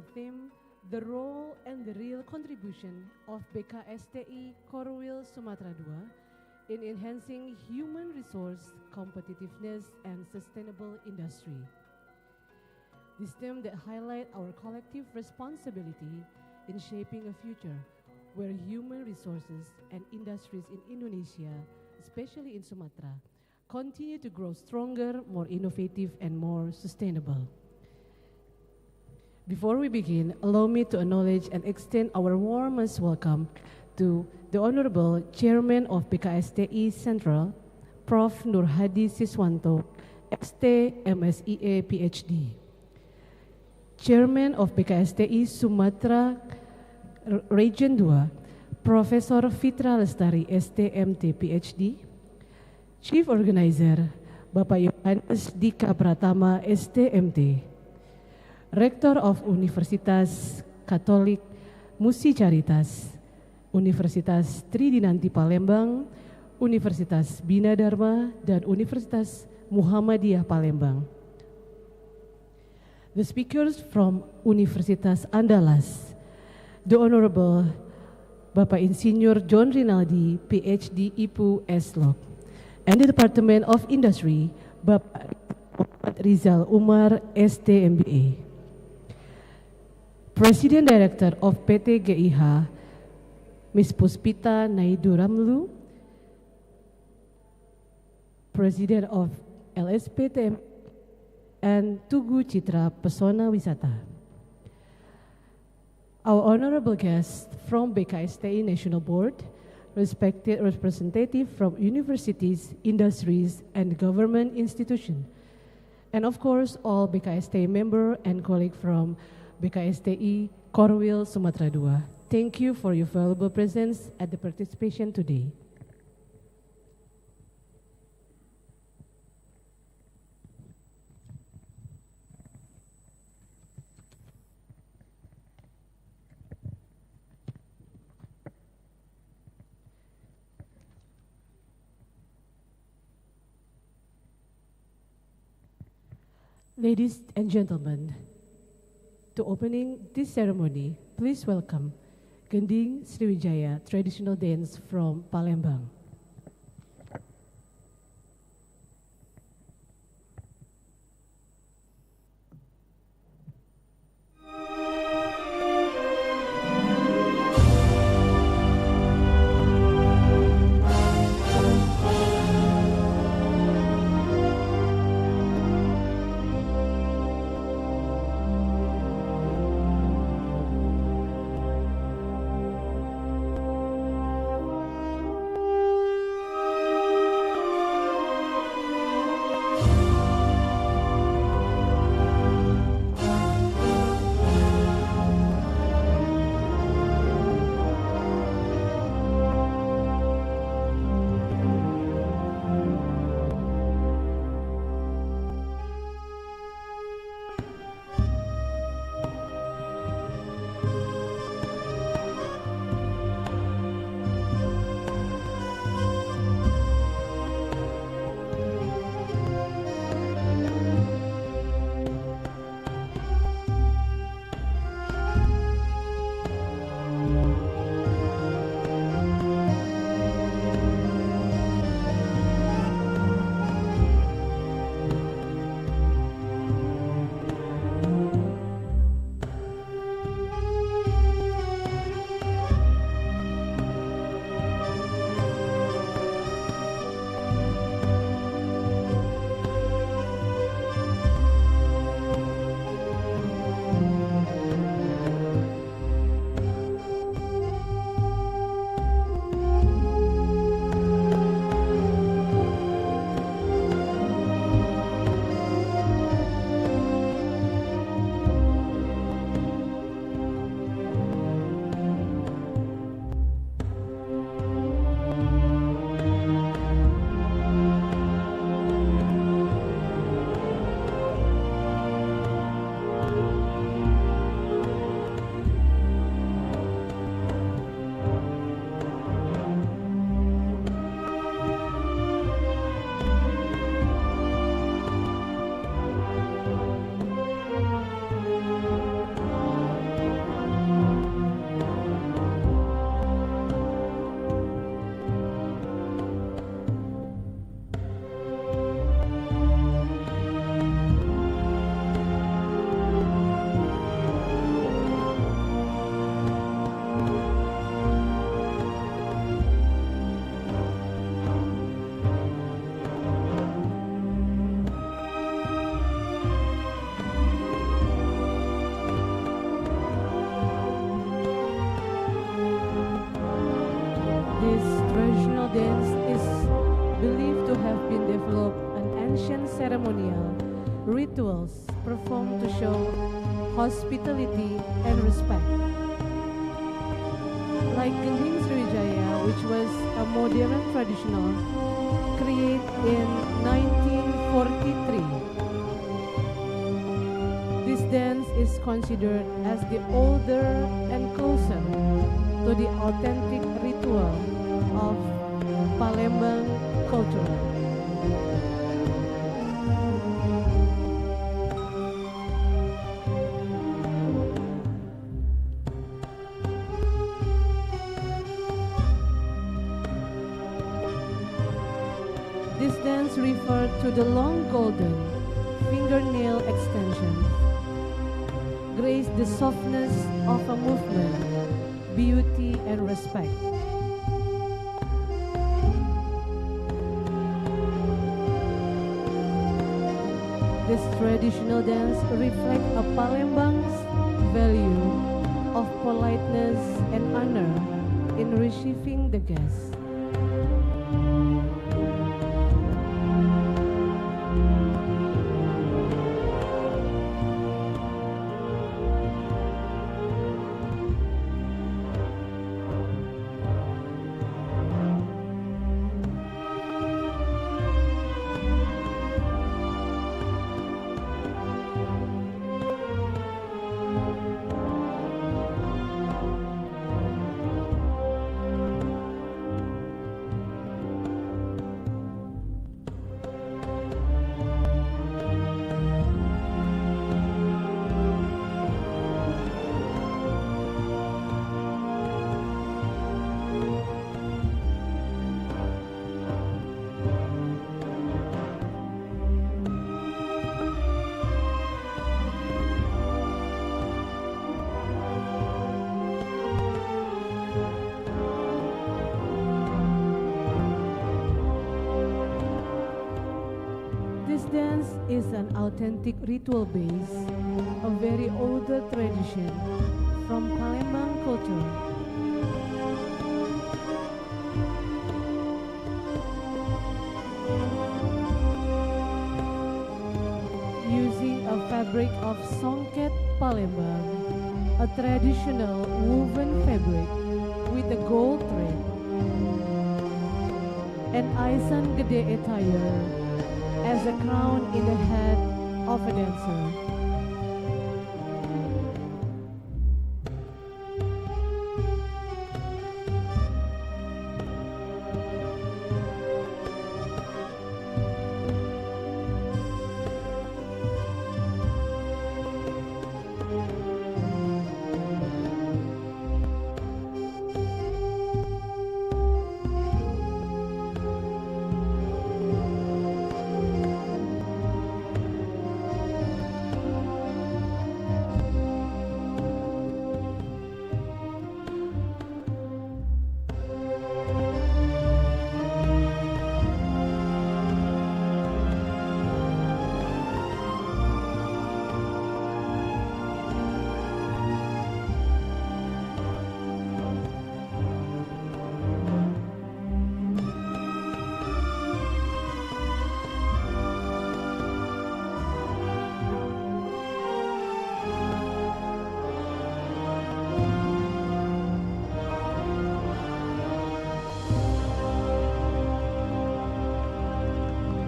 the theme, The Role and the Real Contribution of BKSTI Korwil Sumatra II in Enhancing Human Resource Competitiveness and Sustainable Industry. This theme that highlight our collective responsibility in shaping a future where human resources and industries in Indonesia, especially in Sumatra, continue to grow stronger, more innovative, and more sustainable. Before we begin, allow me to acknowledge and extend our warmest welcome to the Honorable Chairman of BKSTI Central, Prof. Nur Hadi Siswanto, ST MSIA PhD. Chairman of BKSTI Sumatra Region 2, Profesor Fitra Lestari STMT PhD. Chief Organizer, Bapak Yohanes Dika Pratama STMT. Rektor of Universitas Katolik Musi Caritas, Universitas Tridinanti Palembang, Universitas Bina Dharma, dan Universitas Muhammadiyah Palembang. The speakers from Universitas Andalas, the Honorable Bapak Insinyur John Rinaldi, PhD IPU S.Log, and the Department of Industry, Bapak Rizal Umar, STMBA. President Director of PT GIH, Ms. Puspita Naidu Ramlu, President of LSPTM, and Tugu Citra Pesona Wisata. Our honorable guests from BKSTI National Board, respected representative from universities, industries, and government institutions, and of course all BKSTI member and colleague from BKSTI Korwil Sumatra II. Thank you for your valuable presence at the participation today. Ladies and gentlemen, to opening this ceremony, please welcome Gending Sriwijaya traditional dance from Palembang. ancient ceremonial rituals performed to show hospitality and respect. Like Gending Sriwijaya, which was a modern traditional created in 1943. This dance is considered as the older and closer to the authentic ritual of Palembang culture. This dance referred to the long golden fingernail extension, grace the softness of a movement, beauty and respect. This traditional dance reflects a Palembang's value of politeness and honor in receiving the guests. This dance is an authentic ritual base, a very older tradition from Palembang culture. Using a fabric of songket Palembang, a traditional woven fabric with a gold thread, and Aisan Gede attire as a crown in the head of a dancer.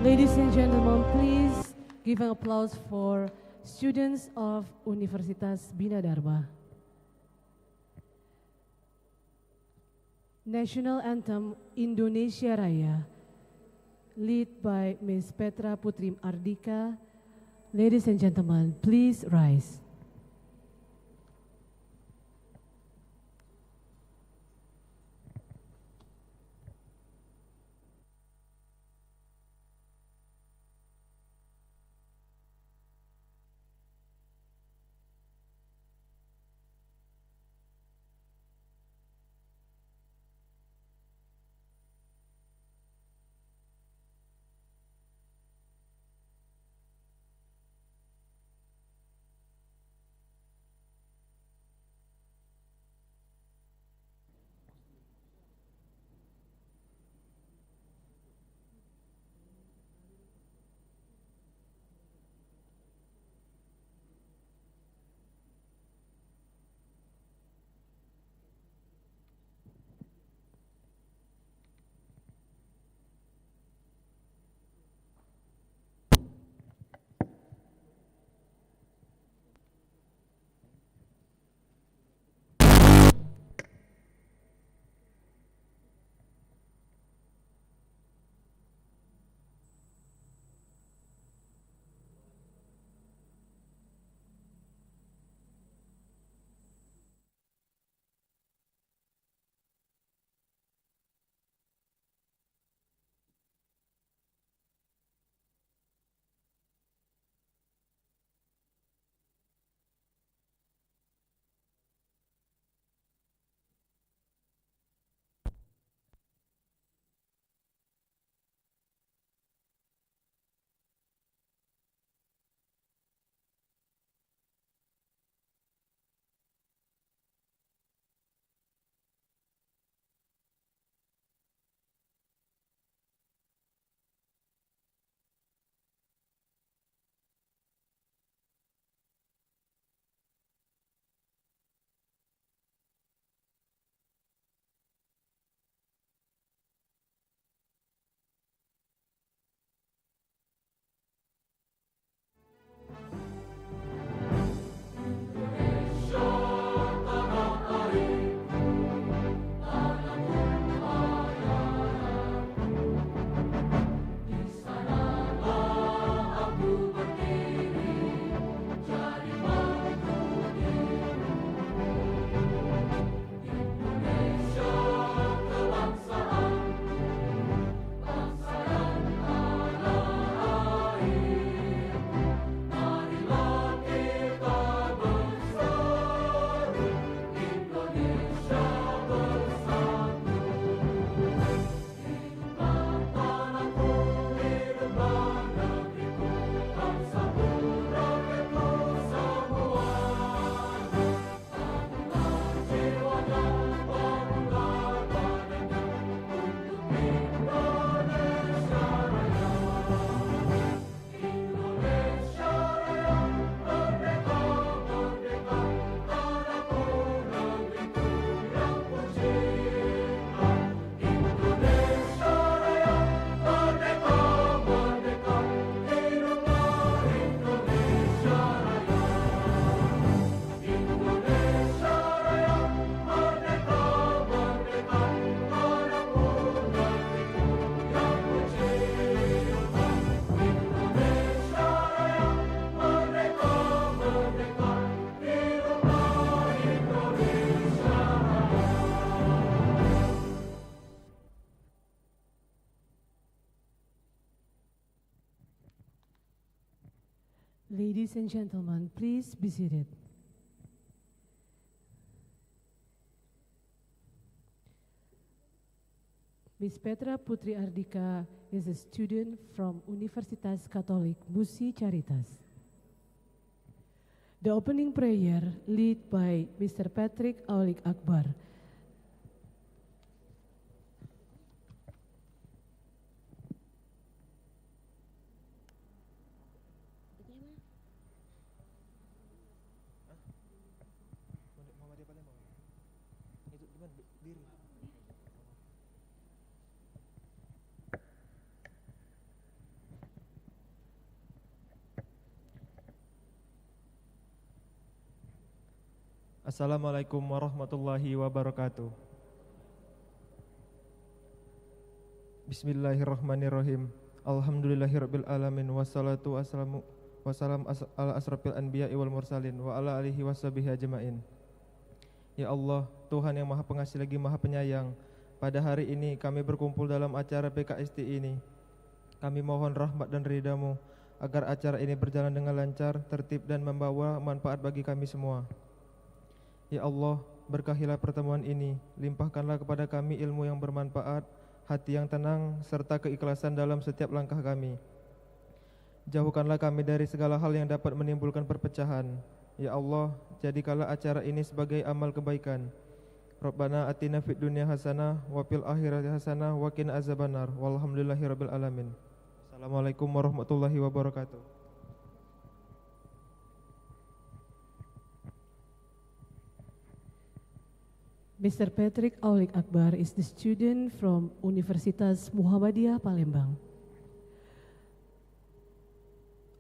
Ladies and gentlemen, please give an applause for students of Universitas Bina Dharma. National Anthem Indonesia Raya, led by Ms. Petra Putri Ardika. Ladies and gentlemen, please rise. Ladies and gentlemen, please be seated. Miss Petra Putri Ardika is a student from Universitas Katolik Musi Caritas. The opening prayer led by Mr. Patrick Aulik Akbar. Assalamualaikum warahmatullahi wabarakatuh. Bismillahirrahmanirrahim. Alhamdulillahirabbil alamin wassalatu wassalam ala asrafil anbiya'i wal mursalin wa ala alihi washabihi ajmain. Ya Allah, Tuhan yang Maha Pengasih lagi Maha Penyayang, pada hari ini kami berkumpul dalam acara PKST ini. Kami mohon rahmat dan ridha-Mu agar acara ini berjalan dengan lancar, tertib dan membawa manfaat bagi kami semua. Ya Allah, berkahilah pertemuan ini, limpahkanlah kepada kami ilmu yang bermanfaat, hati yang tenang, serta keikhlasan dalam setiap langkah kami. Jauhkanlah kami dari segala hal yang dapat menimbulkan perpecahan. Ya Allah, jadikanlah acara ini sebagai amal kebaikan. Rabbana atina fid dunya hasanah wa fil akhirati hasanah wa qina azabannar. Walhamdulillahirabbil alamin. Assalamualaikum warahmatullahi wabarakatuh. Mr. Patrick Aulik Akbar is the student from Universitas Muhammadiyah Palembang.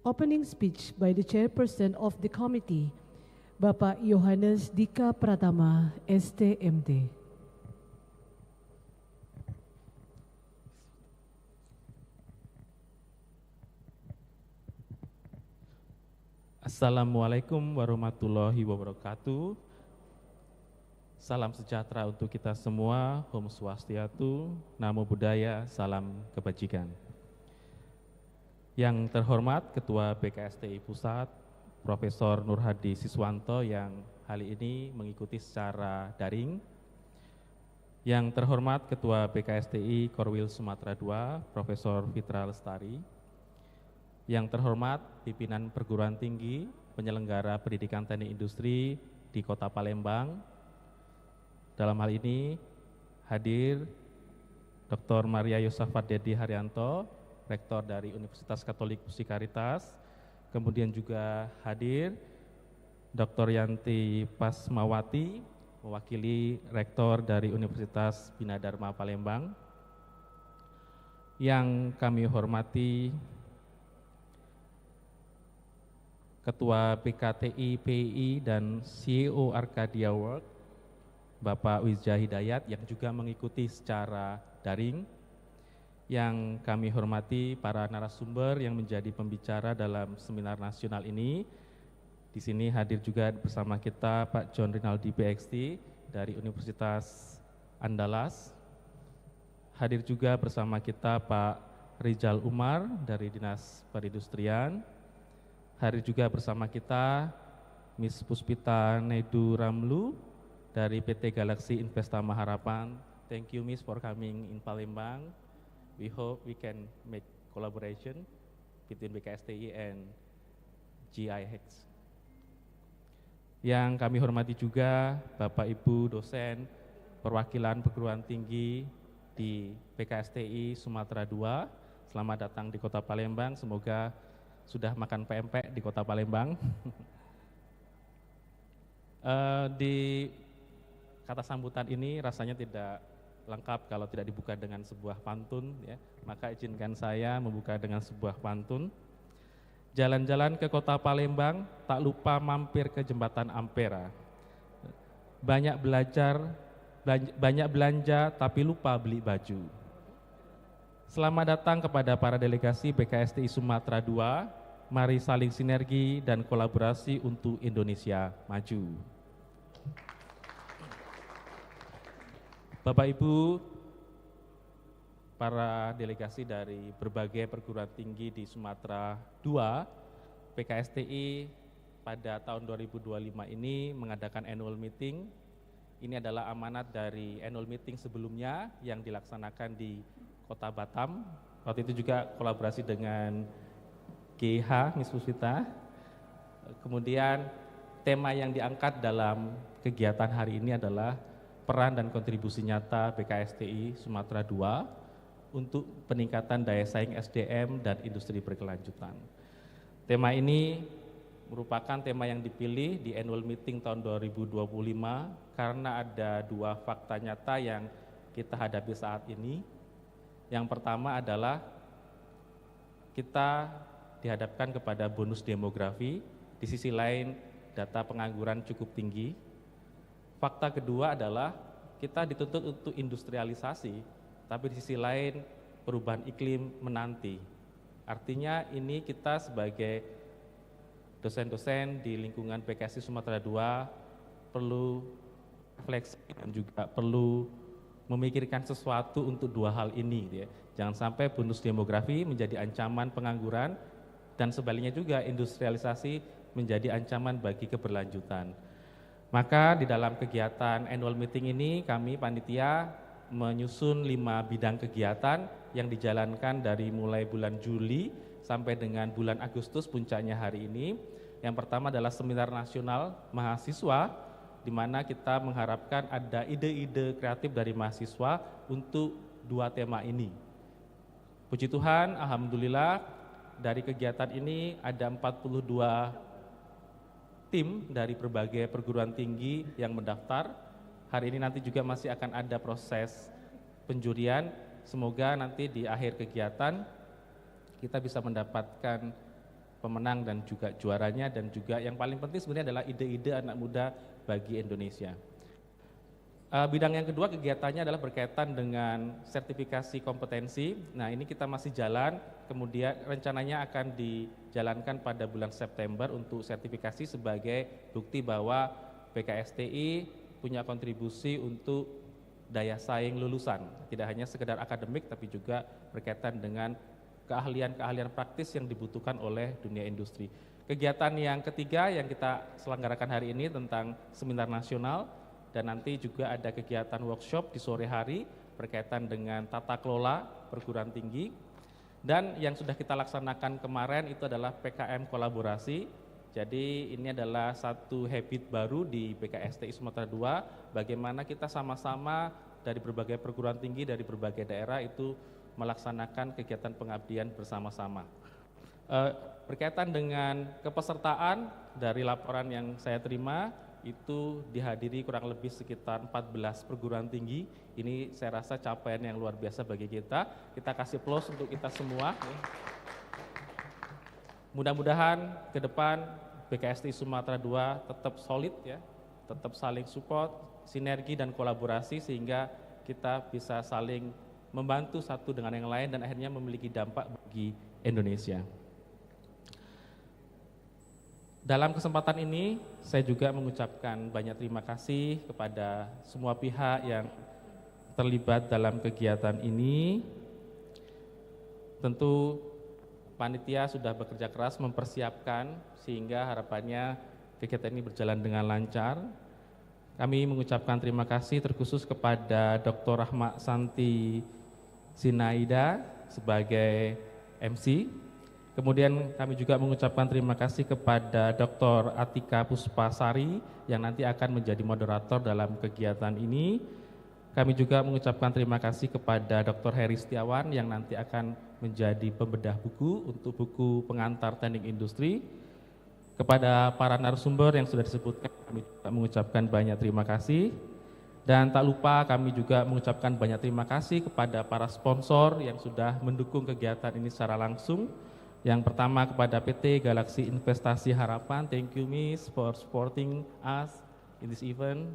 Opening speech by the chairperson of the committee, Bapak Yohanes Dika Pratama, STMT. Assalamualaikum warahmatullahi wabarakatuh. Salam sejahtera untuk kita semua, Om Swastiastu, Namo Buddhaya, salam kebajikan. Yang terhormat Ketua BKSTI Pusat, Profesor Nur Hadi Siswanto yang kali ini mengikuti secara daring. Yang terhormat Ketua BKSTI Korwil Sumatera II, Profesor Fitra Lestari. Yang terhormat pimpinan perguruan tinggi penyelenggara pendidikan teknik industri di Kota Palembang. Dalam hal ini hadir Dr. Maria Yosafat Dedi Haryanto, Rektor dari Universitas Katolik Musi Caritas. Kemudian juga hadir Dr. Yanti Pasmawati, mewakili Rektor dari Universitas Bina Dharma Palembang. Yang kami hormati Ketua PKTI PI dan CEO Arcadia World, Bapak Wijah Hidayat yang juga mengikuti secara daring. Yang kami hormati para narasumber yang menjadi pembicara dalam seminar nasional ini. Di sini hadir juga bersama kita Pak John Rinaldi PhD dari Universitas Andalas. Hadir juga bersama kita Pak Rizal Umar dari Dinas Perindustrian. Hadir juga bersama kita Miss Puspita Nedu Ramlu dari PT Galaxy Investama Harapan. Thank you Miss for coming in Palembang. We hope we can make collaboration between BKSTI and GIX. Yang kami hormati juga Bapak Ibu dosen perwakilan perguruan tinggi di BKSTI Sumatera II. Selamat datang di Kota Palembang, semoga sudah makan pempek di Kota Palembang. Di kata sambutan ini rasanya tidak lengkap kalau tidak dibuka dengan sebuah pantun, ya. Maka izinkan saya membuka dengan sebuah pantun. Jalan-jalan ke Kota Palembang, tak lupa mampir ke Jembatan Ampera. Banyak belanja, tapi lupa beli baju. Selamat datang kepada para delegasi BKSTI Sumatera II. Mari saling sinergi dan kolaborasi untuk Indonesia maju. Bapak Ibu, para delegasi dari berbagai perguruan tinggi di Sumatera II, PKSTI pada tahun 2025 ini mengadakan annual meeting. Ini adalah amanat dari annual meeting sebelumnya yang dilaksanakan di Kota Batam. Waktu itu juga kolaborasi dengan GH Miss Puspita. Kemudian tema yang diangkat dalam kegiatan hari ini adalah peran dan kontribusi nyata PKSTI Sumatera II untuk peningkatan daya saing SDM dan industri berkelanjutan. Tema ini merupakan tema yang dipilih di annual meeting tahun 2025 karena ada dua fakta nyata yang kita hadapi saat ini. Yang pertama adalah kita dihadapkan kepada bonus demografi, di sisi lain data pengangguran cukup tinggi. Fakta kedua adalah kita dituntut untuk industrialisasi, tapi di sisi lain perubahan iklim menanti. Artinya ini kita sebagai dosen-dosen di lingkungan PKSTI Sumatera II perlu refleksi dan juga perlu memikirkan sesuatu untuk dua hal ini. Ya. Jangan sampai bonus demografi menjadi ancaman pengangguran dan sebaliknya juga industrialisasi menjadi ancaman bagi keberlanjutan. Maka di dalam kegiatan annual meeting ini kami panitia menyusun 5 bidang kegiatan yang dijalankan dari mulai bulan Juli sampai dengan bulan Agustus, puncaknya hari ini. Yang pertama adalah seminar nasional mahasiswa, di mana kita mengharapkan ada ide-ide kreatif dari mahasiswa untuk dua tema ini. Puji Tuhan, alhamdulillah dari kegiatan ini ada 42 tim dari berbagai perguruan tinggi yang mendaftar. Hari ini nanti juga masih akan ada proses penjurian. Semoga nanti di akhir kegiatan kita bisa mendapatkan pemenang dan juga juaranya, dan juga yang paling penting sebenarnya adalah ide-ide anak muda bagi Indonesia. Bidang yang kedua kegiatannya adalah berkaitan dengan sertifikasi kompetensi. Nah, ini kita masih jalan, kemudian rencananya akan dijalankan pada bulan September untuk sertifikasi sebagai bukti bahwa PKSTI punya kontribusi untuk daya saing lulusan. Tidak hanya sekedar akademik tapi juga berkaitan dengan keahlian-keahlian praktis yang dibutuhkan oleh dunia industri. Kegiatan yang ketiga yang kita selenggarakan hari ini tentang seminar nasional, dan nanti juga ada kegiatan workshop di sore hari berkaitan dengan tata kelola perguruan tinggi. Dan yang sudah kita laksanakan kemarin itu adalah PKM kolaborasi. Jadi ini adalah satu habit baru di PKSTI Sumatera II, bagaimana kita sama-sama dari berbagai perguruan tinggi, dari berbagai daerah itu melaksanakan kegiatan pengabdian bersama-sama. Berkaitan dengan kepesertaan, dari laporan yang saya terima itu dihadiri kurang lebih sekitar 14 perguruan tinggi. Ini saya rasa capaian yang luar biasa bagi kita. Kita kasih applause untuk kita semua. Mudah-mudahan ke depan PKSTI Sumatera II tetap solid ya, tetap saling support, sinergi dan kolaborasi sehingga kita bisa saling membantu satu dengan yang lain dan akhirnya memiliki dampak bagi Indonesia. Dalam kesempatan ini saya juga mengucapkan banyak terima kasih kepada semua pihak yang terlibat dalam kegiatan ini. Tentu panitia sudah bekerja keras mempersiapkan sehingga harapannya kegiatan ini berjalan dengan lancar. Kami mengucapkan terima kasih terkhusus kepada Dr. Rahma Santi Sinaida sebagai MC. Kemudian kami juga mengucapkan terima kasih kepada Dr. Atika Puspasari yang nanti akan menjadi moderator dalam kegiatan ini. Kami juga mengucapkan terima kasih kepada Dr. Heri Setiawan yang nanti akan menjadi pembedah buku untuk buku pengantar teknik industri. Kepada para narasumber yang sudah disebutkan, kami juga mengucapkan banyak terima kasih. Dan tak lupa kami juga mengucapkan banyak terima kasih kepada para sponsor yang sudah mendukung kegiatan ini secara langsung. Yang pertama kepada PT Galaxy Investasi Harapan, thank you Miss for supporting us in this event.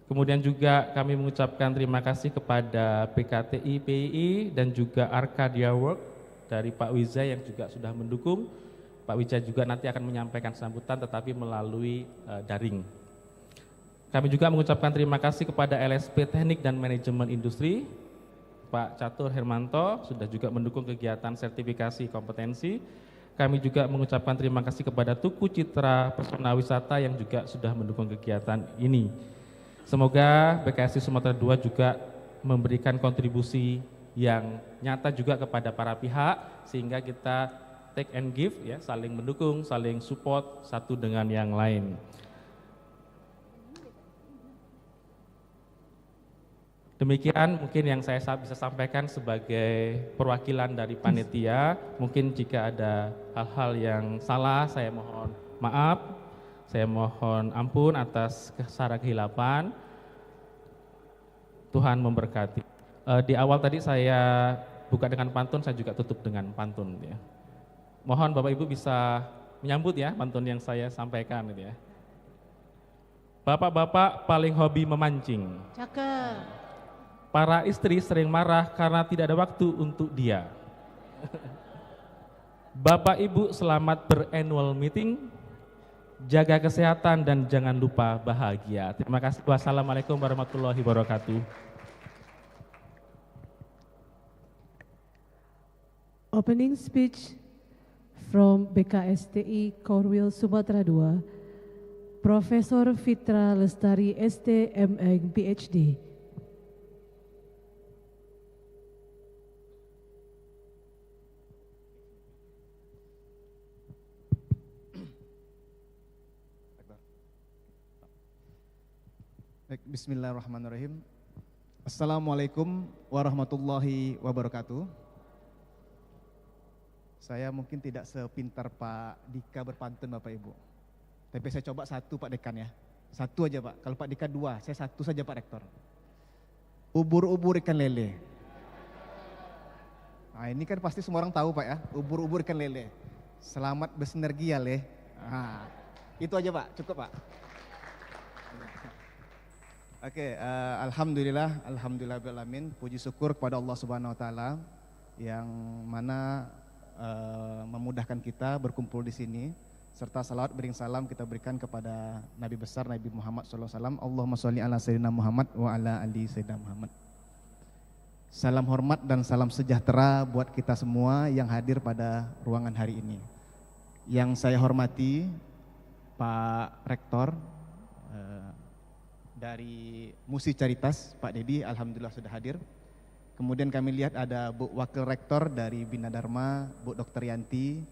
Kemudian juga kami mengucapkan terima kasih kepada PKTI PII dan juga Arcadia Work dari Pak Wiza yang juga sudah mendukung. Pak Wiza juga nanti akan menyampaikan sambutan tetapi melalui daring. Kami juga mengucapkan terima kasih kepada LSP Teknik dan Manajemen Industri, Pak Catur Hermanto sudah juga mendukung kegiatan sertifikasi kompetensi. Kami juga mengucapkan terima kasih kepada Tuku Citra Pesona Wisata yang juga sudah mendukung kegiatan ini. Semoga BKSD Sumatera II juga memberikan kontribusi yang nyata juga kepada para pihak sehingga kita take and give ya, saling mendukung, saling support satu dengan yang lain. Demikian mungkin yang saya bisa sampaikan sebagai perwakilan dari panitia. Mungkin jika ada hal-hal yang salah, saya mohon maaf, saya mohon ampun atas kesalahan kehilapan. Tuhan memberkati. Di awal tadi saya buka dengan pantun, saya juga tutup dengan pantun. Ya. Mohon Bapak Ibu bisa menyambut ya pantun yang saya sampaikan. Gitu ya. Bapak-bapak paling hobi memancing. Cakep. Para istri sering marah karena tidak ada waktu untuk dia. Bapak Ibu selamat berannual meeting, jaga kesehatan dan jangan lupa bahagia. Terima kasih. Wassalamualaikum warahmatullahi wabarakatuh. Opening speech from BKSTI Korwil Sumatera II, Profesor Fitra Lestari ST MA PhD. Baik, bismillahirrahmanirrahim. Assalamualaikum warahmatullahi wabarakatuh. Saya mungkin tidak sepintar Pak Dika berpantun Bapak Ibu. Tapi saya coba satu Pak Dekan ya. Satu aja Pak, kalau Pak Dika dua, saya satu saja Pak Rektor. Ubur-ubur ikan lele. Nah ini kan pasti semua orang tahu Pak ya, ubur-ubur ikan lele. Selamat bersinergi ya Le. Nah, itu aja Pak, cukup Pak. Oke, alhamdulillah bil alamin. Puji syukur kepada Allah Subhanahu wa taala yang mana memudahkan kita berkumpul di sini serta salawat bering salam kita berikan kepada Nabi besar Nabi Muhammad sallallahu alaihi wasallam. Allahumma sholli ala sayyidina Muhammad wa ala ali sayyidina Muhammad. Salam hormat dan salam sejahtera buat kita semua yang hadir pada ruangan hari ini. Yang saya hormati Pak Rektor dari Musi Caritas, Pak Dedi, alhamdulillah sudah hadir. Kemudian kami lihat ada Bu Wakil Rektor dari Bina Dharma, Bu Dr. Yanti,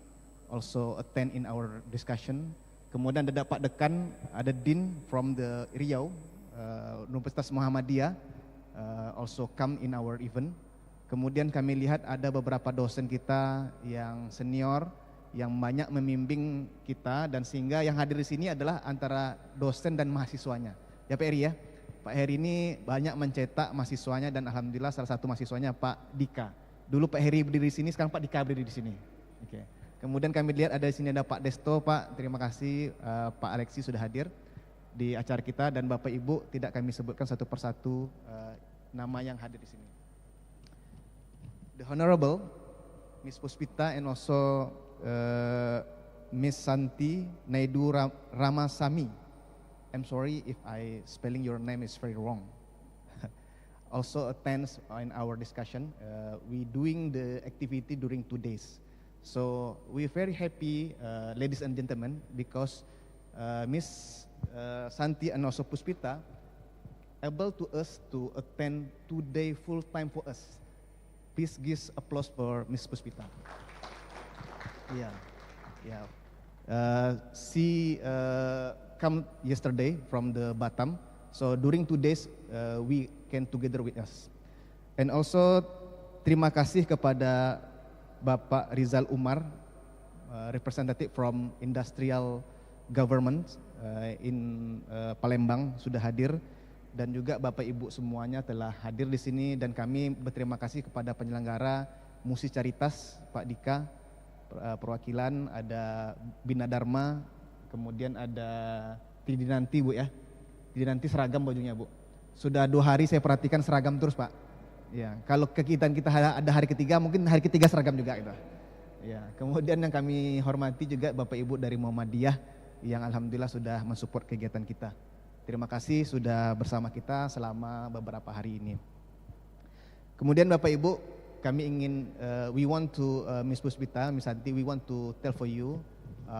also attend in our discussion. Kemudian ada Pak Dekan, ada Dean from the Riau, Universitas Muhammadiyah, also come in our event. Kemudian kami lihat ada beberapa dosen kita yang senior, yang banyak membimbing kita dan sehingga yang hadir di sini adalah antara dosen dan mahasiswanya. Ya Pak Heri ya, Pak Heri ini banyak mencetak mahasiswanya dan alhamdulillah salah satu mahasiswanya Pak Dika. Dulu Pak Heri berdiri di sini, sekarang Pak Dika berdiri di sini. Oke. Kemudian kami lihat ada di sini ada Pak Desto, Pak. Terima kasih Pak Alexi sudah hadir di acara kita dan Bapak Ibu tidak kami sebutkan satu persatu nama yang hadir di sini. The Honorable Miss Puspita and also Miss Santi Naidu Ramasami. I'm sorry if I spelling your name is very wrong. Also attends in our discussion. We doing the activity during 2 days. So we're very happy, ladies and gentlemen, because Miss Santi and also Puspita able to us to attend 2 day full time for us. Please give applause for Miss Puspita. Yeah, yeah. She come yesterday from the Batam. So during 2 days we came together with us. And also terima kasih kepada Bapak Rizal Umar, representative from industrial government in Palembang sudah hadir dan juga Bapak Ibu semuanya telah hadir di sini dan kami berterima kasih kepada penyelenggara Musi Caritas, Pak Dika, perwakilan ada Bina Dharma, kemudian ada Tidinanti Bu ya, Tidinanti seragam bajunya Bu. Sudah 2 hari saya perhatikan seragam terus Pak. Ya, kalau kegiatan kita ada hari ketiga, mungkin hari ketiga seragam juga gitu. Ya, kemudian yang kami hormati juga Bapak Ibu dari Muhammadiyah yang alhamdulillah sudah mensupport kegiatan kita. Terima kasih sudah bersama kita selama beberapa hari ini. Kemudian Bapak Ibu, kami ingin, we want to, Ms. Puspita, Ms. Santi, we want to tell for you,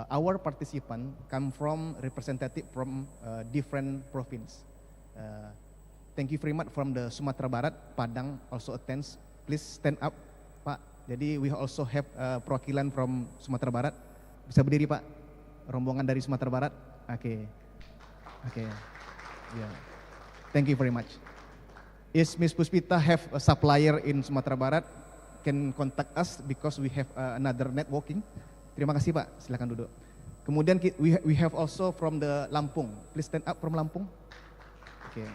our participant come from representative from different province. Thank you very much from the Sumatera Barat, Padang also attends. Please stand up, Pak. Jadi we also have perwakilan from Sumatera Barat. Bisa berdiri, Pak. Rombongan dari Sumatera Barat. Oke. Yeah. Thank you very much. Is Ms. Puspita have a supplier in Sumatera Barat? Can contact us because we have another networking. Terima kasih, Pak. Silakan duduk. Kemudian we have also from the Lampung. Please stand up from Lampung. Okay.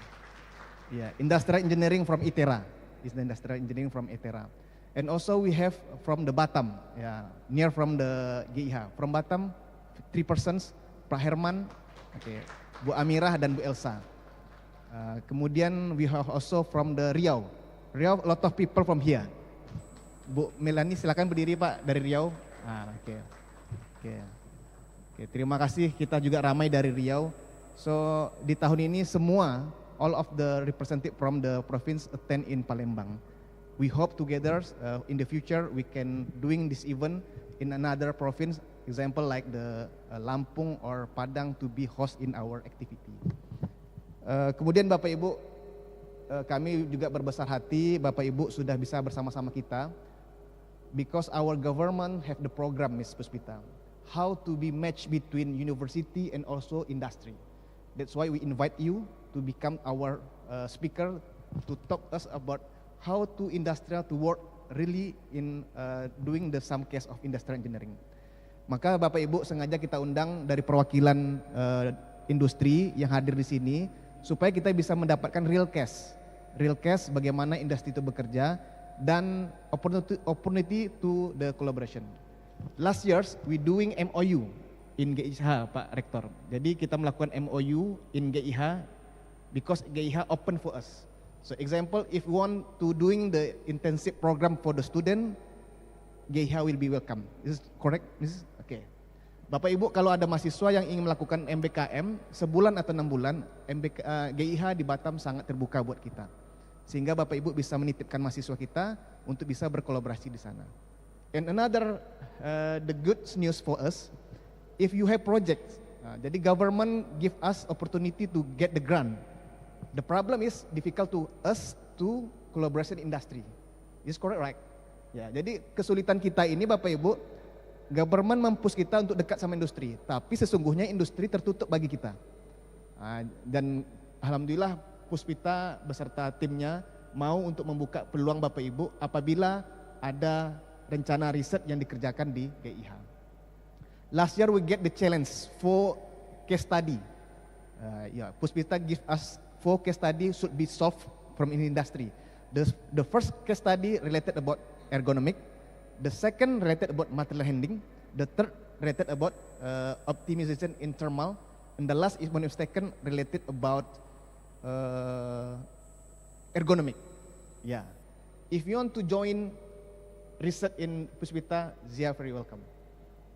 Yeah, industrial engineering from ITERA. Is the industrial engineering from ITERA. And also we have from the Batam. Yeah, near from the GIH. From Batam, 3 persons. Pak Herman, okay, Bu Amirah dan Bu Elsa. Kemudian we have also from the Riau. Riau, a lot of people from here. Bu Melani, silakan berdiri, Pak, dari Riau. Oke. Terima kasih, kita juga ramai dari Riau. So di tahun ini semua, all of the representative from the province attend in Palembang. We hope together in the future we can doing this event in another province, example like the Lampung or Padang to be host in our activity. Kemudian Bapak Ibu, kami juga berbesar hati Bapak Ibu sudah bisa bersama-sama kita, because our government have the program, Ms. Puspita, how to be match between university and also industry. That's why we invite you to become our speaker to talk us about how to industrial to work really in doing the some case of industrial engineering. Maka Bapak Ibu sengaja kita undang dari perwakilan industri yang hadir di sini supaya kita bisa mendapatkan real case bagaimana industri itu bekerja dan opportunity to the collaboration. Last years we doing MOU in GIH, Pak Rektor. Jadi kita melakukan MOU in GIH because GIH open for us. So example, if we want to doing the intensive program for the student, GIH will be welcome. Is it correct, Mrs.? Okay. Bapak Ibu, kalau ada mahasiswa yang ingin melakukan MBKM sebulan atau 6 bulan, GIH di Batam sangat terbuka buat kita. Sehingga Bapak Ibu bisa menitipkan mahasiswa kita untuk bisa berkolaborasi di sana. And another the good news for us, if you have projects, jadi government give us opportunity to get the grant. The problem is difficult to us to collaboration industry. Is correct, right? Ya, jadi kesulitan kita ini Bapak Ibu, government mempush kita untuk dekat sama industri, tapi sesungguhnya industri tertutup bagi kita. Dan alhamdulillah Puspita beserta timnya mau untuk membuka peluang Bapak Ibu apabila ada rencana riset yang dikerjakan di GIH. Last year we get the challenge for case study. Puspita give us 4 case study should be solved from in industry. The first case study related about ergonomic, the second related about material handling, the third related about optimization in thermal, and the last is one is taken related about ergonomic. Yeah, if you want to join research in Puspita, Zia very welcome.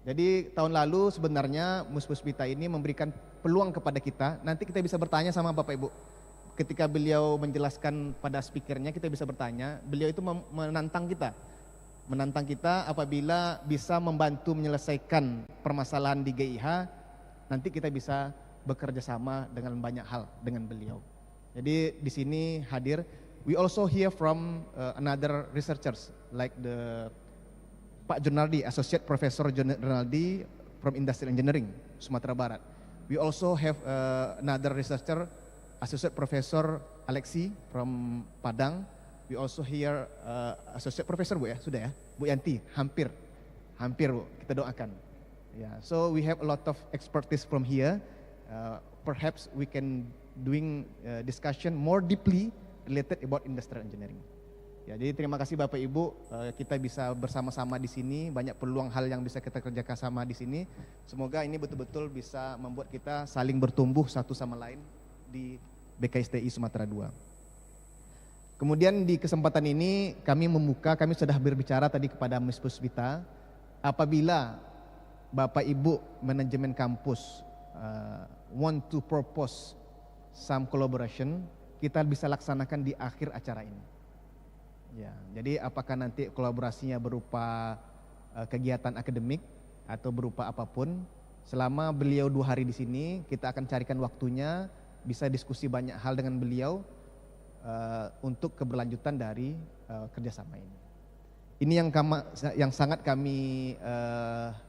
Jadi tahun lalu sebenarnya Mus Puspita ini memberikan peluang kepada kita. Nanti kita bisa bertanya sama Bapak Ibu. Ketika beliau menjelaskan pada speakernya, kita bisa bertanya. Beliau itu menantang kita apabila bisa membantu menyelesaikan permasalahan di GIH, nanti kita bisa bekerja sama dengan banyak hal dengan beliau. Jadi di sini hadir. We also hear from another researchers like the Pak Jonaldi, Associate Professor Jonaldi from Industrial Engineering, Sumatera Barat. We also have another researcher, Associate Professor Alexi from Padang. We also hear Associate Professor Bu ya, sudah ya, Bu Yanti, hampir Bu, kita doakan. Yeah, so we have a lot of expertise from here. Perhaps we can doing discussion more deeply related about industrial engineering. Ya, jadi terima kasih Bapak Ibu, kita bisa bersama-sama di sini, banyak peluang hal yang bisa kita kerjakan sama di sini. Semoga ini betul-betul bisa membuat kita saling bertumbuh satu sama lain di BKSTI Sumatera II. Kemudian di kesempatan ini kami sudah berbicara tadi kepada Ms. Puspita, apabila Bapak Ibu manajemen kampus want to propose some collaboration, kita bisa laksanakan di akhir acara ini. Ya, jadi apakah nanti kolaborasinya berupa kegiatan akademik atau berupa apapun, selama beliau 2 hari di sini, kita akan carikan waktunya, bisa diskusi banyak hal dengan beliau untuk keberlanjutan dari kerjasama ini. Ini yang sangat kami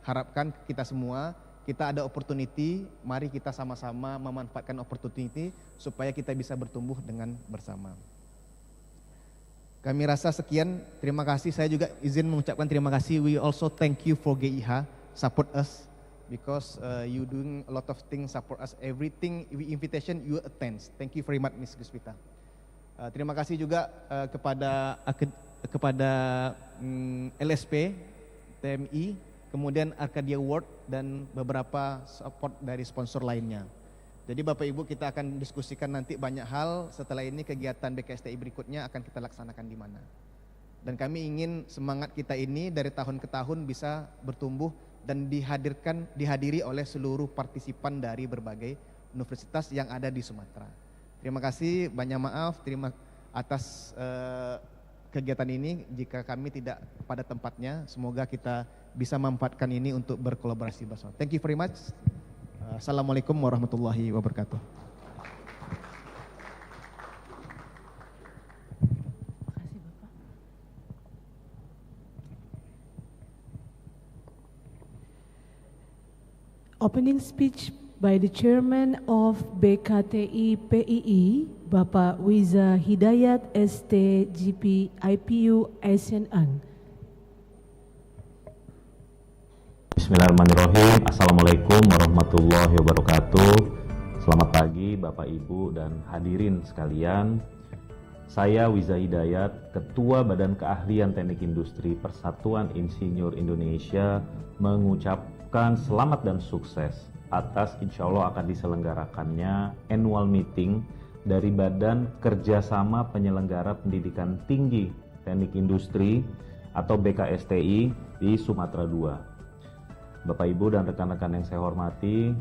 harapkan kita semua. Kita ada opportunity, mari kita sama-sama memanfaatkan opportunity supaya kita bisa bertumbuh dengan bersama. Kami rasa sekian, terima kasih. Saya juga izin mengucapkan terima kasih. We also thank you for GIH, support us because you doing a lot of things, support us, everything, invitation you attend. Thank you very much, Ms. Guspita. Terima kasih juga kepada LSP, TMI, kemudian Arcadia Award dan beberapa support dari sponsor lainnya. Jadi Bapak Ibu, kita akan diskusikan nanti banyak hal. Setelah ini kegiatan BKSTI berikutnya akan kita laksanakan di mana. Dan kami ingin semangat kita ini dari tahun ke tahun bisa bertumbuh dan dihadiri oleh seluruh partisipan dari berbagai universitas yang ada di Sumatera. Terima kasih, banyak maaf atas kegiatan ini jika kami tidak pada tempatnya. Semoga kita bisa memanfaatkan ini untuk berkolaborasi bersama. Thank you very much. Assalamualaikum warahmatullahi wabarakatuh. Opening speech by the Chairman of BKTI PII, Bapak Wiza Hidayat ST GP IPU SNN. Bismillahirrahmanirrahim. Assalamualaikum warahmatullahi wabarakatuh. Selamat pagi Bapak Ibu dan hadirin sekalian. Saya Wiza Hidayat, Ketua Badan Keahlian Teknik Industri Persatuan Insinyur Indonesia, mengucapkan selamat dan sukses atas insya Allah akan diselenggarakannya annual meeting dari Badan Kerjasama Penyelenggara Pendidikan Tinggi Teknik Industri atau BKSTI di Sumatera II. Bapak Ibu dan rekan-rekan yang saya hormati,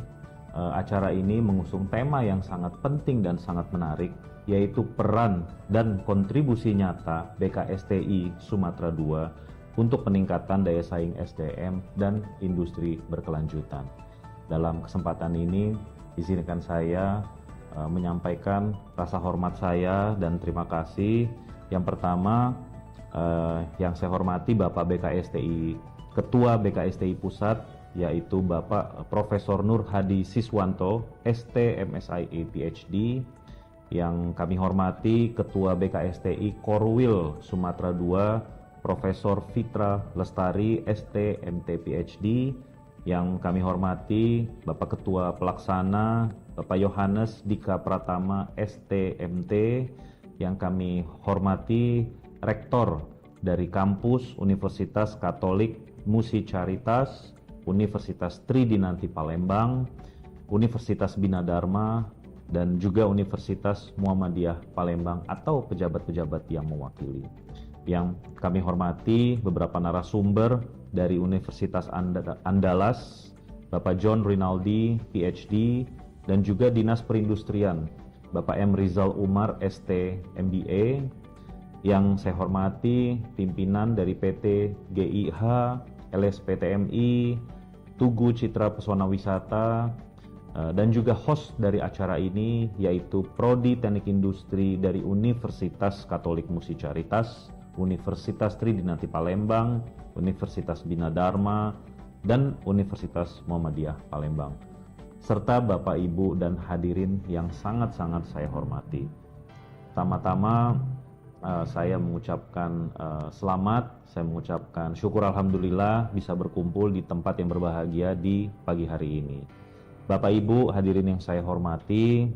acara ini mengusung tema yang sangat penting dan sangat menarik, yaitu peran dan kontribusi nyata BKSTI Sumatera II untuk peningkatan daya saing SDM dan industri berkelanjutan. Dalam kesempatan ini, izinkan saya menyampaikan rasa hormat saya dan terima kasih. Yang pertama, yang saya hormati Bapak BKSTI, Ketua BKSTI Pusat, yaitu Bapak Profesor Nur Hadi Siswanto, ST MSIA PhD. Yang kami hormati Ketua BKSTI Korwil Sumatera II, Profesor Fitra Lestari, ST MT PhD. Yang kami hormati Bapak Ketua Pelaksana, Bapak Yohanes Dika Pratama, ST MT. Yang kami hormati Rektor dari Kampus Universitas Katolik Musi Caritas, Universitas Tridinanti Palembang, Universitas Bina Dharma, dan juga Universitas Muhammadiyah Palembang atau pejabat-pejabat yang mewakili. Yang kami hormati beberapa narasumber dari Universitas Andalas, Bapak John Rinaldi, PhD, dan juga Dinas Perindustrian, Bapak M. Rizal Umar, ST MBA. Yang saya hormati pimpinan dari PT GIH, LSPTMI, Tugu Citra Pesona Wisata, dan juga host dari acara ini yaitu Prodi Teknik Industri dari Universitas Katolik Musi Caritas, Universitas Tridinanti Palembang, Universitas Bina Dharma, dan Universitas Muhammadiyah Palembang, serta Bapak Ibu dan hadirin yang sangat-sangat saya hormati. Pertama-tama saya mengucapkan selamat, saya mengucapkan syukur alhamdulillah bisa berkumpul di tempat yang berbahagia di pagi hari ini. Bapak Ibu hadirin yang saya hormati,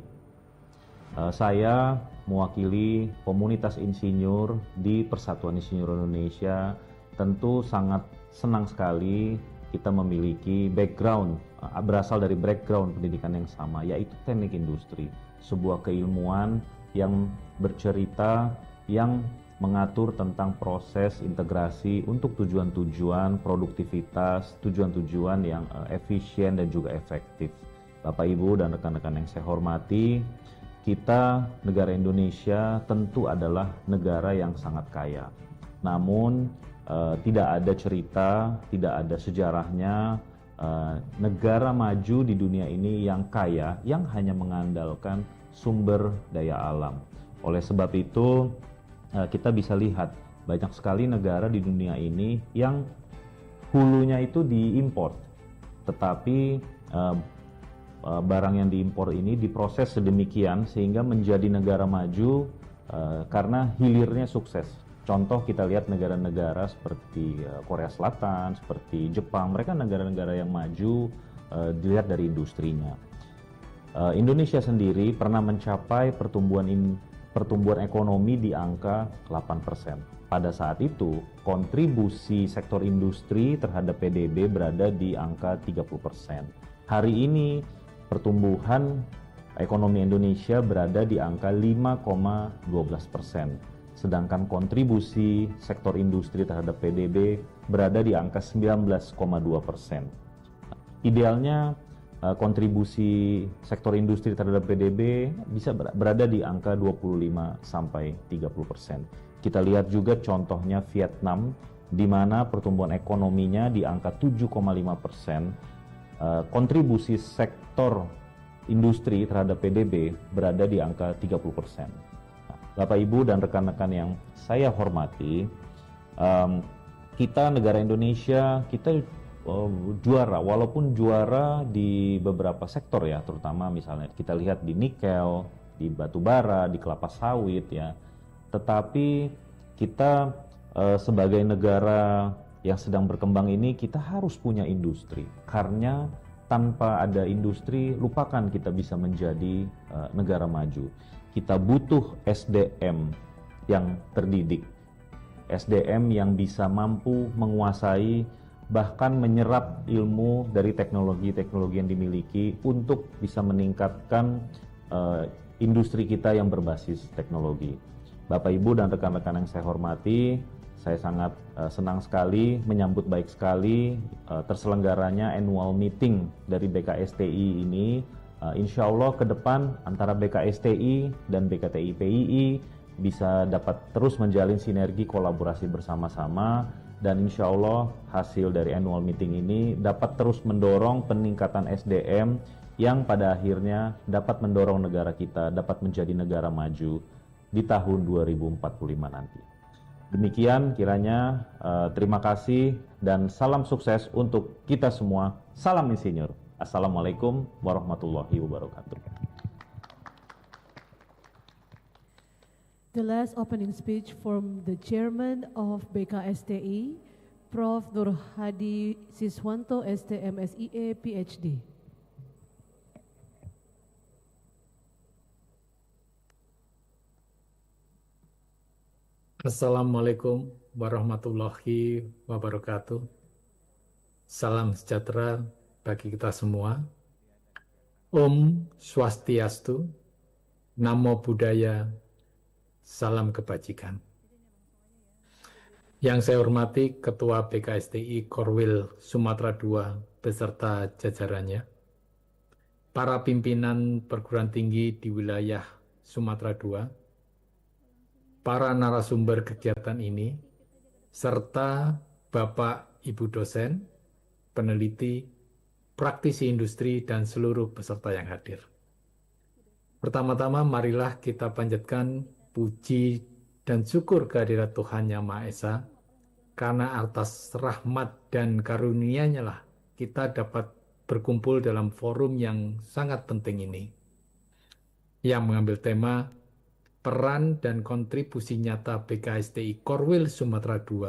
saya mewakili komunitas insinyur di Persatuan Insinyur Indonesia. Tentu sangat senang sekali kita memiliki background, berasal dari background pendidikan yang sama, yaitu teknik industri, sebuah keilmuan yang bercerita, yang mengatur tentang proses integrasi untuk tujuan-tujuan produktivitas, tujuan-tujuan yang efisien dan juga efektif. Bapak Ibu dan rekan-rekan yang saya hormati, kita, negara Indonesia, tentu adalah negara yang sangat kaya. Namun, tidak ada cerita, tidak ada sejarahnya negara maju di dunia ini yang kaya, yang hanya mengandalkan sumber daya alam. Oleh sebab itu, kita bisa lihat banyak sekali negara di dunia ini yang hulunya itu diimpor, tetapi barang yang diimpor ini diproses sedemikian sehingga menjadi negara maju karena hilirnya sukses. Contoh kita lihat negara-negara seperti Korea Selatan, seperti Jepang, mereka negara-negara yang maju dilihat dari industrinya. Indonesia sendiri pernah mencapai pertumbuhan ekonomi di angka 8%. Pada saat itu, kontribusi sektor industri terhadap PDB berada di angka 30%. Hari ini, pertumbuhan ekonomi Indonesia berada di angka 5,12%. Sedangkan kontribusi sektor industri terhadap PDB berada di angka 19,2%. Idealnya kontribusi sektor industri terhadap PDB bisa berada di angka 25 sampai 30%. Kita lihat juga contohnya Vietnam, di mana pertumbuhan ekonominya di angka 7,5%. Kontribusi sektor industri terhadap PDB berada di angka 30%. Bapak, Ibu, dan rekan-rekan yang saya hormati, kita negara Indonesia, kita juara, walaupun juara di beberapa sektor ya, terutama misalnya kita lihat di nikel, di batu bara, di kelapa sawit ya. Tetapi kita sebagai negara yang sedang berkembang ini, kita harus punya industri. Karena tanpa ada industri, lupakan kita bisa menjadi negara maju. Kita butuh SDM yang terdidik, SDM yang bisa mampu menguasai bahkan menyerap ilmu dari teknologi-teknologi yang dimiliki untuk bisa meningkatkan industri kita yang berbasis teknologi. Bapak, Ibu, dan rekan-rekan yang saya hormati, saya sangat senang sekali, menyambut baik sekali terselenggaranya annual meeting dari BKSTI ini. Insya Allah ke depan antara BKSTI dan BKTI PII bisa dapat terus menjalin sinergi kolaborasi bersama-sama, dan insya Allah hasil dari annual meeting ini dapat terus mendorong peningkatan SDM yang pada akhirnya dapat mendorong negara kita dapat menjadi negara maju di tahun 2045 nanti. Demikian kiranya, terima kasih dan salam sukses untuk kita semua. Salam insinyur. Assalamualaikum warahmatullahi wabarakatuh. The last opening speech from the Chairman of BKSTI, Prof. Nur Hadi Siswanto, STMSIA, PhD. Assalamualaikum warahmatullahi wabarakatuh. Salam sejahtera bagi kita semua. Om Swastiastu, Namo Buddhaya, salam kebajikan. Yang saya hormati Ketua BKSTI Korwil Sumatera II beserta jajarannya, para pimpinan perguruan tinggi di wilayah Sumatera II, para narasumber kegiatan ini, serta Bapak Ibu dosen, peneliti, praktisi industri, dan seluruh peserta yang hadir. Pertama-tama marilah kita panjatkan puji dan syukur kehadirat Tuhan Yang Maha Esa, karena atas rahmat dan karunia-Nya lah kita dapat berkumpul dalam forum yang sangat penting ini, yang mengambil tema peran dan kontribusi nyata BKSTI Korwil Sumatera II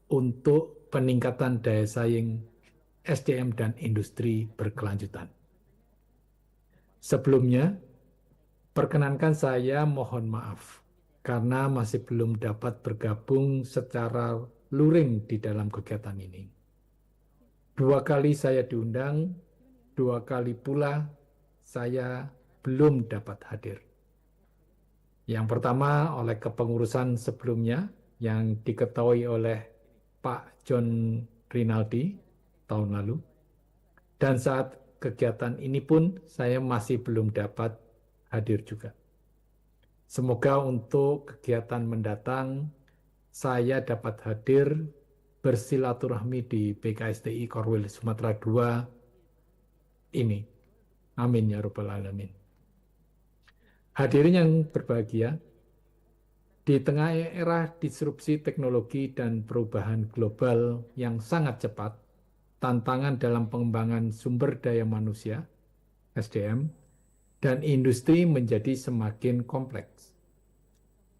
untuk peningkatan daya saing SDM dan industri berkelanjutan. Sebelumnya, perkenankan saya mohon maaf karena masih belum dapat bergabung secara luring di dalam kegiatan ini. 2 kali saya diundang, 2 kali pula saya belum dapat hadir. Yang pertama oleh kepengurusan sebelumnya yang diketahui oleh Pak John Rinaldi tahun lalu, dan saat kegiatan ini pun saya masih belum dapat hadir juga. Semoga untuk kegiatan mendatang saya dapat hadir bersilaturahmi di BKSTI Korwil Sumatera II ini. Amin ya Rabbal Alamin. Hadirin yang berbahagia, di tengah era disrupsi teknologi dan perubahan global yang sangat cepat, tantangan dalam pengembangan sumber daya manusia, SDM, dan industri menjadi semakin kompleks.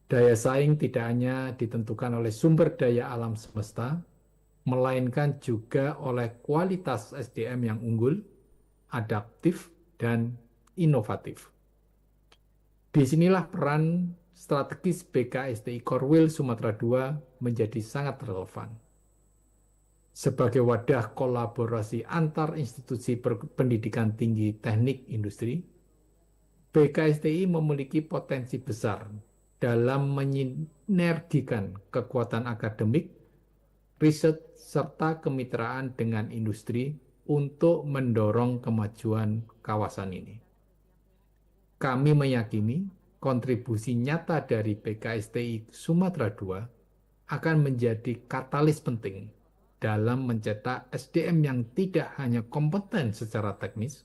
Daya saing tidak hanya ditentukan oleh sumber daya alam semesta, melainkan juga oleh kualitas SDM yang unggul, adaptif, dan inovatif. Disinilah peran strategis BKSTI Korwil Sumatera II menjadi sangat relevan. Sebagai wadah kolaborasi antar institusi pendidikan tinggi teknik industri, BKSTI memiliki potensi besar dalam menyinergikan kekuatan akademik, riset, serta kemitraan dengan industri untuk mendorong kemajuan kawasan ini. Kami meyakini kontribusi nyata dari BKSTI Sumatera II akan menjadi katalis penting dalam mencetak SDM yang tidak hanya kompeten secara teknis,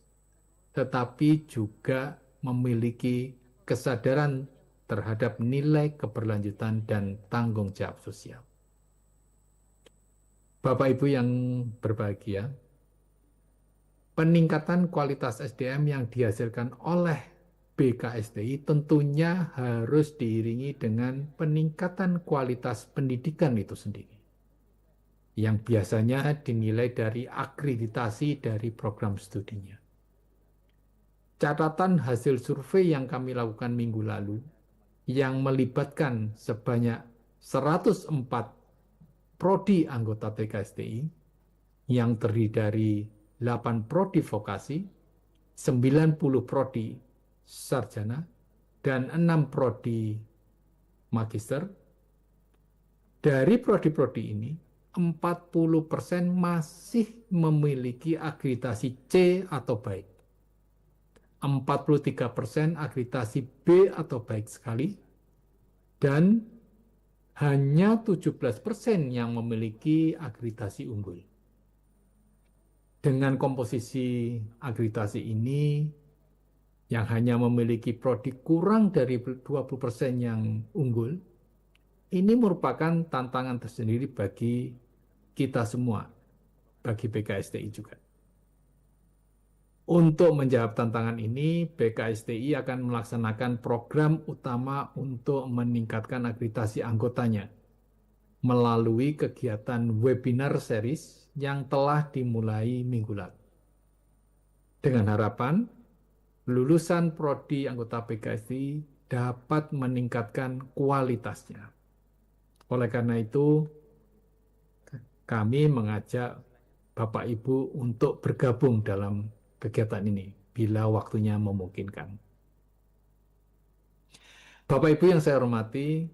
tetapi juga memiliki kesadaran terhadap nilai keberlanjutan dan tanggung jawab sosial. Bapak Ibu yang berbahagia, peningkatan kualitas SDM yang dihasilkan oleh BKSTI tentunya harus diiringi dengan peningkatan kualitas pendidikan itu sendiri, yang biasanya dinilai dari akreditasi dari program studinya. Catatan hasil survei yang kami lakukan minggu lalu, yang melibatkan sebanyak 104 prodi anggota BKSTI, yang terdiri dari 8 prodi vokasi, 90 prodi sarjana, dan 6 prodi magister. Dari prodi-prodi ini, 40% masih memiliki akreditasi C atau baik. 43% akreditasi B atau baik sekali, dan hanya 17% yang memiliki akreditasi unggul. Dengan komposisi akreditasi ini, yang hanya memiliki prodi kurang dari 20% yang unggul, ini merupakan tantangan tersendiri bagi kita semua, bagi BKSTI juga. Untuk menjawab tantangan ini, BKSTI akan melaksanakan program utama untuk meningkatkan akreditasi anggotanya melalui kegiatan webinar series yang telah dimulai minggu lalu. Dengan harapan, lulusan prodi anggota BKSTI dapat meningkatkan kualitasnya. Oleh karena itu, kami mengajak Bapak Ibu untuk bergabung dalam kegiatan ini bila waktunya memungkinkan. Bapak Ibu yang saya hormati,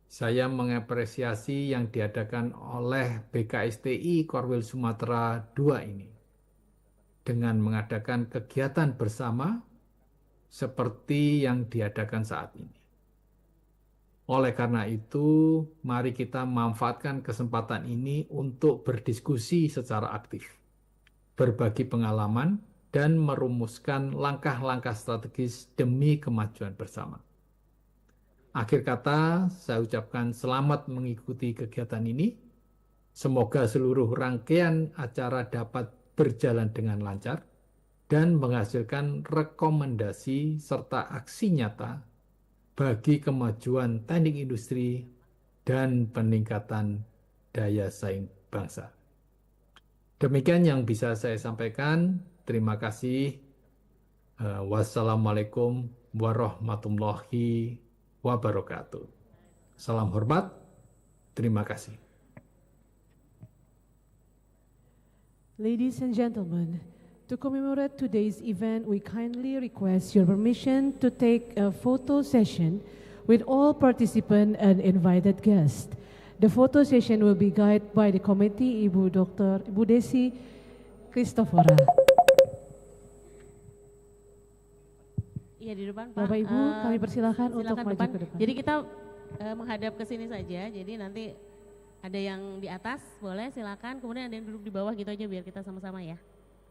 saya mengapresiasi yang diadakan oleh BKSTI Korwil Sumatera II ini dengan mengadakan kegiatan bersama seperti yang diadakan saat ini. Oleh karena itu, mari kita manfaatkan kesempatan ini untuk berdiskusi secara aktif, berbagi pengalaman, dan merumuskan langkah-langkah strategis demi kemajuan bersama. Akhir kata, saya ucapkan selamat mengikuti kegiatan ini. Semoga seluruh rangkaian acara dapat berjalan dengan lancar dan menghasilkan rekomendasi serta aksi nyata bagi kemajuan teknik industri dan peningkatan daya saing bangsa. Demikian yang bisa saya sampaikan. Terima kasih. Wassalamualaikum warahmatullahi wabarakatuh. Salam hormat. Terima kasih. Ladies and gentlemen, to commemorate today's event, we kindly request your permission to take a photo session with all participants and invited guests. The photo session will be guided by the committee, Ibu Desi Christophora. Iya di depan Pak. Bapak Ibu kami persilakan untuk maju depan. ke depan. Jadi kita menghadap ke sini saja, jadi nanti ada yang di atas boleh silakan, kemudian ada yang duduk di bawah gitu aja biar kita sama-sama ya.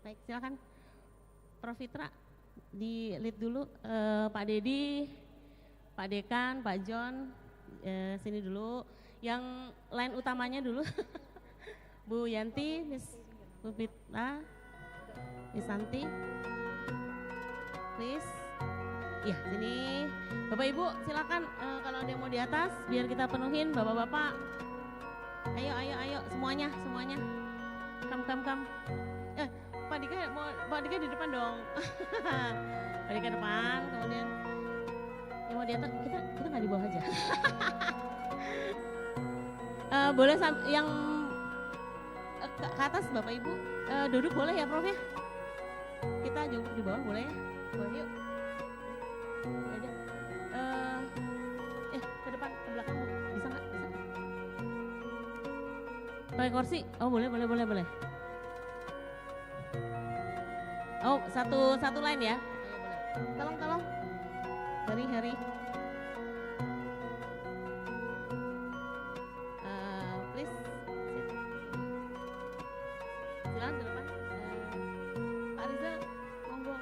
Baik silakan Prof. Fitra di lead dulu, Pak Dedi, Pak Dekan, Pak John sini dulu, yang line utamanya dulu Bu Yanti, Bu Fitra, Miss Santi, please. Ya sini, Bapak Ibu silakan kalau ada yang mau di atas biar kita penuhin, Bapak-bapak. Ayo semuanya. Kam. Pak Dika di depan dong. Pak Dika depan, kemudian yang mau di atas kita nggak di bawah aja. Boleh yang ke atas Bapak Ibu duduk boleh ya Prof ya? Kita duduk di bawah boleh ya? Boleh yuk. Ke depan, ke belakang Bu. Bisa nggak? Bisa. Pakai kursi? Oh boleh. Oh satu line ya? Boleh. Tolong. Hari. Please. Silakan ke depan. Pak Riza, monggo.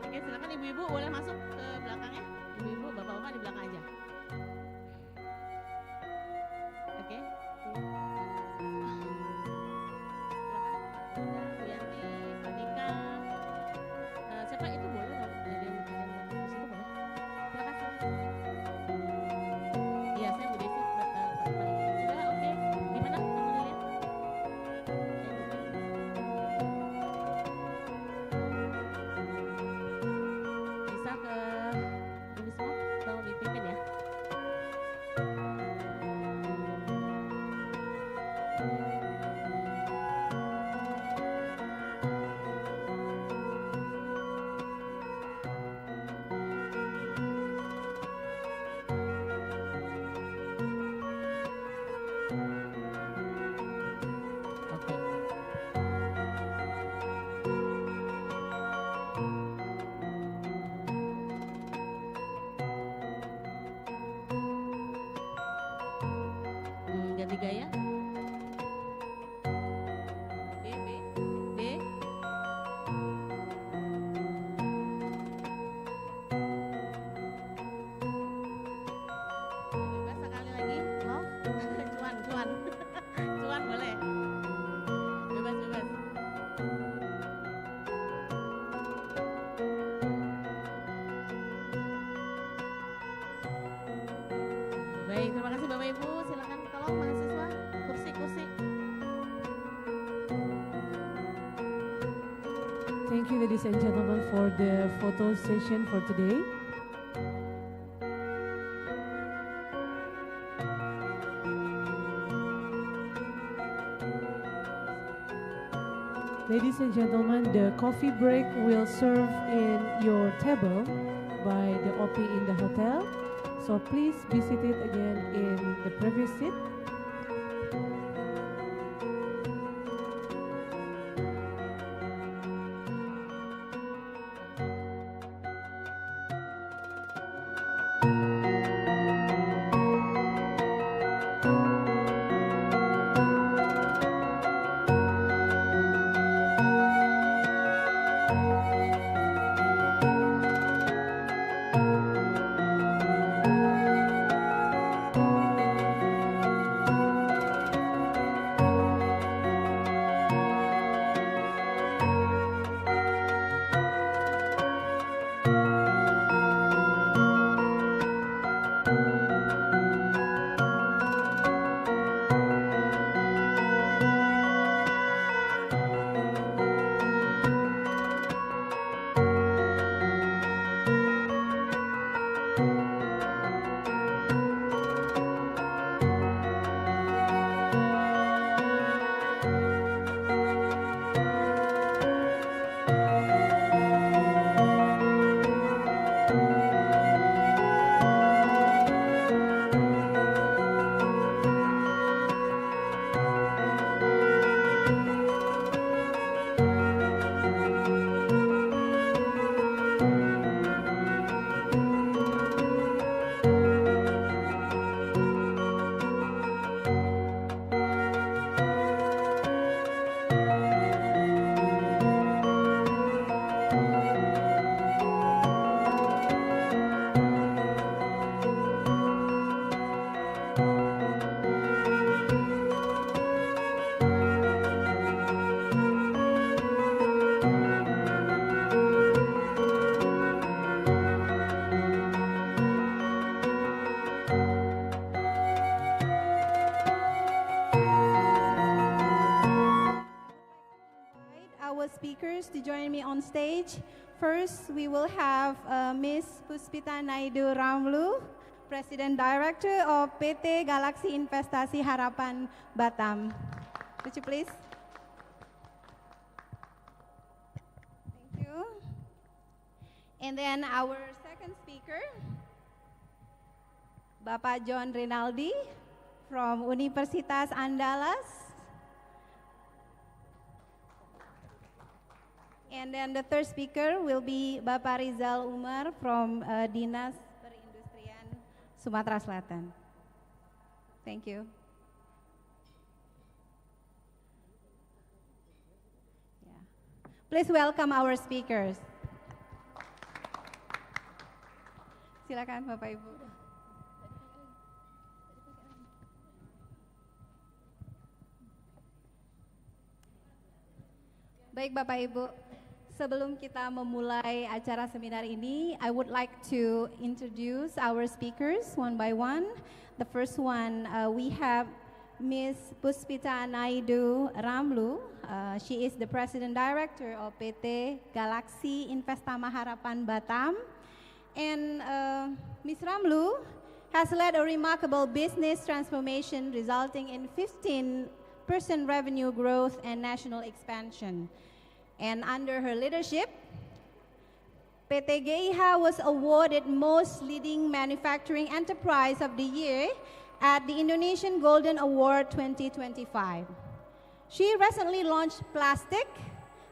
Oke silakan ibu-ibu boleh masuk ke belakangnya. Ibu-ibu, bapak-bapak di belakang aja. Oke. Silakan. Bu Yanti, Pak Dika. Siapa itu boleh dong? Ada yang di situ boleh. Silakan. Iya, saya Bu Desi. Sudah oke. Gimana? Kamu lihat? Bisa ke ini semua, tolong dipimpin ya. Oke. Ganti gaya. D. Bebas sekali lagi. Love. Cuan. Cuan boleh. Bebas. Baik, terima kasih Bapak Ibu. Silakan tolong mahasiswa kursi. Thank you ladies and gentlemen for the photo session for today. Ladies and gentlemen, the coffee break will serve in your table by the OP in the hotel. So please be seated again in the previous seat. on stage. First, we will have Ms. Puspita Naidu Ramlu, President Director of PT Galaksi Investasi Harapan Batam. Would you please? Thank you. And then our second speaker, Bapak John Rinaldi from Universitas Andalas. And then the third speaker will be Bapak Rizal Umar from Dinas Perindustrian Sumatera Selatan. Thank you. Yeah. Please welcome our speakers. Silakan Bapak Ibu. Baik Bapak Ibu, sebelum kita memulai acara seminar ini, I would like to introduce our speakers one by one. The first one, we have Ms. Puspita Naidu Ramlu. She is the President Director of PT Galaksi Investama Harapan Batam. And Ms. Ramlu has led a remarkable business transformation resulting in 15% revenue growth and national expansion. And under her leadership, PT GIH was awarded Most Leading Manufacturing Enterprise of the Year at the Indonesian Golden Award 2025. She recently launched Plastic,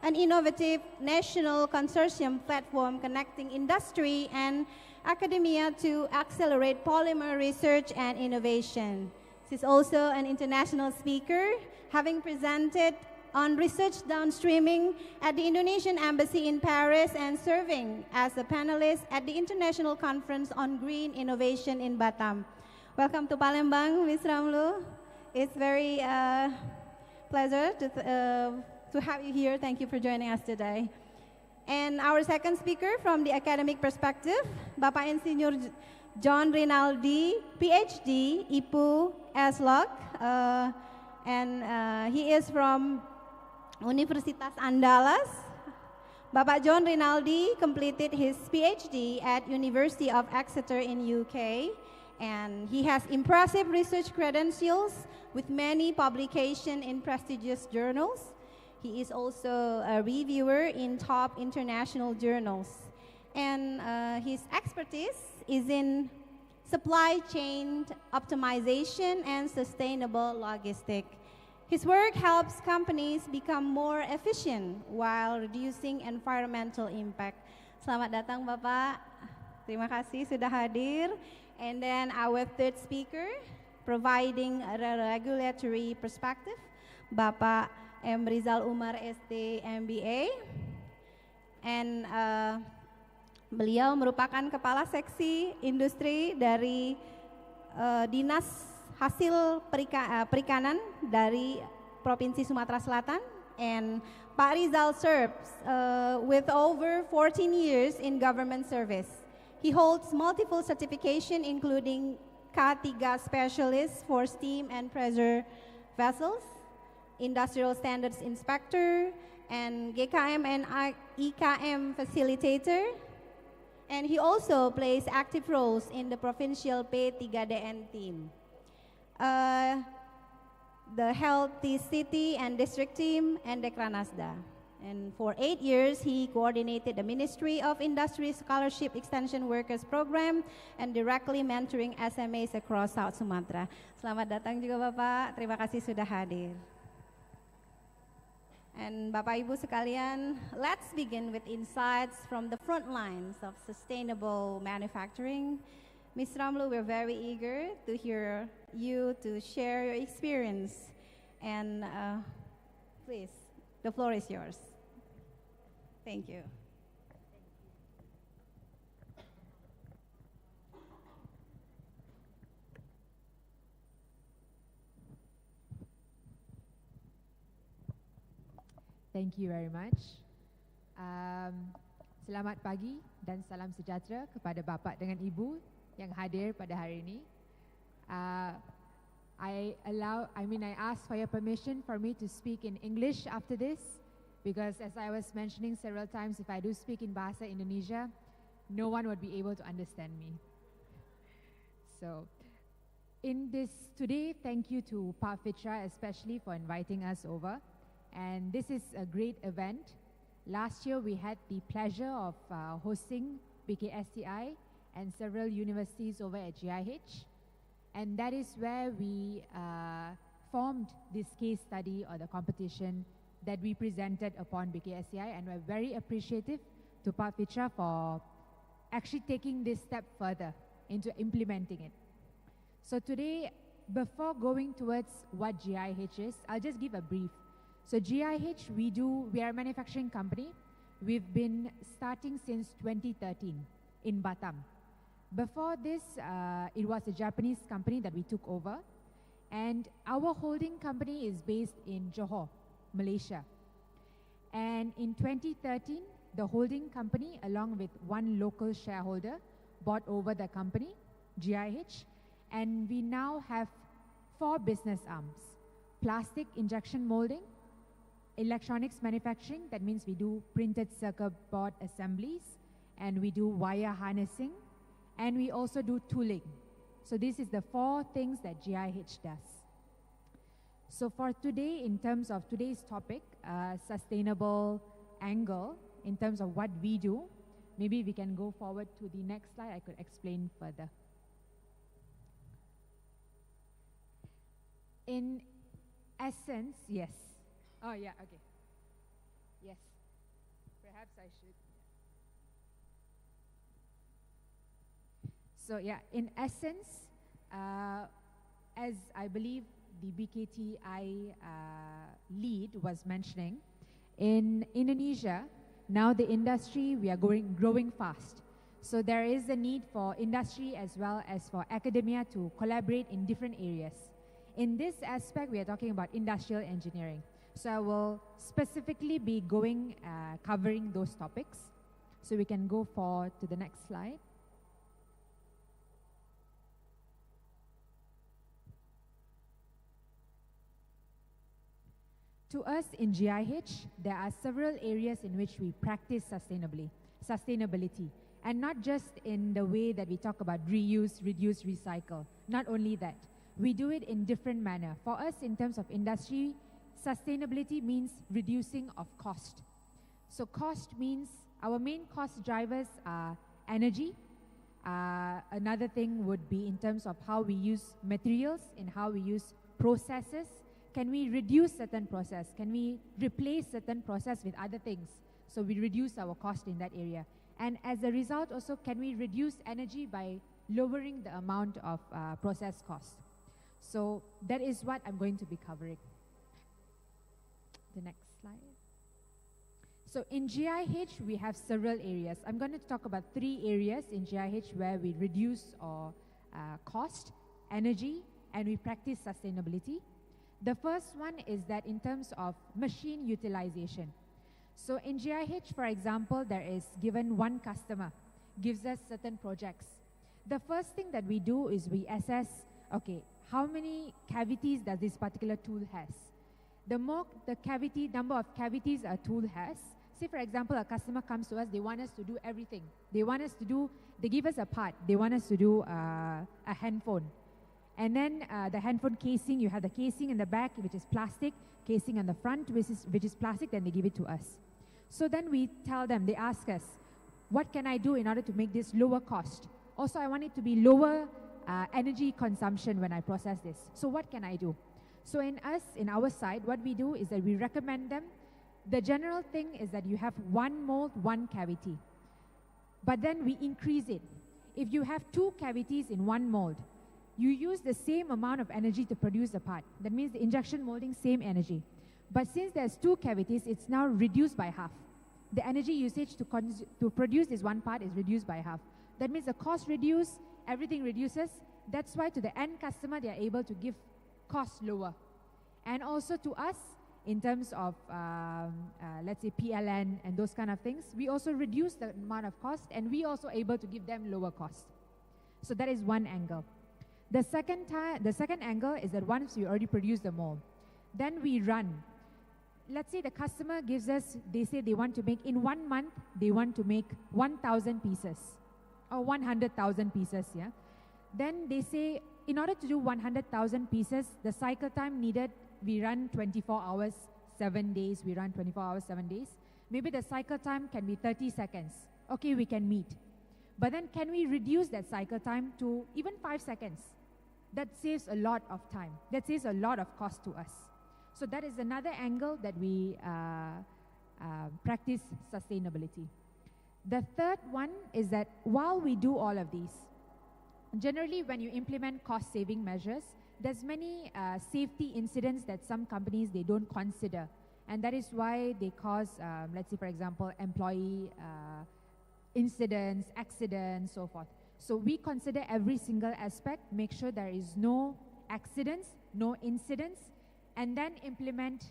an innovative national consortium platform connecting industry and academia to accelerate polymer research and innovation. She's also an international speaker, having presented on research downstreaming at the Indonesian Embassy in Paris and serving as a panelist at the International Conference on Green Innovation in Batam. Welcome to Palembang, Ms. Ramlu. It's very pleasure to have you here. Thank you for joining us today. And our second speaker from the academic perspective, Bapak Insinyur John Rinaldi, PhD, IPU S.Log, and he is from Universitas Andalas. Bapak John Rinaldi completed his PhD at University of Exeter in UK, and he has impressive research credentials with many publications in prestigious journals. He is also a reviewer in top international journals, and his expertise is in supply chain optimization and sustainable logistics. His work helps companies become more efficient while reducing environmental impact. Selamat datang Bapak, terima kasih sudah hadir. And then our third speaker, providing a regulatory perspective, Bapak M. Rizal Umar ST MBA. And beliau merupakan Kepala Seksi Industri dari Dinas Hasil Perikanan dari Provinsi Sumatera Selatan. And Pak Rizal serves with over 14 years in government service. He holds multiple certification including K3 Specialist for Steam and Pressure Vessels, Industrial Standards Inspector, and GKM and IKM Facilitator. And he also plays active roles in the provincial P3DN team, the Healthy City and District team, and Dekranasda. And for 8 years, he coordinated the Ministry of Industry Scholarship Extension Workers Program and directly mentoring SMEs across South Sumatra. Selamat datang juga Bapak, terima kasih sudah hadir. And Bapak Ibu sekalian, let's begin with insights from the front lines of sustainable manufacturing. Ms. Ramlu, we're very eager to hear you to share your experience. And please, the floor is yours. Thank you. Thank you very much. Selamat pagi dan salam sejahtera kepada Bapak dengan Ibu yang hadir pada hari ini. I ask for your permission for me to speak in English after this. because as I was mentioning several times, if I do speak in Bahasa Indonesia, no one would be able to understand me. So in this today, thank you to Pak Fitra especially for inviting us over. And this is a great event. Last year we had the pleasure of hosting BKSTI and several universities over at GIH. And that is where we formed this case study or the competition that we presented upon BKSTI, and we're very appreciative to Pak Fitra for actually taking this step further into implementing it. So today, before going towards what GIH is, I'll just give a brief. So GIH, we are a manufacturing company. We've been starting since 2013 in Batam. Before this, it was a Japanese company that we took over, and our holding company is based in Johor, Malaysia. And in 2013, the holding company, along with one local shareholder, bought over the company, GIH, and we now have 4 business arms: plastic injection molding, electronics manufacturing, that means we do printed circuit board assemblies, and we do wire harnessing, and we also do tooling. So this is the 4 things that GIH does. So for today, in terms of today's topic, sustainable angle, in terms of what we do, maybe we can go forward to the next slide. I could explain further. In essence, yes. Oh yeah, okay. Yes. Perhaps I should. So yeah, in essence, as I believe the BKTI lead was mentioning, in Indonesia, now the industry, we are growing fast. So there is a need for industry as well as for academia to collaborate in different areas. In this aspect, we are talking about industrial engineering. So I will specifically be covering those topics. So we can go forward to the next slide. To us in GIH, there are several areas in which we practice sustainability. And not just in the way that we talk about reuse, reduce, recycle. Not only that, we do it in different manner. For us, in terms of industry, sustainability means reducing of cost. So cost means our main cost drivers are energy. Another thing would be in terms of how we use materials and how we use processes. Can we reduce certain process? Can we replace certain process with other things? So we reduce our cost in that area. And as a result also, can we reduce energy by lowering the amount of process cost? So that is what I'm going to be covering. The next slide. So in GIH, we have several areas. I'm going to talk about 3 areas in GIH where we reduce our cost, energy, and we practice sustainability. The first one is that in terms of machine utilization. So in GIH, for example, there is given one customer, gives us certain projects. The first thing that we do is we assess, okay, how many cavities does this particular tool has? The more the number of cavities a tool has, say for example, a customer comes to us, they want us to do everything. They give us a part, they want us to do a handphone. And then the handphone casing, you have the casing in the back, which is plastic, casing on the front, which is plastic, then they give it to us. So then we tell them, they ask us, what can I do in order to make this lower cost? Also, I want it to be lower energy consumption when I process this. So what can I do? So in our side, what we do is that we recommend them. The general thing is that you have 1 mold, 1 cavity. But then we increase it. If you have 2 cavities in 1 mold, you use the same amount of energy to produce the part. That means the injection molding, same energy. But since there's 2 cavities, it's now reduced by half. The energy usage to produce this 1 part is reduced by half. That means the cost reduce, everything reduces. That's why to the end customer, they are able to give cost lower. And also to us, in terms of, let's say PLN and those kind of things, we also reduce the amount of cost and we also able to give them lower cost. So that is one angle. The second angle is that once we already produce the mold, then we run. let's say the customer gives us, they say they want to make, in 1 month, they want to make 1,000 pieces or 100,000 pieces, yeah. Then they say, in order to do 100,000 pieces, the cycle time needed, we run 24 hours, 7 days, we run 24 hours, 7 days. Maybe the cycle time can be 30 seconds. Okay, we can meet. But then can we reduce that cycle time to even 5 seconds? That saves a lot of time. That saves a lot of cost to us. So that is another angle that we practice sustainability. The third one is that while we do all of these, generally when you implement cost-saving measures, there's many safety incidents that some companies, they don't consider. And that is why they cause, let's say for example, employee incidents, accidents, so forth. So we consider every single aspect, make sure there is no accidents, no incidents, and then implement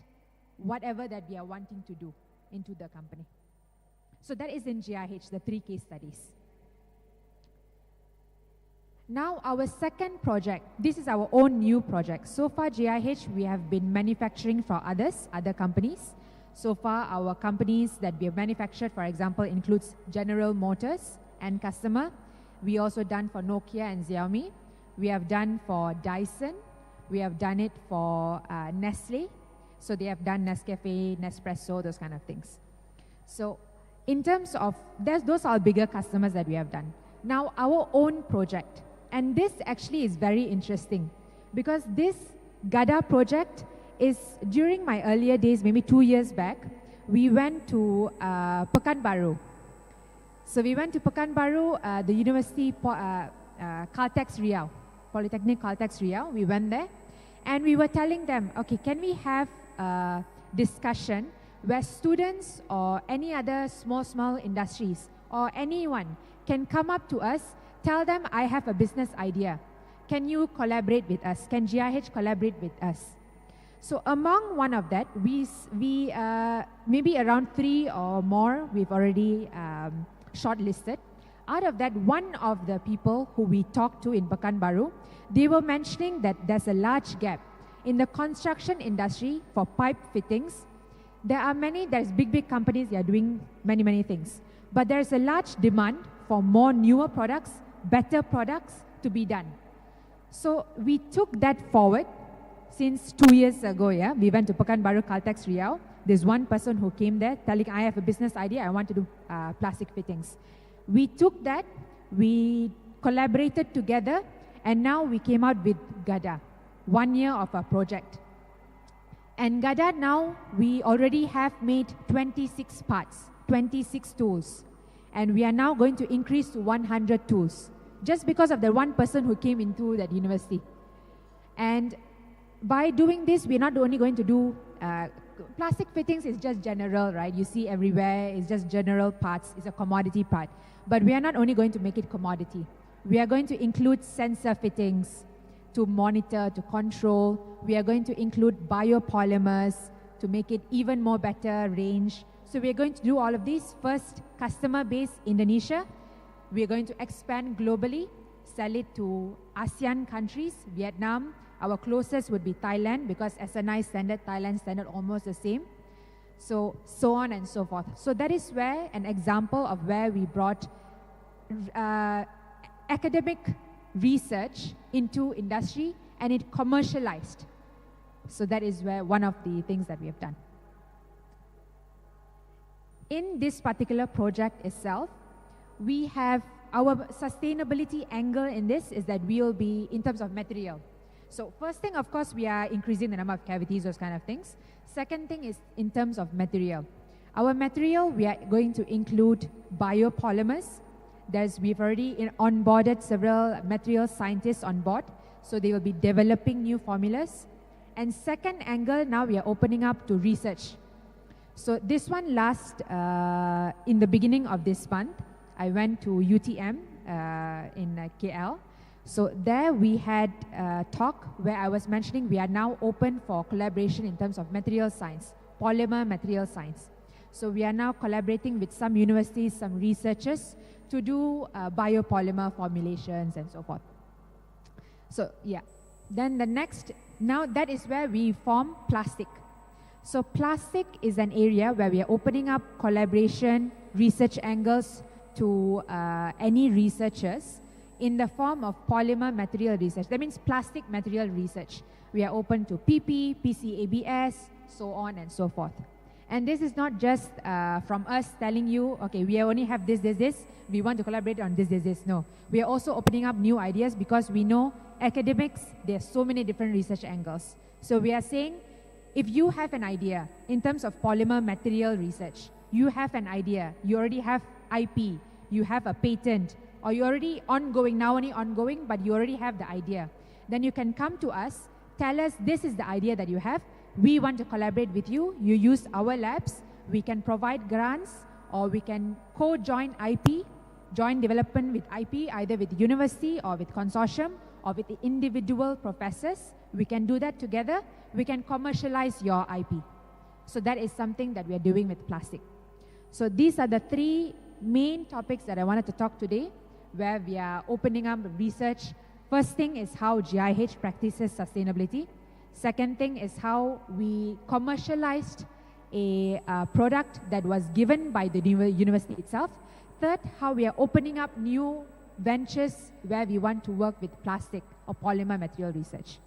whatever that we are wanting to do into the company. So that is in GIH, the 3 case studies. Now our second project, this is our own new project. So far GIH, we have been manufacturing for other companies. So far our companies that we have manufactured, for example, includes General Motors and customer. We also done for Nokia and Xiaomi. We have done for Dyson. We have done it for Nestle. So they have done Nescafe, Nespresso, those kind of things. So in terms of, those are bigger customers that we have done. Now our own project. And this actually is very interesting because this Gada project is during my earlier days, maybe 2 years back, we went to Pekanbaru. So we went to Pekanbaru, the University Caltex Riau, Polytechnic Caltex Riau. We went there and we were telling them, okay, can we have a discussion where students or any other small industries or anyone can come up to us, tell them, I have a business idea. Can you collaborate with us? Can GIH collaborate with us? So among one of that, we maybe around 3 or more, we've already shortlisted. Out of that, one of the people who we talked to in Pekanbaru, they were mentioning that there's a large gap in the construction industry for pipe fittings. There's big companies that are doing many things. But there's a large demand for more newer products, better products to be done. So we took that forward since 2 years ago, yeah. We went to Pekanbaru Caltex Riau. There's one person who came there telling, I have a business idea, I want to do plastic fittings. We took that, we collaborated together, and now we came out with Gada, 1 year of a project. And Gada now, we already have made 26 parts, 26 tools. And we are now going to increase to 100 tools, just because of the one person who came into that university. And by doing this, we're not only going to do, plastic fittings is just general, right? You see everywhere, it's just general parts, it's a commodity part. But we are not only going to make it commodity. We are going to include sensor fittings to monitor, to control. We are going to include biopolymers to make it even more better range. So we are going to do all of these. First, customer base Indonesia. We are going to expand globally, sell it to ASEAN countries, Vietnam. Our closest would be Thailand because SNI standard, Thailand standard, almost the same. So on and so forth. So that is where an example of where we brought academic research into industry and it commercialized. So that is where one of the things that we have done. In this particular project itself, we have our sustainability angle in this is that we will be in terms of material. So first thing, of course, we are increasing the number of cavities, those kind of things. Second thing is in terms of material. Our material, we are going to include biopolymers. We've already onboarded several material scientists on board, so they will be developing new formulas. And second angle, now we are opening up to research. So this one in the beginning of this month, I went to UTM in KL. So there we had a talk where I was mentioning we are now open for collaboration in terms of material science, polymer material science. So we are now collaborating with some universities, some researchers to do biopolymer formulations and so forth. So yeah, then the next, now that is where we form plastic. So plastic is an area where we are opening up collaboration, research angles to any researchers in the form of polymer material research. That means plastic material research. We are open to PP, PCABS, so on and so forth. And this is not just from us telling you, okay, we only have this, we want to collaborate on this. No, we are also opening up new ideas because we know academics, there are so many different research angles. So we are saying, if you have an idea in terms of polymer material research, you have an idea, you already have IP, you have a patent, or you're already ongoing, but you already have the idea, then you can come to us, tell us this is the idea that you have, we want to collaborate with you, you use our labs, we can provide grants, or we can co-join IP, joint development with IP, either with university or with consortium, or with the individual professors. We can do that together. We can commercialize your IP. So that is something that we are doing with plastic. So these are the three main topics that I wanted to talk today, where we are opening up research. First thing is how GIH practices sustainability. Second thing is how we commercialized a product that was given by the university itself. Third, how we are opening up new ventures where we want to work with plastic or polymer material research.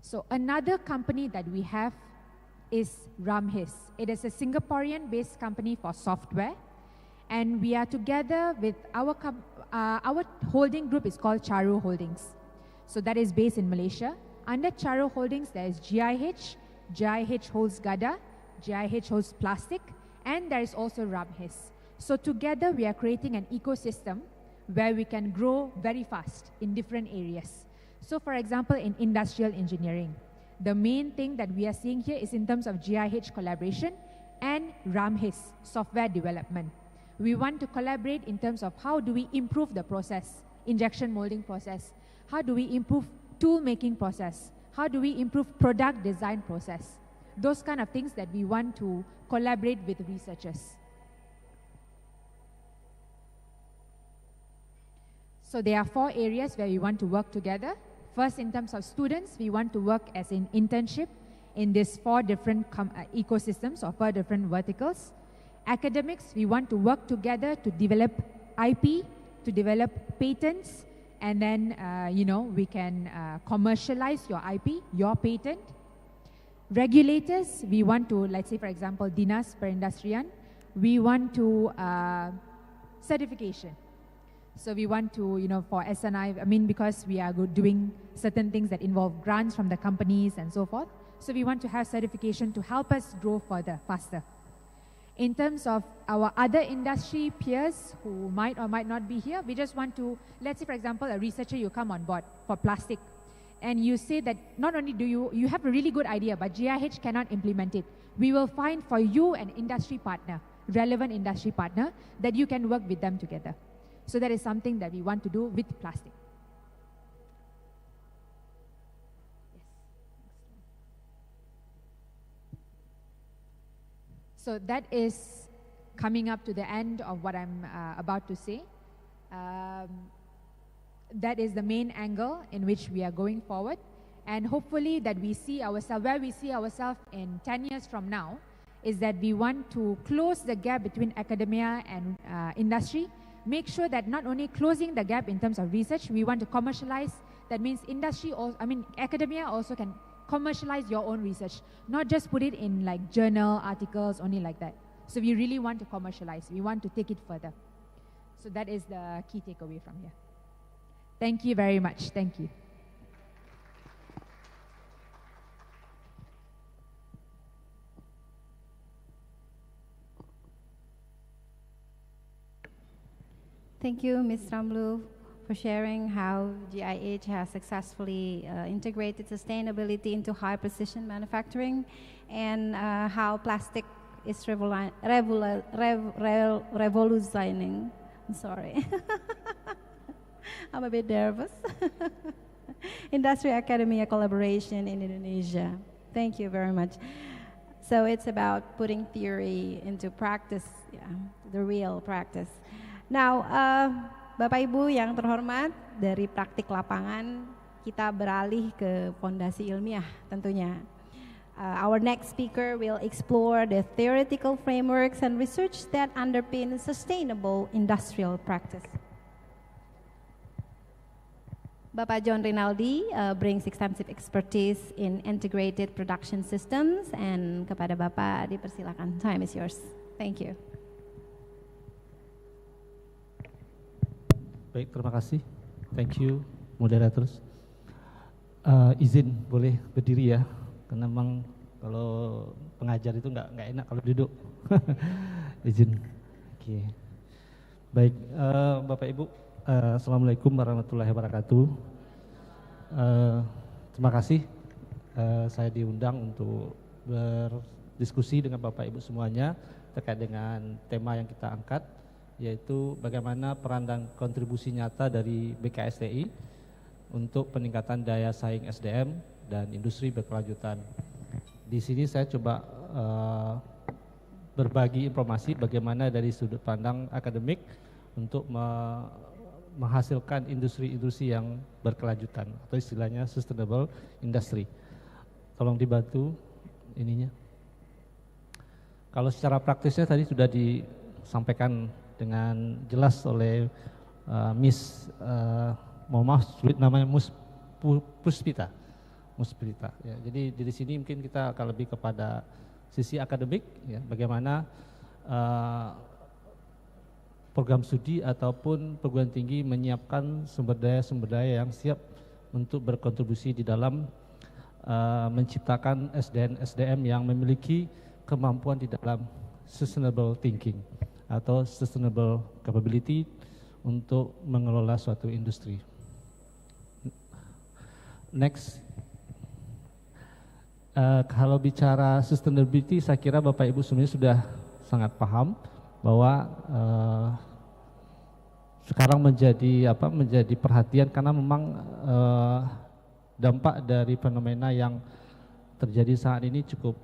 So another company that we have is Ramhis. It is a Singaporean-based company for software, and we are together with our holding group is called Charu Holdings. So that is based in Malaysia. Under Charu Holdings, there is GIH, GIH holds GADA, GIH holds plastic, and there is also Ramhis. So together we are creating an ecosystem where we can grow very fast in different areas. So for example, in industrial engineering, the main thing that we are seeing here is in terms of GIH collaboration and Ramhis, software development. We want to collaborate in terms of how do we improve the process, injection molding process, how do we improve tool making process, how do we improve product design process. Those kind of things that we want to collaborate with researchers. So there are 4 areas where we want to work together. First, in terms of students, we want to work as an internship in these 4 different ecosystems or 4 different verticals. Academics, we want to work together to develop IP, to develop patents, and then, we can commercialize your IP, your patent. Regulators, we want to, let's say, for example, Dinas Perindustrian, we want to certification. So we want to, for SNI, because we are doing certain things that involve grants from the companies and so forth. So we want to have certification to help us grow further, faster. In terms of our other industry peers who might or might not be here, we just want to, let's say for example, a researcher, you come on board for plastic, and you say that not only do you have a really good idea, but GIH cannot implement it. We will find for you an industry partner, relevant industry partner, that you can work with them together. So that is something that we want to do with plastic. So that is coming up to the end of what I'm about to say. That is the main angle in which we are going forward. And hopefully that we see ourselves, where we see ourselves in 10 years from now, is that we want to close the gap between academia and industry. Make sure that not only closing the gap in terms of research, we want to commercialize. That means academia also can commercialize your own research, not just put it in like journal articles, only like that. So we really want to commercialize. We want to take it further. So that is the key takeaway from here. Thank you very much. Thank you. Thank you, Ms. Ramlu, for sharing how GIH has successfully integrated sustainability into high precision manufacturing, and how plastic is revolutionizing. I'm sorry. I'm a bit nervous. Industry academia collaboration in Indonesia. Thank you very much. So it's about putting theory into practice, the real practice. Now, Bapak Ibu yang terhormat, dari praktik lapangan kita beralih ke fondasi ilmiah tentunya. Our next speaker will explore the theoretical frameworks and research that underpin sustainable industrial practice. Bapak John Rinaldi brings extensive expertise in integrated production systems, and kepada Bapak dipersilakan, time is yours. Thank you. Baik, terima kasih. Thank you, moderators. Izin boleh berdiri ya, karena memang kalau pengajar itu nggak enak kalau duduk. Izin. Oke. Baik, Bapak Ibu, Assalamualaikum warahmatullahi wabarakatuh. Terima kasih saya diundang untuk berdiskusi dengan Bapak Ibu semuanya terkait dengan tema yang kita angkat, yaitu bagaimana peran dan kontribusi nyata dari BKSTI untuk peningkatan daya saing SDM dan industri berkelanjutan. Di sini saya coba berbagi informasi bagaimana dari sudut pandang akademik untuk menghasilkan industri-industri yang berkelanjutan atau istilahnya sustainable industry. Tolong dibantu ininya. Kalau secara praktisnya tadi sudah disampaikan dengan jelas oleh Miss mohon maaf sulit namanya Puspita. Ya, jadi di sini mungkin kita akan lebih kepada sisi akademik ya, bagaimana program studi ataupun perguruan tinggi menyiapkan sumber daya yang siap untuk berkontribusi di dalam menciptakan SDM yang memiliki kemampuan di dalam sustainable thinking atau sustainable capability untuk mengelola suatu industri. Next, kalau bicara sustainability, saya kira Bapak Ibu semuanya sudah sangat paham bahwa sekarang menjadi perhatian karena memang dampak dari fenomena yang terjadi saat ini cukup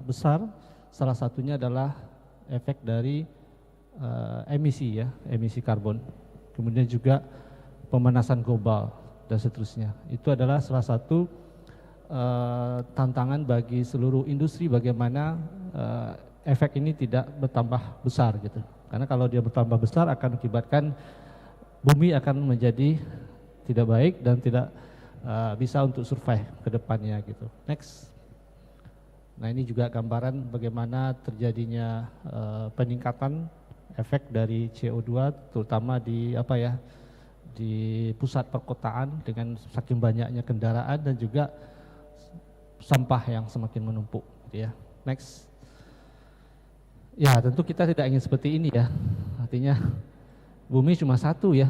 besar. Salah satunya adalah efek dari emisi karbon, kemudian juga pemanasan global dan seterusnya. Itu adalah salah satu tantangan bagi seluruh industri bagaimana efek ini tidak bertambah besar gitu. Karena kalau dia bertambah besar akan mengakibatkan bumi akan menjadi tidak baik dan tidak bisa untuk survive ke depannya gitu. Next. Nah, ini juga gambaran bagaimana terjadinya peningkatan efek dari CO2 terutama di di pusat perkotaan dengan saking banyaknya kendaraan dan juga sampah yang semakin menumpuk gitu ya. Next. Ya, tentu kita tidak ingin seperti ini ya. Artinya bumi cuma satu ya,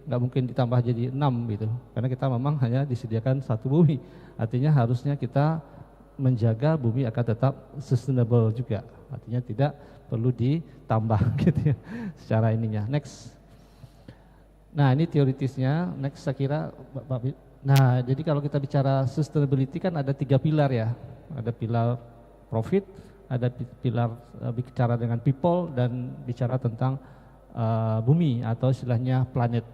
nggak mungkin ditambah jadi 6 gitu. Karena kita memang hanya disediakan satu bumi. Artinya harusnya kita menjaga bumi akan tetap sustainable juga. Artinya tidak perlu ditambah gitu ya secara ininya. Next. Nah, ini teoritisnya. Next saya kira nah, jadi kalau kita bicara sustainability kan ada 3 pilar ya. Ada pilar profit, ada pilar bicara dengan people dan bicara tentang bumi atau istilahnya planet.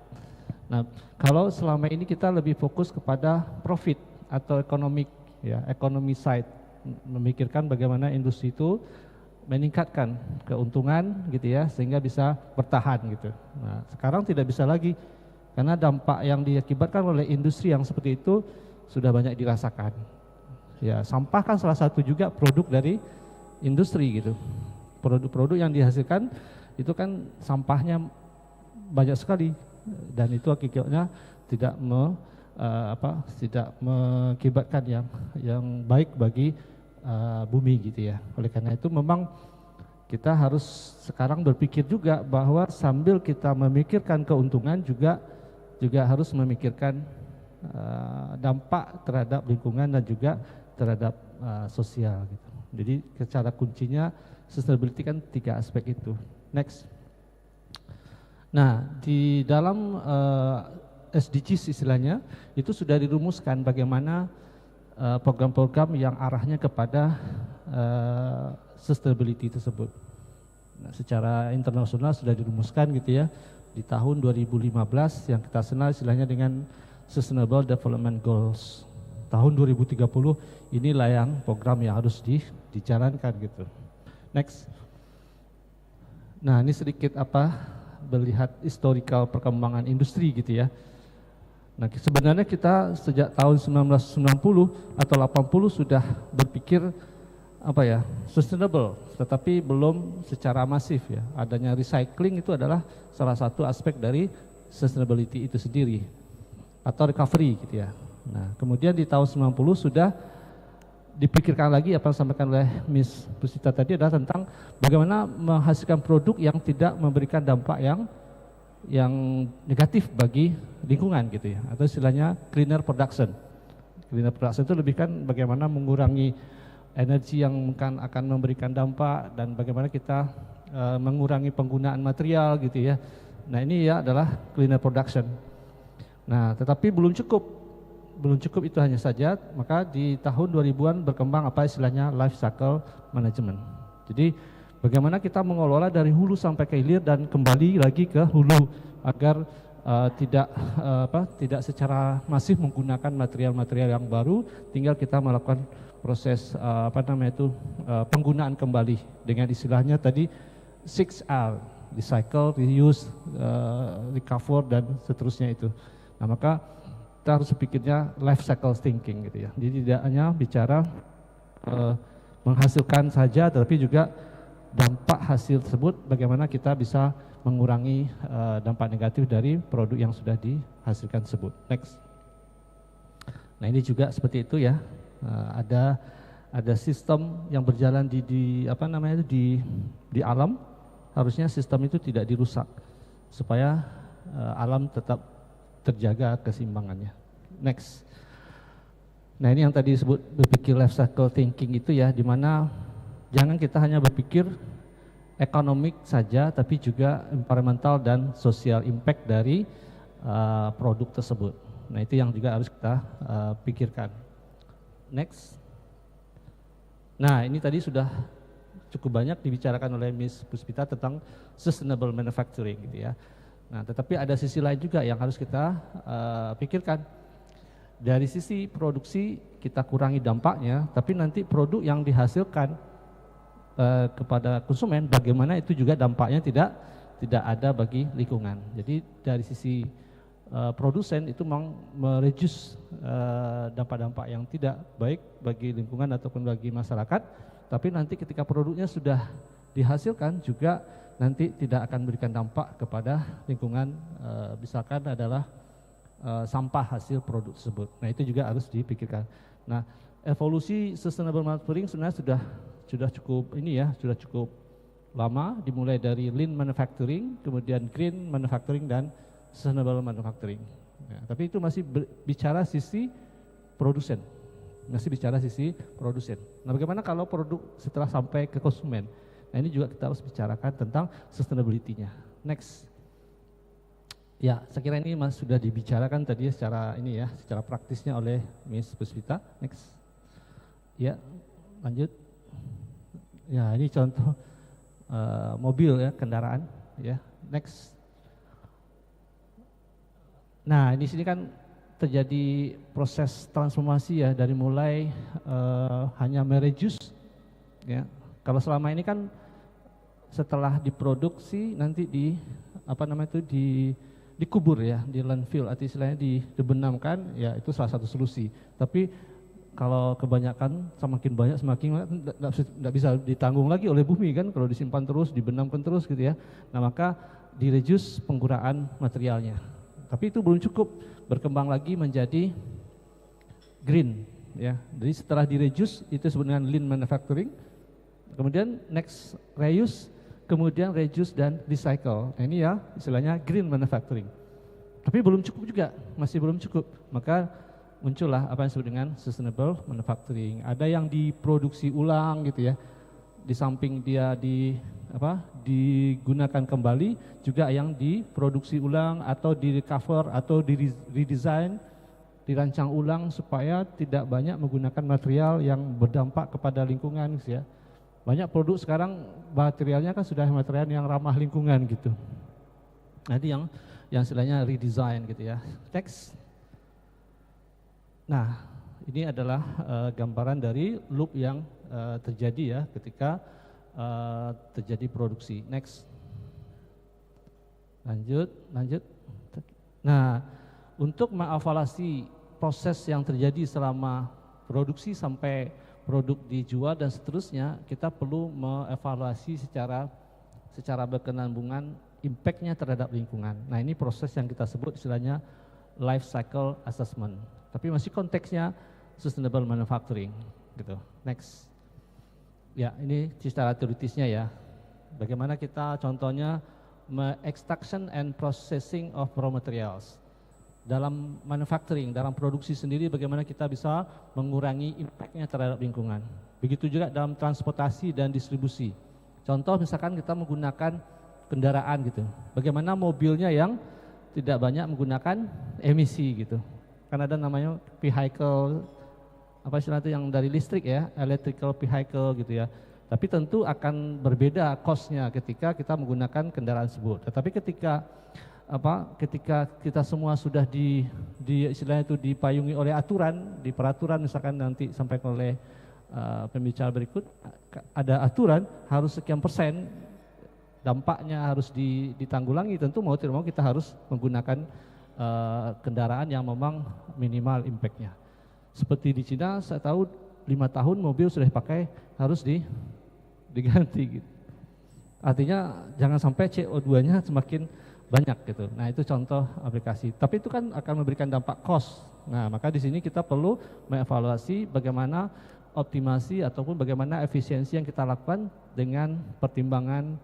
Nah, kalau selama ini kita lebih fokus kepada profit atau economy side, memikirkan bagaimana industri itu meningkatkan keuntungan gitu ya sehingga bisa bertahan gitu. Nah, sekarang tidak bisa lagi karena dampak yang diakibatkan oleh industri yang seperti itu sudah banyak dirasakan. Ya, sampah kan salah satu juga produk dari industri gitu. Produk-produk yang dihasilkan itu kan sampahnya banyak sekali dan itu akibatnya tidak mengakibatkan yang baik bagi bumi gitu ya. Oleh karena itu memang kita harus sekarang berpikir juga bahwa sambil kita memikirkan keuntungan juga harus memikirkan dampak terhadap lingkungan dan juga terhadap sosial gitu. Jadi secara kuncinya sustainability kan 3 aspek itu. Next. Nah, di dalam SDGs istilahnya itu sudah dirumuskan bagaimana program-program yang arahnya kepada sustainability tersebut. Nah, secara internasional sudah dirumuskan gitu ya di tahun 2015 yang kita kenal istilahnya dengan Sustainable Development Goals. Tahun 2030 inilah yang program yang harus dijalankan gitu. Next. Nah, ini sedikit melihat historical perkembangan industri gitu ya. Nah, sebenarnya kita sejak tahun 1990 atau 80 sudah berpikir sustainable, tetapi belum secara masif ya. Adanya recycling itu adalah salah satu aspek dari sustainability itu sendiri atau recovery gitu ya. Nah, kemudian di tahun 90 sudah dipikirkan lagi apa yang disampaikan oleh Miss Pusita tadi adalah tentang bagaimana menghasilkan produk yang tidak memberikan dampak yang negatif bagi lingkungan gitu ya, atau istilahnya cleaner production. Cleaner production itu lebih kan bagaimana mengurangi energi yang mungkin akan memberikan dampak dan bagaimana kita mengurangi penggunaan material gitu ya. Nah, ini ya adalah cleaner production. Nah, tetapi belum cukup itu hanya saja, maka di tahun 2000-an berkembang apa istilahnya life cycle management. Jadi bagaimana kita mengelola dari hulu sampai ke hilir dan kembali lagi ke hulu agar tidak secara masif menggunakan material-material yang baru, tinggal kita melakukan proses penggunaan kembali dengan istilahnya tadi 6R, recycle, reuse, recover dan seterusnya itu. Nah, maka kita harus pikirnya life cycle thinking gitu ya. Jadi tidak hanya bicara menghasilkan saja, tetapi juga dampak hasil tersebut bagaimana kita bisa mengurangi dampak negatif dari produk yang sudah dihasilkan tersebut. Next. Nah, ini juga seperti itu ya. Ada sistem yang berjalan di alam, harusnya sistem itu tidak dirusak supaya alam tetap terjaga keseimbangannya. Next. Nah, ini yang tadi disebut berpikir life cycle thinking itu ya, di mana jangan kita hanya berpikir ekonomik saja, tapi juga environmental dan social impact dari produk tersebut. Nah, itu yang juga harus kita pikirkan. Next. Nah, ini tadi sudah cukup banyak dibicarakan oleh Miss Puspita tentang sustainable manufacturing gitu ya. Nah, tetapi ada sisi lain juga yang harus kita pikirkan. Dari sisi produksi kita kurangi dampaknya, tapi nanti produk yang dihasilkan kepada konsumen, bagaimana itu juga dampaknya tidak ada bagi lingkungan. Jadi dari sisi produsen itu mereduce dampak-dampak yang tidak baik bagi lingkungan ataupun bagi masyarakat, tapi nanti ketika produknya sudah dihasilkan juga nanti tidak akan memberikan dampak kepada lingkungan, misalkan adalah sampah hasil produk tersebut. Nah, itu juga harus dipikirkan. Nah, evolusi sustainable manufacturing sebenarnya sudah cukup lama, dimulai dari lean manufacturing, kemudian green manufacturing dan sustainable manufacturing. Ya, tapi itu masih bicara sisi produsen, Nah, bagaimana kalau produk setelah sampai ke konsumen? Nah, ini juga kita harus bicarakan tentang sustainability-nya. Next. Ya, saya kira ini sudah dibicarakan tadi secara praktisnya oleh Miss Puspita. Next. Ya, lanjut. Ya, ini contoh mobil ya, kendaraan ya. Next. Nah, di sini kan terjadi proses transformasi ya, dari mulai hanya mereduce ya. Kalau selama ini kan setelah diproduksi nanti dikubur ya, di landfill atau istilahnya dibenamkan ya, itu salah satu solusi. Tapi kalau kebanyakan semakin banyak tidak bisa ditanggung lagi oleh bumi kan, kalau disimpan terus, dibenamkan terus gitu ya. Nah, maka direduce penggunaan materialnya. Tapi itu belum cukup, berkembang lagi menjadi green ya. Jadi setelah direduce itu sebenarnya lean manufacturing. Kemudian next reuse, kemudian reduce dan recycle. Nah, ini ya istilahnya green manufacturing. Tapi belum cukup juga, masih belum cukup. Maka muncullah apa yang disebut dengan sustainable manufacturing. Ada yang diproduksi ulang gitu ya. Di samping dia digunakan kembali, juga yang diproduksi ulang atau di-recover atau di-redesign, dirancang ulang supaya tidak banyak menggunakan material yang berdampak kepada lingkungan gitu ya. Banyak produk sekarang materialnya kan sudah material yang ramah lingkungan gitu. Nanti yang istilahnya redesign gitu ya. Next. Nah, ini adalah gambaran dari loop yang terjadi ya ketika terjadi produksi. Next. Lanjut. Nah, untuk mengevaluasi proses yang terjadi selama produksi sampai produk dijual dan seterusnya, kita perlu mengevaluasi secara berkesinambungan impact-nya terhadap lingkungan. Nah, ini proses yang kita sebut istilahnya life cycle assessment. Tapi masih konteksnya sustainable manufacturing gitu. Next. Ya, ini secara teoritisnya ya. Bagaimana kita contohnya extraction and processing of raw materials. Dalam manufacturing, dalam produksi sendiri bagaimana kita bisa mengurangi impact-nya terhadap lingkungan. Begitu juga dalam transportasi dan distribusi. Contoh misalkan kita menggunakan kendaraan gitu. Bagaimana mobilnya yang tidak banyak menggunakan emisi gitu. Kan ada namanya vehicle, apa istilah itu yang dari listrik ya, electrical vehicle gitu ya. Tapi tentu akan berbeda cost-nya ketika kita menggunakan kendaraan tersebut. Tetapi ketika kita semua sudah di istilahnya itu dipayungi oleh aturan, di peraturan misalkan nanti sampai oleh pembicara berikut, ada aturan harus sekian persen dampaknya harus ditanggulangi, tentu mau tidak mau kita harus menggunakan kendaraan yang memang minimal impact-nya. Seperti di Cina saya tahu 5 tahun mobil sudah dipakai harus diganti gitu. Artinya jangan sampai CO2-nya semakin banyak gitu. Nah, itu contoh aplikasi. Tapi itu kan akan memberikan dampak cost. Nah, maka di sini kita perlu mengevaluasi bagaimana optimasi ataupun bagaimana efisiensi yang kita lakukan dengan pertimbangan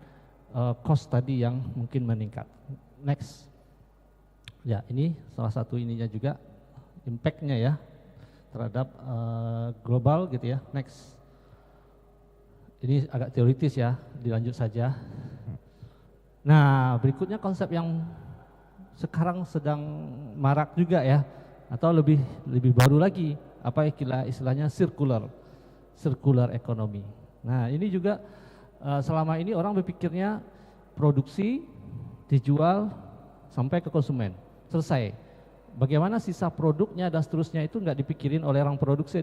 cost tadi yang mungkin meningkat. Next. Ya, ini salah satu ininya juga impact-nya ya terhadap global gitu ya. Next. Ini agak teoritis ya, dilanjut saja. Nah, berikutnya konsep yang sekarang sedang marak juga ya, atau lebih baru lagi, apa istilahnya circular economy. Nah, ini juga selama ini orang berpikirnya produksi, dijual sampai ke konsumen, selesai. Bagaimana sisa produknya dan seterusnya itu nggak dipikirin oleh orang produksi,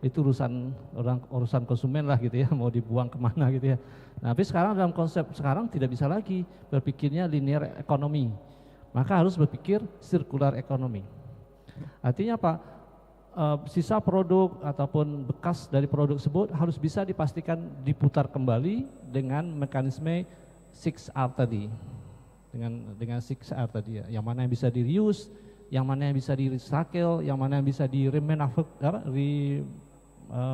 itu urusan konsumen lah gitu ya, mau dibuang kemana gitu ya. Nah, tapi sekarang dalam konsep sekarang tidak bisa lagi berpikirnya linear economy, maka harus berpikir circular economy. Artinya apa? Sisa produk ataupun bekas dari produk tersebut harus bisa dipastikan diputar kembali dengan mekanisme 6R tadi, dengan 6R tadi ya, yang mana yang bisa di-reuse, yang mana yang bisa di-recycle, yang mana yang bisa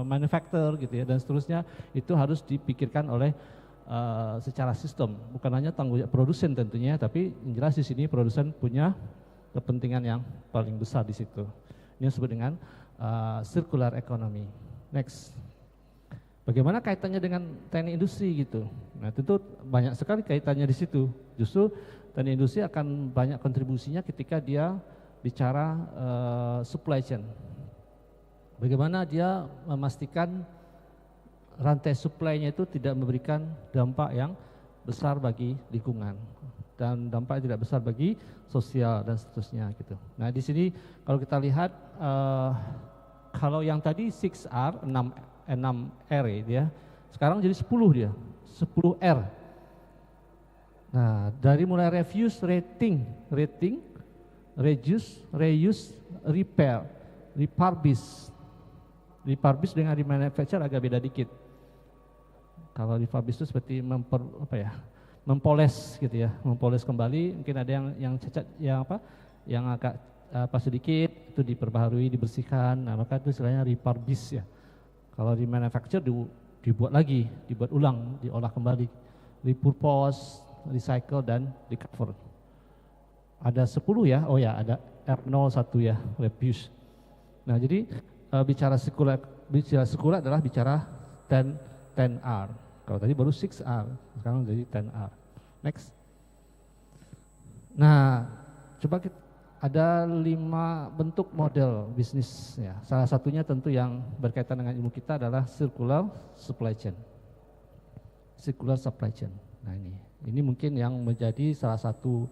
manufacture gitu ya, dan seterusnya. Itu harus dipikirkan oleh secara sistem, bukan hanya tanggung jawab produsen tentunya, tapi yang jelas di sini produsen punya kepentingan yang paling besar di situ. Ini disebut dengan circular economy. Next. Bagaimana kaitannya dengan teknik industri gitu? Nah, tentu banyak sekali kaitannya di situ. Justru teknik industri akan banyak kontribusinya ketika dia bicara supply chain. Bagaimana dia memastikan rantai supply-nya itu tidak memberikan dampak yang besar bagi lingkungan dan dampak tidak besar bagi sosial dan seterusnya gitu. Nah, di sini kalau kita lihat kalau yang tadi 6R, 6R ya, sekarang jadi 10 dia, 10R. Nah, dari mulai reduce, reduce, reuse, repair, refurbish dengan remanufacture agak beda dikit. Kalau refurbish itu seperti mempoles gitu ya, mempoles kembali. Mungkin ada yang cacat, yang agak sedikit itu diperbaharui, dibersihkan. Nah, maka itu istilahnya refurbish ya. Kalau remanufacture dibuat lagi, dibuat ulang, diolah kembali, repurpose, recycle dan recover. Ada 10 ya, oh ya ada R01 ya, reuse. Nah, jadi bicara circular adalah bicara 10R. Kalau tadi baru 6R, sekarang jadi 10R. Next. Nah, coba ada 5 bentuk model bisnis ya. Salah satunya tentu yang berkaitan dengan ilmu kita adalah circular supply chain. Circular supply chain. Nah, ini mungkin yang menjadi salah satu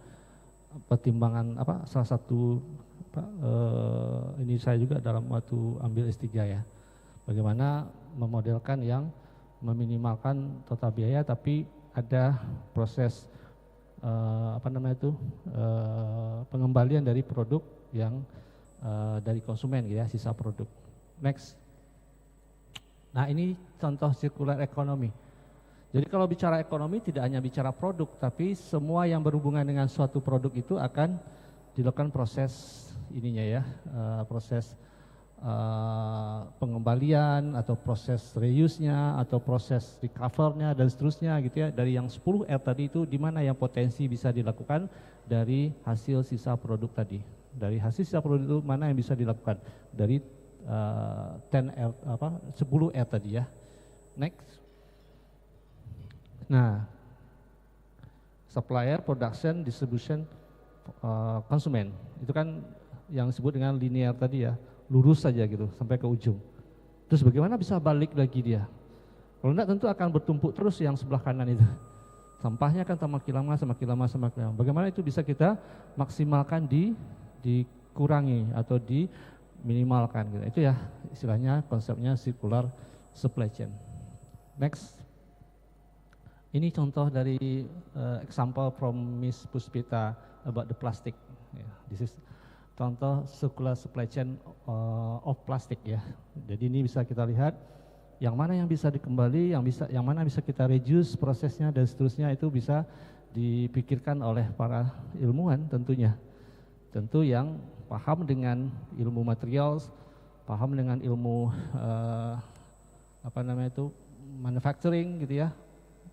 pertimbangan salah satu ini saya juga dalam waktu ambil S3 ya. Bagaimana memodelkan yang meminimalkan total biaya tapi ada proses pengembalian dari produk yang dari konsumen gitu ya, sisa produk. Next. Nah, ini contoh circular economy. Jadi kalau bicara ekonomi tidak hanya bicara produk, tapi semua yang berhubungan dengan suatu produk itu akan dilakukan proses ininya ya, proses pengembalian atau proses reuse-nya atau proses recover-nya dan seterusnya gitu ya. Dari yang 10 R tadi itu di mana yang potensi bisa dilakukan dari hasil sisa produk tadi. Dari hasil sisa produk itu mana yang bisa dilakukan dari 10 R tadi ya. Next. Nah, supplier, production, distribution, konsumen. Itu kan yang disebut dengan linear tadi ya, lurus saja gitu sampai ke ujung. Terus bagaimana bisa balik lagi dia? Kalau enggak tentu akan bertumpuk terus yang sebelah kanan itu. Sampahnya kan semakin lama. Bagaimana itu bisa kita maksimalkan dikurangi atau diminimalkan gitu. Itu ya istilahnya konsepnya circular supply chain. Next. Ini contoh dari example from Miss Puspita about the plastic. Yeah, this is contoh circular supply chain of plastic ya. Jadi ini bisa kita lihat yang mana yang bisa dikembali, yang mana bisa kita reduce prosesnya dan seterusnya, itu bisa dipikirkan oleh para ilmuwan tentunya. Tentu yang paham dengan ilmu materials, paham dengan ilmu manufacturing gitu ya.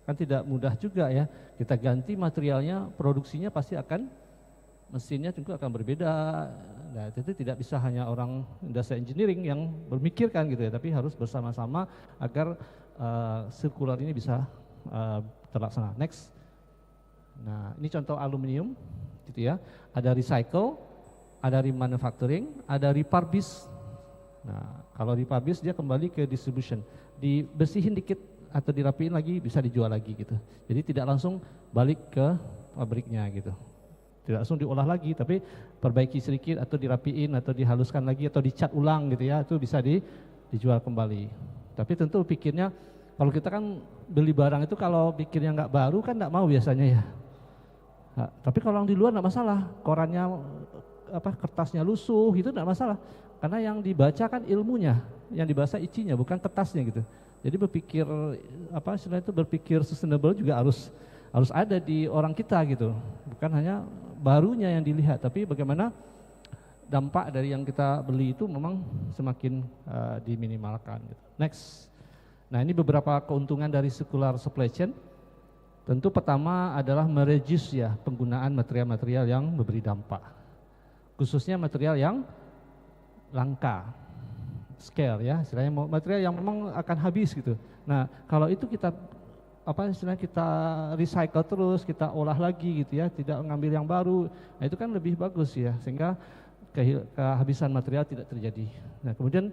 Kan tidak mudah juga ya, kita ganti materialnya, produksinya pasti akan, mesinnya tentu akan berbeda. Nah itu tidak bisa hanya orang industrial engineering yang bermikirkan gitu ya, tapi harus bersama-sama agar sirkular ini bisa terlaksana. Next. Nah ini contoh aluminium gitu ya, ada recycle, ada remanufacturing, ada repurpose. Nah kalau repurpose dia kembali ke distribution, dibersihin dikit atau dirapiin lagi bisa dijual lagi gitu. Jadi tidak langsung balik ke pabriknya gitu. Tidak langsung diolah lagi, tapi perbaiki sedikit atau dirapiin atau dihaluskan lagi atau dicat ulang gitu ya, itu bisa dijual kembali. Tapi tentu pikirnya kalau kita kan beli barang itu kalau pikirnya nggak baru kan nggak mau biasanya ya. Nah, tapi kalau yang di luar nggak masalah, korannya kertasnya lusuh itu nggak masalah. Karena yang dibaca kan ilmunya, yang dibaca isinya bukan kertasnya gitu. Jadi berpikir berpikir sustainable juga harus ada di orang kita gitu. Bukan hanya barunya yang dilihat, tapi bagaimana dampak dari yang kita beli itu memang semakin diminimalkan gitu. Next. Nah, ini beberapa keuntungan dari circular supply chain. Tentu pertama adalah mereduce ya penggunaan material-material yang memberi dampak. Khususnya material yang langka. Scale ya, istilahnya material yang memang akan habis gitu. Nah, kalau itu kita kita recycle terus, kita olah lagi gitu ya, tidak mengambil yang baru. Nah, itu kan lebih bagus ya, sehingga kehabisan material tidak terjadi. Nah, kemudian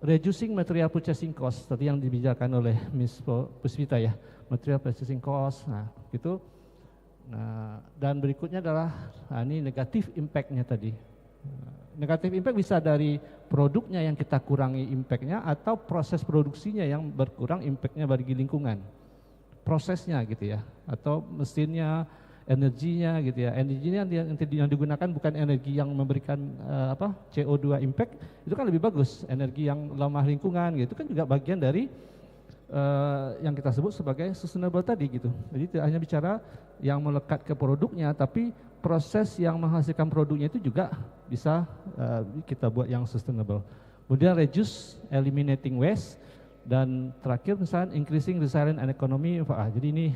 reducing material purchasing cost tadi yang dibicarakan oleh Miss Puspita ya, material purchasing cost. Nah, gitu. Nah, dan berikutnya adalah ini negatif impact-nya tadi. Negatif impact bisa dari produknya yang kita kurangi impactnya atau proses produksinya yang berkurang impactnya bagi lingkungan, prosesnya gitu ya, atau mesinnya, energinya gitu ya. Energinya yang digunakan bukan energi yang memberikan CO2 impact, itu kan lebih bagus. Energi yang ramah lingkungan gitu kan juga bagian dari yang kita sebut sebagai sustainable tadi gitu. Jadi tidak hanya bicara yang melekat ke produknya, tapi proses yang menghasilkan produknya itu juga bisa kita buat yang sustainable. Kemudian reduce, eliminating waste, dan terakhir misalnya increasing resilient and economy. Jadi ini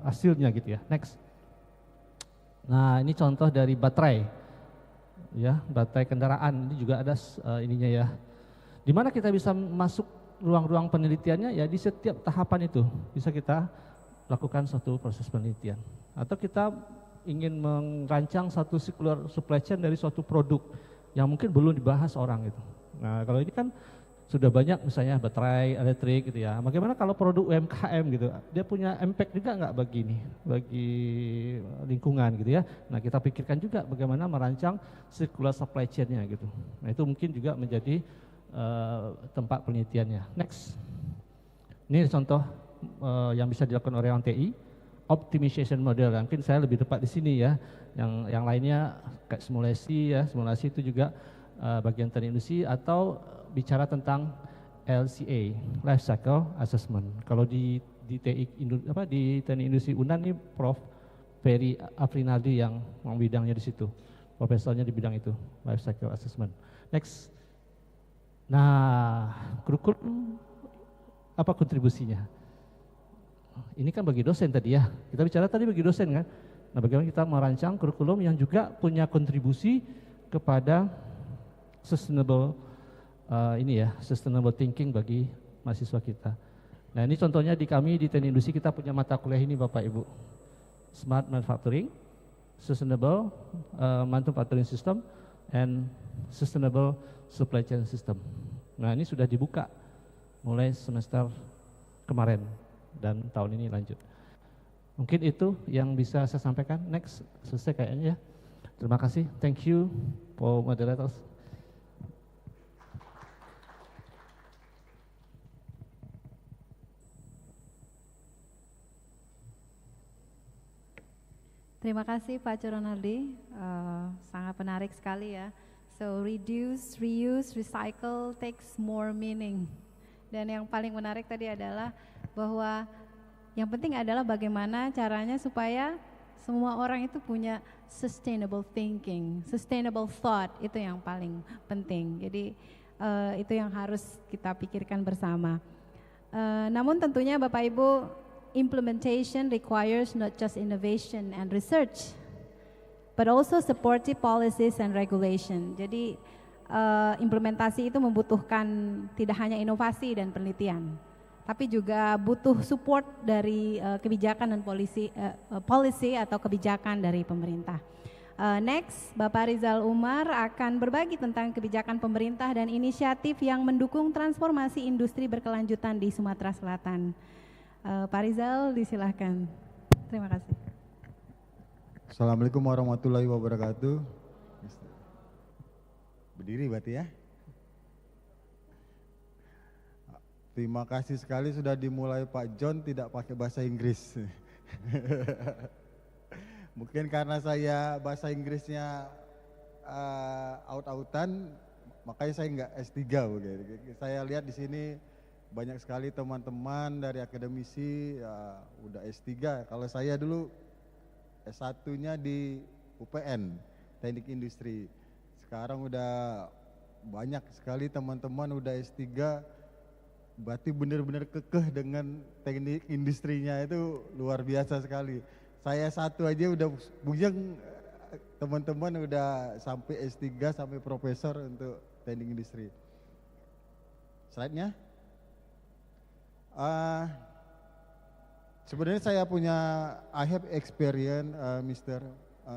hasilnya gitu ya. Next. Nah ini contoh dari baterai, ya baterai kendaraan ini juga ada ininya ya. Di mana kita bisa masuk ruang-ruang penelitiannya ya di setiap tahapan itu bisa kita lakukan suatu proses penelitian. Atau kita ingin merancang satu circular supply chain dari suatu produk yang mungkin belum dibahas orang itu. Nah kalau ini kan sudah banyak misalnya baterai elektrik gitu ya. Bagaimana kalau produk UMKM gitu, dia punya impact juga nggak bagi ini, bagi lingkungan gitu ya. Nah kita pikirkan juga bagaimana merancang circular supply chain-nya gitu. Nah itu mungkin juga menjadi tempat penelitiannya. Next, ini contoh yang bisa dilakukan oleh orang TI, optimization model. Mungkin saya lebih tepat di sini ya. Yang lainnya kayak simulasi ya, simulasi itu juga bagian teknik industri atau bicara tentang LCA, Life Cycle Assessment. Kalau di teknik industri UNAN ini Prof. Ferry Afrinaldi yang bidangnya di situ, profesornya di bidang itu, Life Cycle Assessment. Next. Nah, kurikulum apa kontribusinya? Ini kan bagi dosen tadi ya, kita bicara tadi bagi dosen kan. Nah bagaimana kita merancang kurikulum yang juga punya kontribusi kepada sustainable sustainable thinking bagi mahasiswa kita. Nah ini contohnya di kami di teknik industri kita punya mata kuliah ini Bapak Ibu. Smart Manufacturing, Sustainable Manufacturing System, and Sustainable Supply Chain System. Nah ini sudah dibuka mulai semester kemarin dan tahun ini lanjut. Mungkin itu yang bisa saya sampaikan. Next, selesai kayaknya ya. Terima kasih, thank you for moderators. Terima kasih Pak Coronaldi, sangat menarik sekali ya. So reduce, reuse, recycle takes more meaning. Dan yang paling menarik tadi adalah bahwa yang penting adalah bagaimana caranya supaya semua orang itu punya sustainable thinking, sustainable thought, itu yang paling penting. Jadi itu yang harus kita pikirkan bersama. Namun tentunya Bapak Ibu, implementation requires not just innovation and research, but also supportive policies and regulation. Jadi implementasi itu membutuhkan tidak hanya inovasi dan penelitian, tapi juga butuh support dari kebijakan dan policy atau kebijakan dari pemerintah. Next, Bapak Rizal Umar akan berbagi tentang kebijakan pemerintah dan inisiatif yang mendukung transformasi industri berkelanjutan di Sumatera Selatan. Pak Rizal, disilahkan. Terima kasih. Assalamualaikum warahmatullahi wabarakatuh. Berdiri berarti ya. Terima kasih sekali sudah dimulai Pak John tidak pakai bahasa Inggris. Mungkin karena saya bahasa Inggrisnya out-outan, makanya saya nggak S3 begitu. Saya lihat di sini banyak sekali teman-teman dari akademisi udah S3. Kalau saya dulu S1-nya di UPN, Teknik Industri. Sekarang udah banyak sekali teman-teman udah S3, berarti benar-benar kekeh dengan teknik industrinya, itu luar biasa sekali. Saya satu aja udah bujang, teman-teman udah sampai S3 sampai profesor untuk teknik industri. Slide-nya. Sebenarnya saya punya, I have experience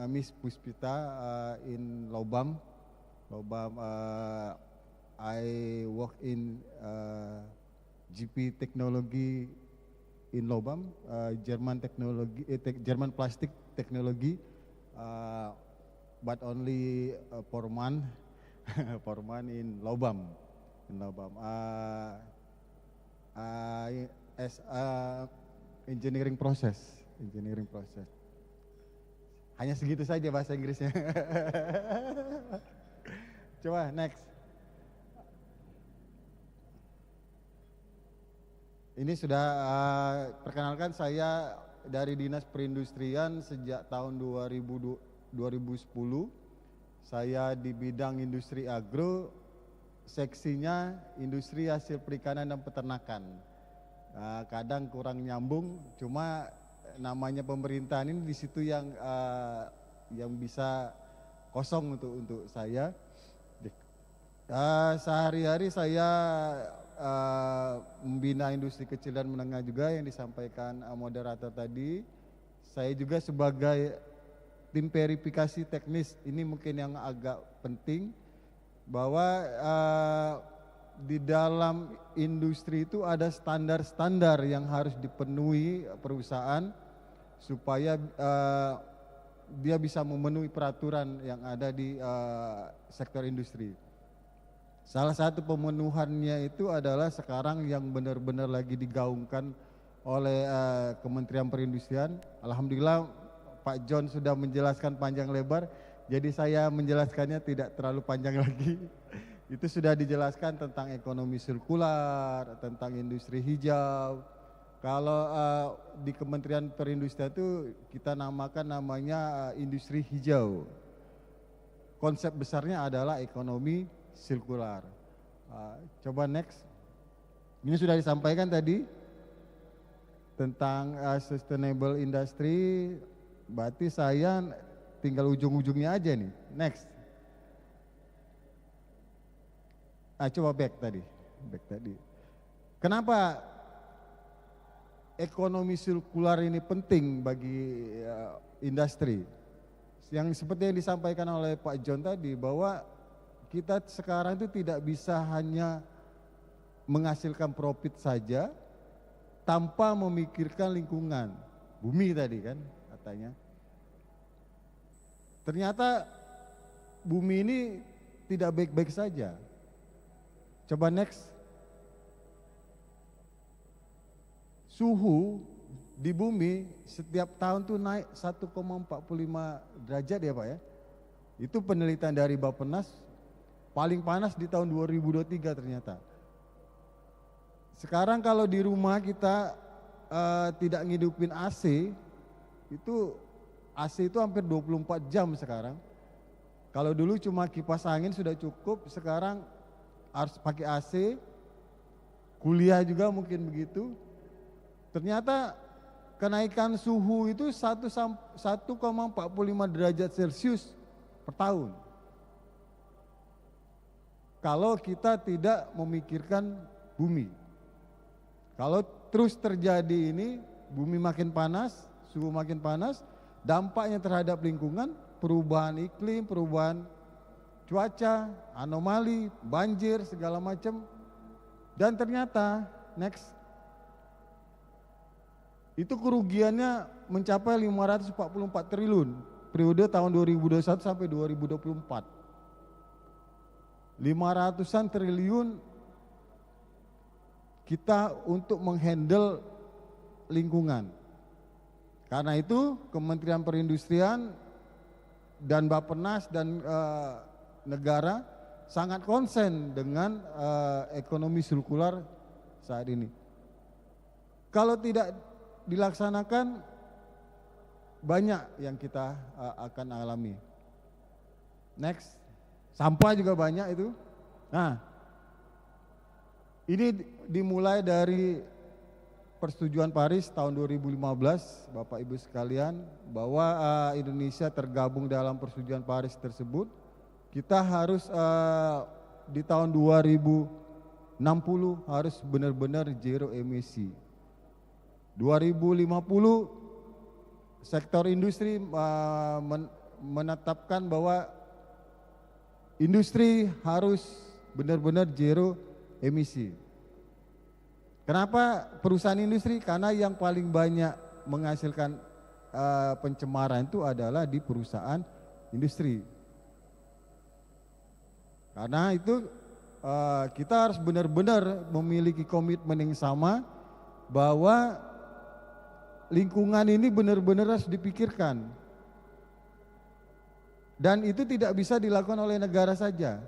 Miss Puspita in Lobam. I work in GP Technology in Lobam, German plastic technology, but only 4 months, 4 months in Lobam. As engineering process. Hanya segitu saja bahasa Inggrisnya. Coba next. Ini sudah perkenalkan, saya dari Dinas Perindustrian sejak tahun 2010. Saya di bidang industri agro, seksinya industri hasil perikanan dan peternakan. Kadang kurang nyambung, cuma namanya pemerintahan ini di situ yang bisa kosong untuk saya. Sehari-hari saya membina industri kecil dan menengah juga yang disampaikan moderator tadi. Saya juga sebagai tim verifikasi teknis, ini mungkin yang agak penting, bahwa di dalam industri itu ada standar-standar yang harus dipenuhi perusahaan supaya dia bisa memenuhi peraturan yang ada di sektor industri. Salah satu pemenuhannya itu adalah sekarang yang benar-benar lagi digaungkan oleh Kementerian Perindustrian. Alhamdulillah Pak John sudah menjelaskan panjang lebar, jadi saya menjelaskannya tidak terlalu panjang lagi. Itu sudah dijelaskan tentang ekonomi sirkular, tentang industri hijau. Kalau di Kementerian Perindustrian itu kita namanya industri hijau. Konsep besarnya adalah ekonomi sirkular. Coba next. Ini sudah disampaikan tadi tentang sustainable industry. Berarti saya tinggal ujung-ujungnya aja nih. Next. Coba back tadi. Kenapa ekonomi sirkular ini penting bagi industri? Yang seperti yang disampaikan oleh Pak John tadi, bahwa kita sekarang itu tidak bisa hanya menghasilkan profit saja tanpa memikirkan lingkungan. Bumi tadi kan katanya. Ternyata bumi ini tidak baik-baik saja. Coba next. Suhu di bumi setiap tahun tuh naik 1,45 derajat ya Pak ya. Itu penelitian dari Bappenas, paling panas di tahun 2023 ternyata. Sekarang kalau di rumah kita tidak ngidupin AC, itu AC itu hampir 24 jam sekarang. Kalau dulu cuma kipas angin sudah cukup, sekarang harus pakai AC, kuliah juga mungkin begitu. Ternyata kenaikan suhu itu 1,45 derajat Celcius per tahun. Kalau kita tidak memikirkan bumi. Kalau terus terjadi ini, bumi makin panas, suhu makin panas, dampaknya terhadap lingkungan, perubahan iklim, perubahan cuaca, anomali, banjir, segala macam. Dan ternyata, next, itu kerugiannya mencapai 544 triliun periode tahun 2021 sampai 2024. 500-an triliun kita untuk menghandle lingkungan. Karena itu Kementerian Perindustrian dan Bappenas dan negara sangat konsen dengan ekonomi sirkular saat ini. Kalau tidak dilaksanakan, banyak yang kita akan alami. Next, sampah juga banyak itu. Nah, ini dimulai dari Persetujuan Paris tahun 2015, Bapak Ibu sekalian, bahwa Indonesia tergabung dalam Persetujuan Paris tersebut. Kita harus di tahun 2060 harus benar-benar zero emisi. 2050 sektor industri menetapkan bahwa industri harus benar-benar zero emisi. Kenapa perusahaan industri? Karena yang paling banyak menghasilkan pencemaran itu adalah di perusahaan industri. Karena itu kita harus benar-benar memiliki komitmen yang sama bahwa lingkungan ini benar-benar harus dipikirkan. Dan itu tidak bisa dilakukan oleh negara saja.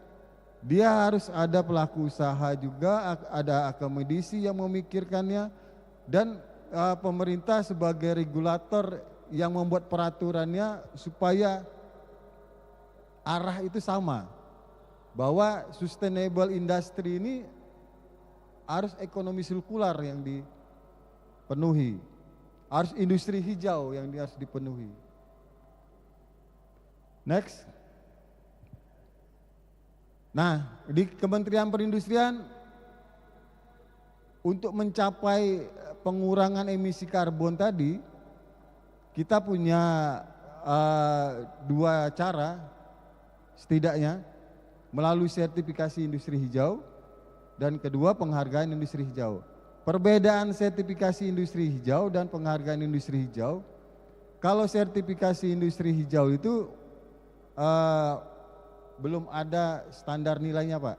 Dia harus ada pelaku usaha juga, ada akademisi yang memikirkannya, dan pemerintah sebagai regulator yang membuat peraturannya supaya arah itu sama. Bahwa sustainable industry ini harus ekonomi sirkular yang dipenuhi. Harus industri hijau yang harus dipenuhi. Next. Nah, di Kementerian Perindustrian untuk mencapai pengurangan emisi karbon tadi, kita punya dua cara setidaknya, melalui sertifikasi industri hijau dan kedua penghargaan industri hijau. Perbedaan sertifikasi industri hijau dan penghargaan industri hijau, kalau sertifikasi industri hijau itu belum ada standar nilainya Pak,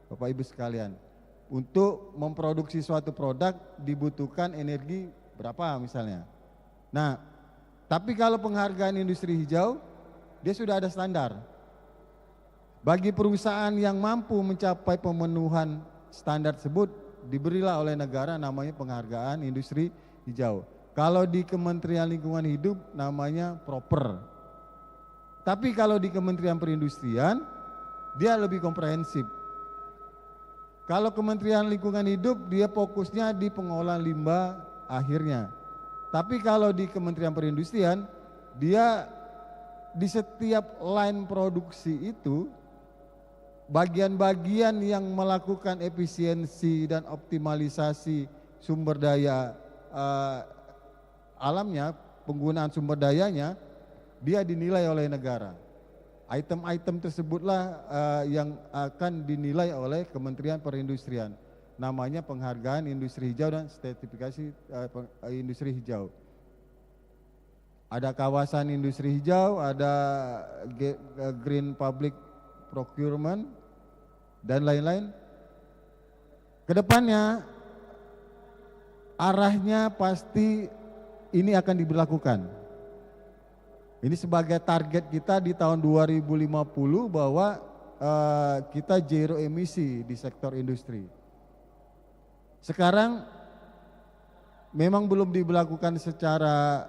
Bapak Ibu sekalian. Untuk memproduksi suatu produk dibutuhkan energi berapa misalnya. Nah, tapi kalau penghargaan industri hijau, dia sudah ada standar. Bagi perusahaan yang mampu mencapai pemenuhan standar tersebut, diberilah oleh negara namanya penghargaan industri hijau. Kalau di Kementerian Lingkungan Hidup namanya proper. Tapi kalau di Kementerian Perindustrian, dia lebih komprehensif. Kalau Kementerian Lingkungan Hidup, dia fokusnya di pengolahan limbah akhirnya. Tapi kalau di Kementerian Perindustrian, dia di setiap line produksi itu, bagian-bagian yang melakukan efisiensi dan optimalisasi sumber daya alamnya, penggunaan sumber dayanya, dia dinilai oleh negara. Item-item tersebutlah yang akan dinilai oleh Kementerian Perindustrian. Namanya penghargaan industri hijau dan sertifikasi industri hijau. Ada kawasan industri hijau, ada green public procurement, dan lain-lain. Kedepannya arahnya pasti ini akan diberlakukan. Ini sebagai target kita di tahun 2050 bahwa kita zero emisi di sektor industri. Sekarang memang belum diberlakukan secara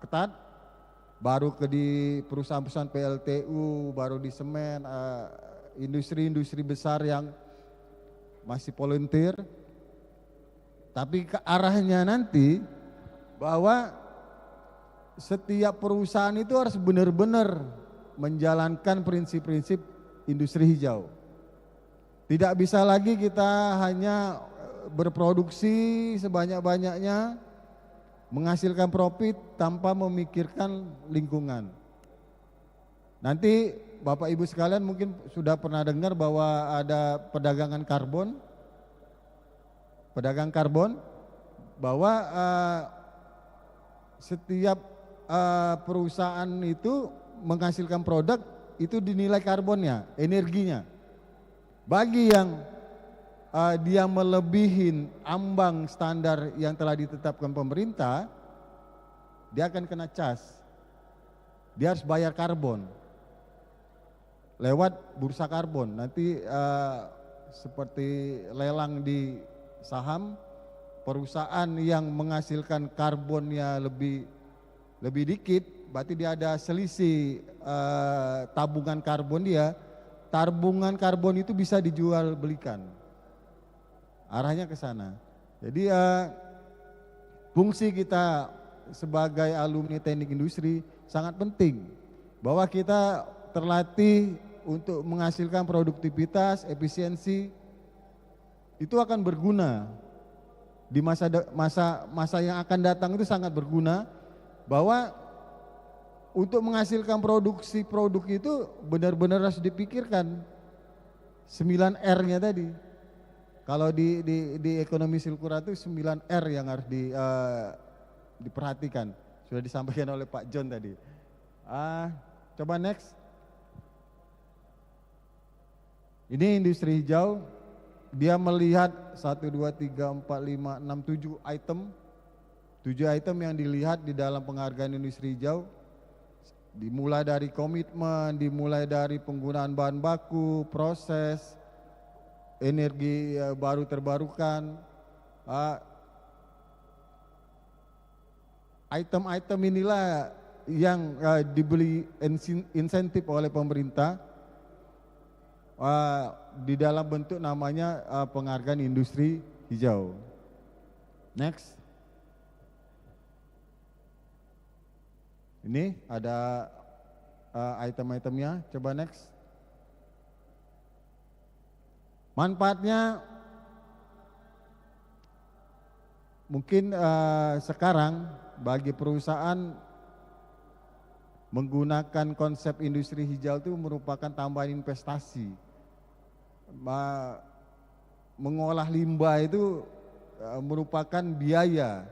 ketat, baru di perusahaan-perusahaan PLTU, baru di semen, industri-industri besar yang masih volunteer. Tapi ke arahnya nanti bahwa setiap perusahaan itu harus benar-benar menjalankan prinsip-prinsip industri hijau. Tidak bisa lagi kita hanya berproduksi sebanyak-banyaknya, menghasilkan profit tanpa memikirkan lingkungan. Nanti Bapak Ibu sekalian mungkin sudah pernah dengar bahwa ada perdagangan karbon. Pedagang karbon, bahwa setiap perusahaan itu menghasilkan produk itu dinilai karbonnya, energinya. Bagi yang dia melebihi ambang standar yang telah ditetapkan pemerintah, dia akan kena cas. Dia harus bayar karbon lewat bursa karbon. Nanti seperti lelang di saham, perusahaan yang menghasilkan karbonnya lebih dikit, berarti dia ada selisih tabungan karbon dia. Tabungan karbon itu bisa dijual belikan. Arahnya ke sana. Jadi fungsi kita sebagai alumni teknik industri sangat penting. Bahwa kita terlatih untuk menghasilkan produktivitas, efisiensi, itu akan berguna. Di masa yang akan datang itu sangat berguna. Bahwa untuk menghasilkan produksi produk itu benar-benar harus dipikirkan 9R-nya tadi. Kalau di ekonomi sirkular itu 9R yang harus diperhatikan. Sudah disampaikan oleh Pak John tadi. Coba next. Ini industri hijau. Dia melihat 1, 2, 3, 4, 5, 6, 7 item. 7 item yang dilihat di dalam penghargaan industri hijau. Dimulai dari komitmen, dimulai dari penggunaan bahan baku, proses, energi baru terbarukan. Item-item inilah yang diberi insentif oleh pemerintah di dalam bentuk namanya penghargaan industri hijau. Next. Ini ada item-itemnya, coba next. Manfaatnya mungkin sekarang bagi perusahaan menggunakan konsep industri hijau itu merupakan tambahan investasi. mengolah limbah itu merupakan biaya.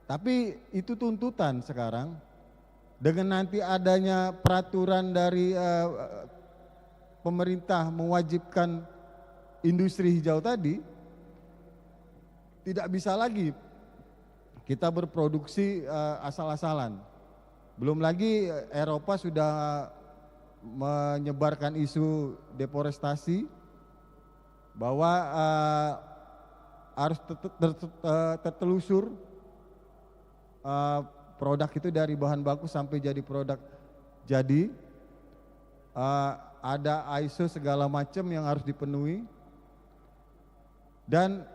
Tapi itu tuntutan sekarang. Dengan nanti adanya peraturan dari pemerintah mewajibkan industri hijau tadi, tidak bisa lagi kita berproduksi asal-asalan. Belum lagi Eropa sudah menyebarkan isu deforestasi bahwa harus tertelusur produk itu dari bahan baku sampai jadi produk jadi. Ada ISO segala macam yang harus dipenuhi dan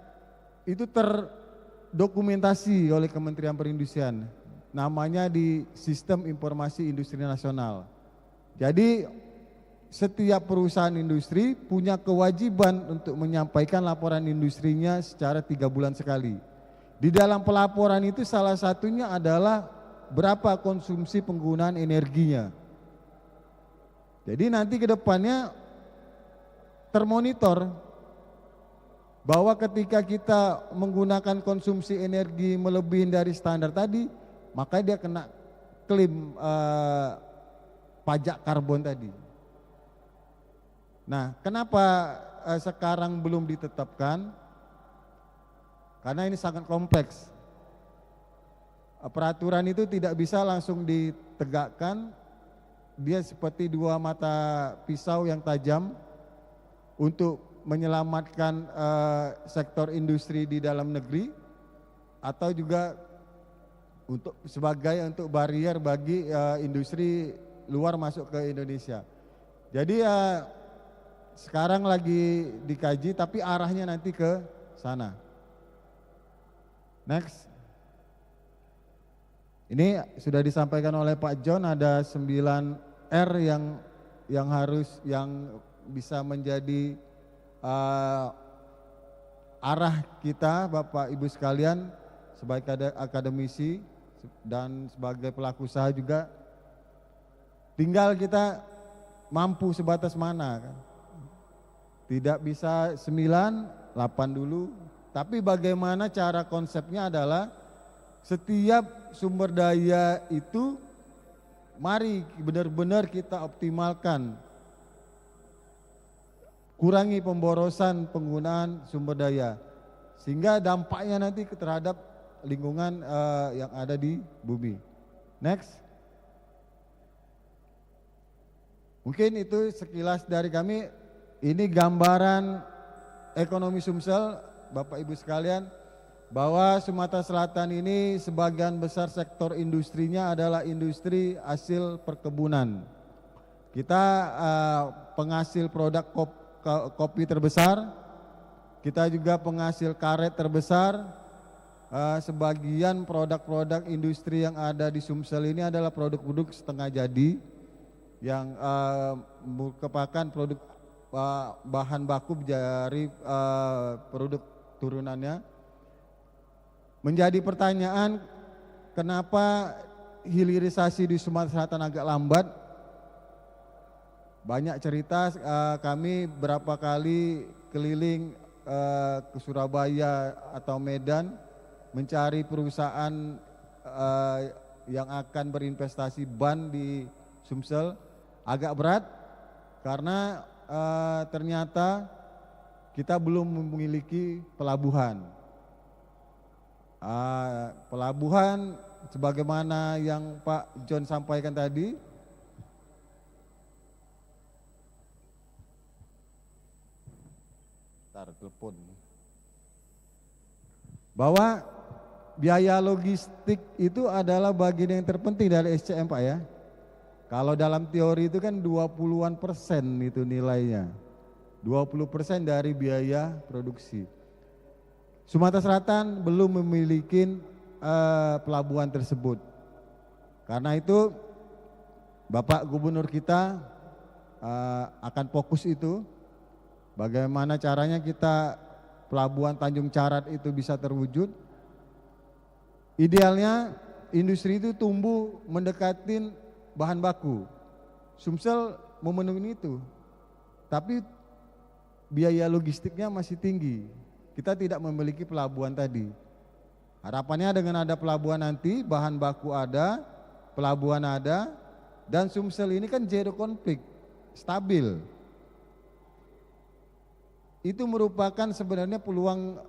itu terdokumentasi oleh Kementerian Perindustrian, namanya di Sistem Informasi Industri Nasional. Jadi setiap perusahaan industri punya kewajiban untuk menyampaikan laporan industrinya secara 3 bulan sekali. Di dalam pelaporan itu salah satunya adalah berapa konsumsi penggunaan energinya. Jadi nanti ke depannya termonitor bahwa ketika kita menggunakan konsumsi energi melebihi dari standar tadi, maka dia kena klaim pajak karbon tadi. Nah, kenapa sekarang belum ditetapkan? Karena ini sangat kompleks. Peraturan itu tidak bisa langsung ditegakkan. Dia seperti 2 mata pisau yang tajam untuk menyelamatkan sektor industri di dalam negeri atau juga sebagai barier bagi industri luar masuk ke Indonesia. Jadi sekarang lagi dikaji tapi arahnya nanti ke sana. Next. Ini sudah disampaikan oleh Pak John, ada 9 R yang bisa menjadi arah kita Bapak Ibu sekalian sebagai akademisi dan sebagai pelaku usaha juga. Tinggal kita mampu sebatas mana kan. Tidak bisa 9, 8 dulu, tapi bagaimana cara konsepnya adalah setiap sumber daya itu mari benar-benar kita optimalkan. Kurangi pemborosan penggunaan sumber daya sehingga dampaknya nanti terhadap lingkungan yang ada di bumi. Next. Mungkin itu sekilas dari kami. Ini gambaran ekonomi Sumsel, Bapak Ibu sekalian, bahwa Sumatera Selatan ini sebagian besar sektor industrinya adalah industri hasil perkebunan. Kita penghasil produk kopi terbesar, kita juga penghasil karet terbesar. Sebagian produk-produk industri yang ada di Sumsel ini adalah produk-produk setengah jadi yang merupakan produk bahan baku dari produk turunannya. Menjadi pertanyaan kenapa hilirisasi di Sumatera Selatan agak lambat. Banyak cerita, kami berapa kali keliling ke Surabaya atau Medan mencari perusahaan yang akan berinvestasi ban di Sumsel. Agak berat karena ternyata kita belum memiliki pelabuhan. Pelabuhan sebagaimana yang Pak John sampaikan tadi, telepon, bahwa biaya logistik itu adalah bagian yang terpenting dari SCM Pak ya. Kalau dalam teori itu kan 20-an% itu nilainya, 20% dari biaya produksi. Sumatera Selatan belum memiliki pelabuhan tersebut. Karena itu Bapak Gubernur kita akan fokus itu. Bagaimana caranya kita pelabuhan Tanjung Carat itu bisa terwujud. Idealnya industri itu tumbuh mendekatin bahan baku. Sumsel memenuhi itu. Tapi biaya logistiknya masih tinggi. Kita tidak memiliki pelabuhan tadi. Harapannya dengan ada pelabuhan nanti, bahan baku ada, pelabuhan ada, dan Sumsel ini kan zero konflik, stabil. Itu merupakan sebenarnya peluang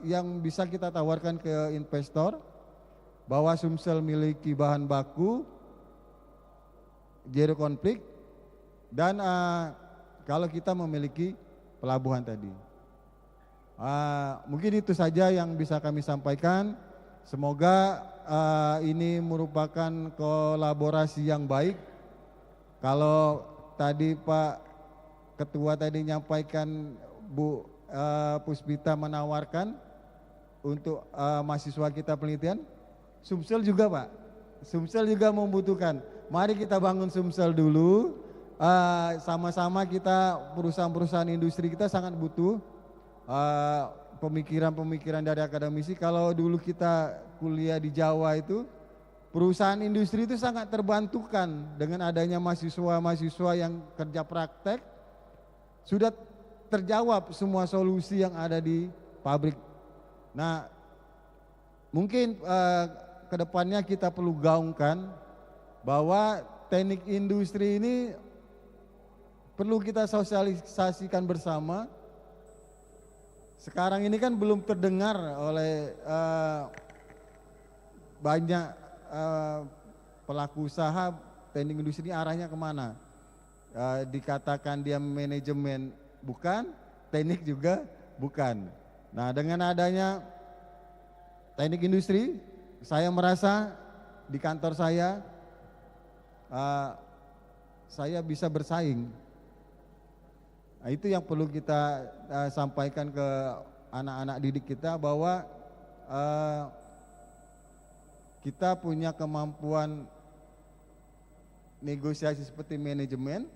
yang bisa kita tawarkan ke investor, bahwa Sumsel memiliki bahan baku, zero konflik, dan kalau kita memiliki pelabuhan tadi. Mungkin itu saja yang bisa kami sampaikan. Semoga ini merupakan kolaborasi yang baik. Kalau tadi Pak Ketua tadi menyampaikan, Bu Puspita menawarkan untuk mahasiswa kita penelitian, Sumsel juga Pak, Sumsel juga membutuhkan. Mari kita bangun Sumsel dulu, sama-sama kita, perusahaan-perusahaan industri kita sangat butuh pemikiran-pemikiran dari akademisi. Kalau dulu kita kuliah di Jawa itu, perusahaan industri itu sangat terbantukan dengan adanya mahasiswa-mahasiswa yang kerja praktek, sudah terjawab semua solusi yang ada di pabrik. Nah, mungkin kedepannya kita perlu gaungkan bahwa teknik industri ini perlu kita sosialisasikan bersama. Sekarang ini kan belum terdengar oleh banyak pelaku usaha teknik industri, arahnya kemana. Dikatakan dia manajemen bukan, teknik juga bukan. Nah, dengan adanya teknik industri, saya merasa di kantor saya bisa bersaing. Nah, itu yang perlu kita sampaikan ke anak-anak didik kita, bahwa kita punya kemampuan negosiasi seperti manajemen,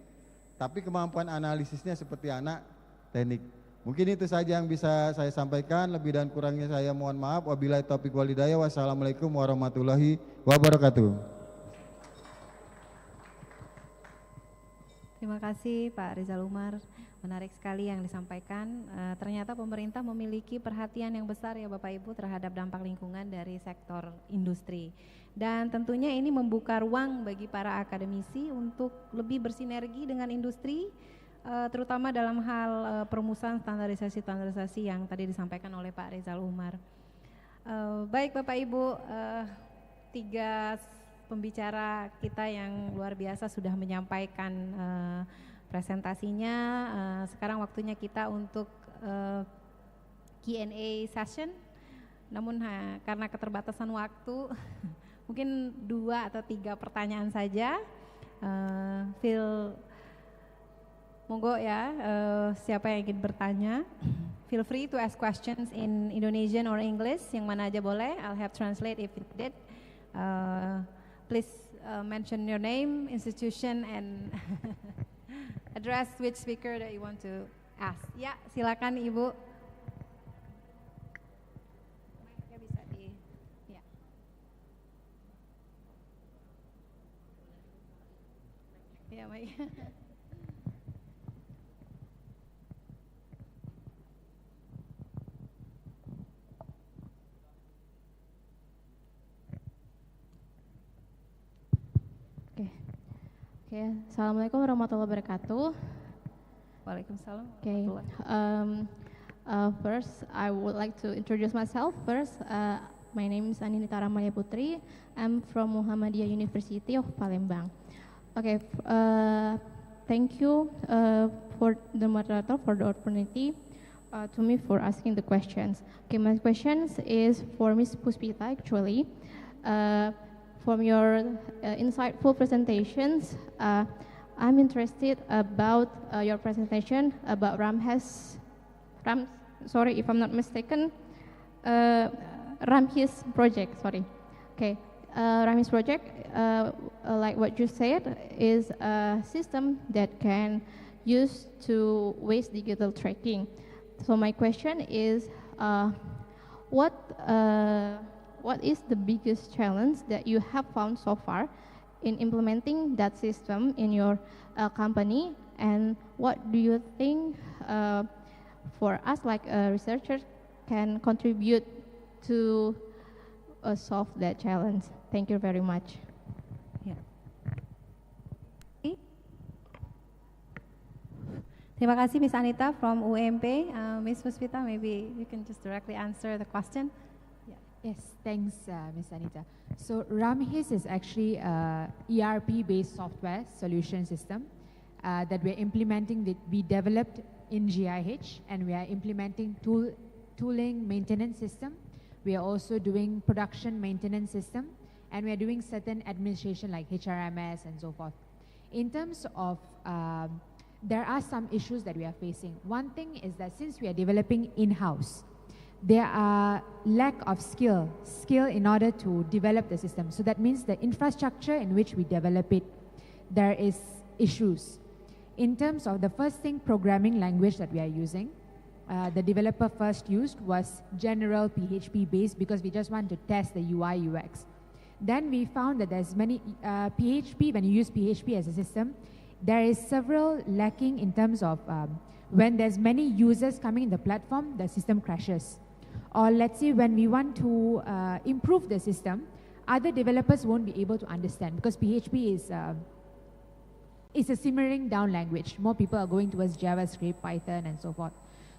tapi kemampuan analisisnya seperti anak teknik. Mungkin itu saja yang bisa saya sampaikan, lebih dan kurangnya saya mohon maaf. Wabillahi taufiq wal hidayah. Wassalamualaikum warahmatullahi wabarakatuh. Terima kasih Pak Rizal Umar, menarik sekali yang disampaikan. Ternyata pemerintah memiliki perhatian yang besar ya Bapak Ibu terhadap dampak lingkungan dari sektor industri. Dan tentunya ini membuka ruang bagi para akademisi untuk lebih bersinergi dengan industri, terutama dalam hal perumusan standarisasi-standarisasi yang tadi disampaikan oleh Pak Rizal Umar. Baik Bapak Ibu, 3 pembicara kita yang luar biasa sudah menyampaikan presentasinya. Sekarang waktunya kita untuk Q&A session. Namun karena keterbatasan waktu, mungkin 2 atau 3 pertanyaan saja. Monggo ya, siapa yang ingin bertanya? Feel free to ask questions in Indonesian or English, yang mana aja boleh. I'll have translate if needed. Please mention your name, institution, and address which speaker that you want to ask. Ya, silakan Ibu. Mic-nya bisa di, ya. Ya, mic. Okay. Assalamualaikum warahmatullahi wabarakatuh. Waalaikumsalam. Okay. First, I would like to introduce myself. First, my name is Aninita Ramaya Putri. I'm from Muhammadiyah University of Palembang. Okay. Thank you for the moderator for the opportunity to me for asking the questions. Okay, my questions is for Ms. Puspita actually. From your insightful presentations, I'm interested about your presentation about sorry if I'm not mistaken, Ramhis project, sorry. Okay, Ramhis project, like what you said, is a system that can use to waste digital tracking. So my question is, what is the biggest challenge that you have found so far in implementing that system in your company, And what do you think for us like researchers can contribute to solve that challenge? Thank you very much. Terima kasih Miss Anita from UMP. Miss Puspita, maybe you can just directly answer the question. Yes, thanks, Ms. Anita. So Ramhis is actually a ERP-based software solution system that we're implementing that we developed in GIH, and we are implementing tooling maintenance system. We are also doing production maintenance system, and we are doing certain administration like HRMS and so forth. In terms of there are some issues that we are facing. One thing is that since we are developing in-house, there are lack of skill in order to develop the system. So that means the infrastructure in which we develop it, there is issues. In terms of the first thing, programming language that we are using, the developer first used was general PHP based because we just want to test the UI UX. Then we found that there's many PHP, when you use PHP as a system, there is several lacking in terms of when there's many users coming in the platform, the system crashes. Or let's say when we want to improve the system, other developers won't be able to understand because PHP is a simmering down language. More people are going towards JavaScript, Python, and so forth.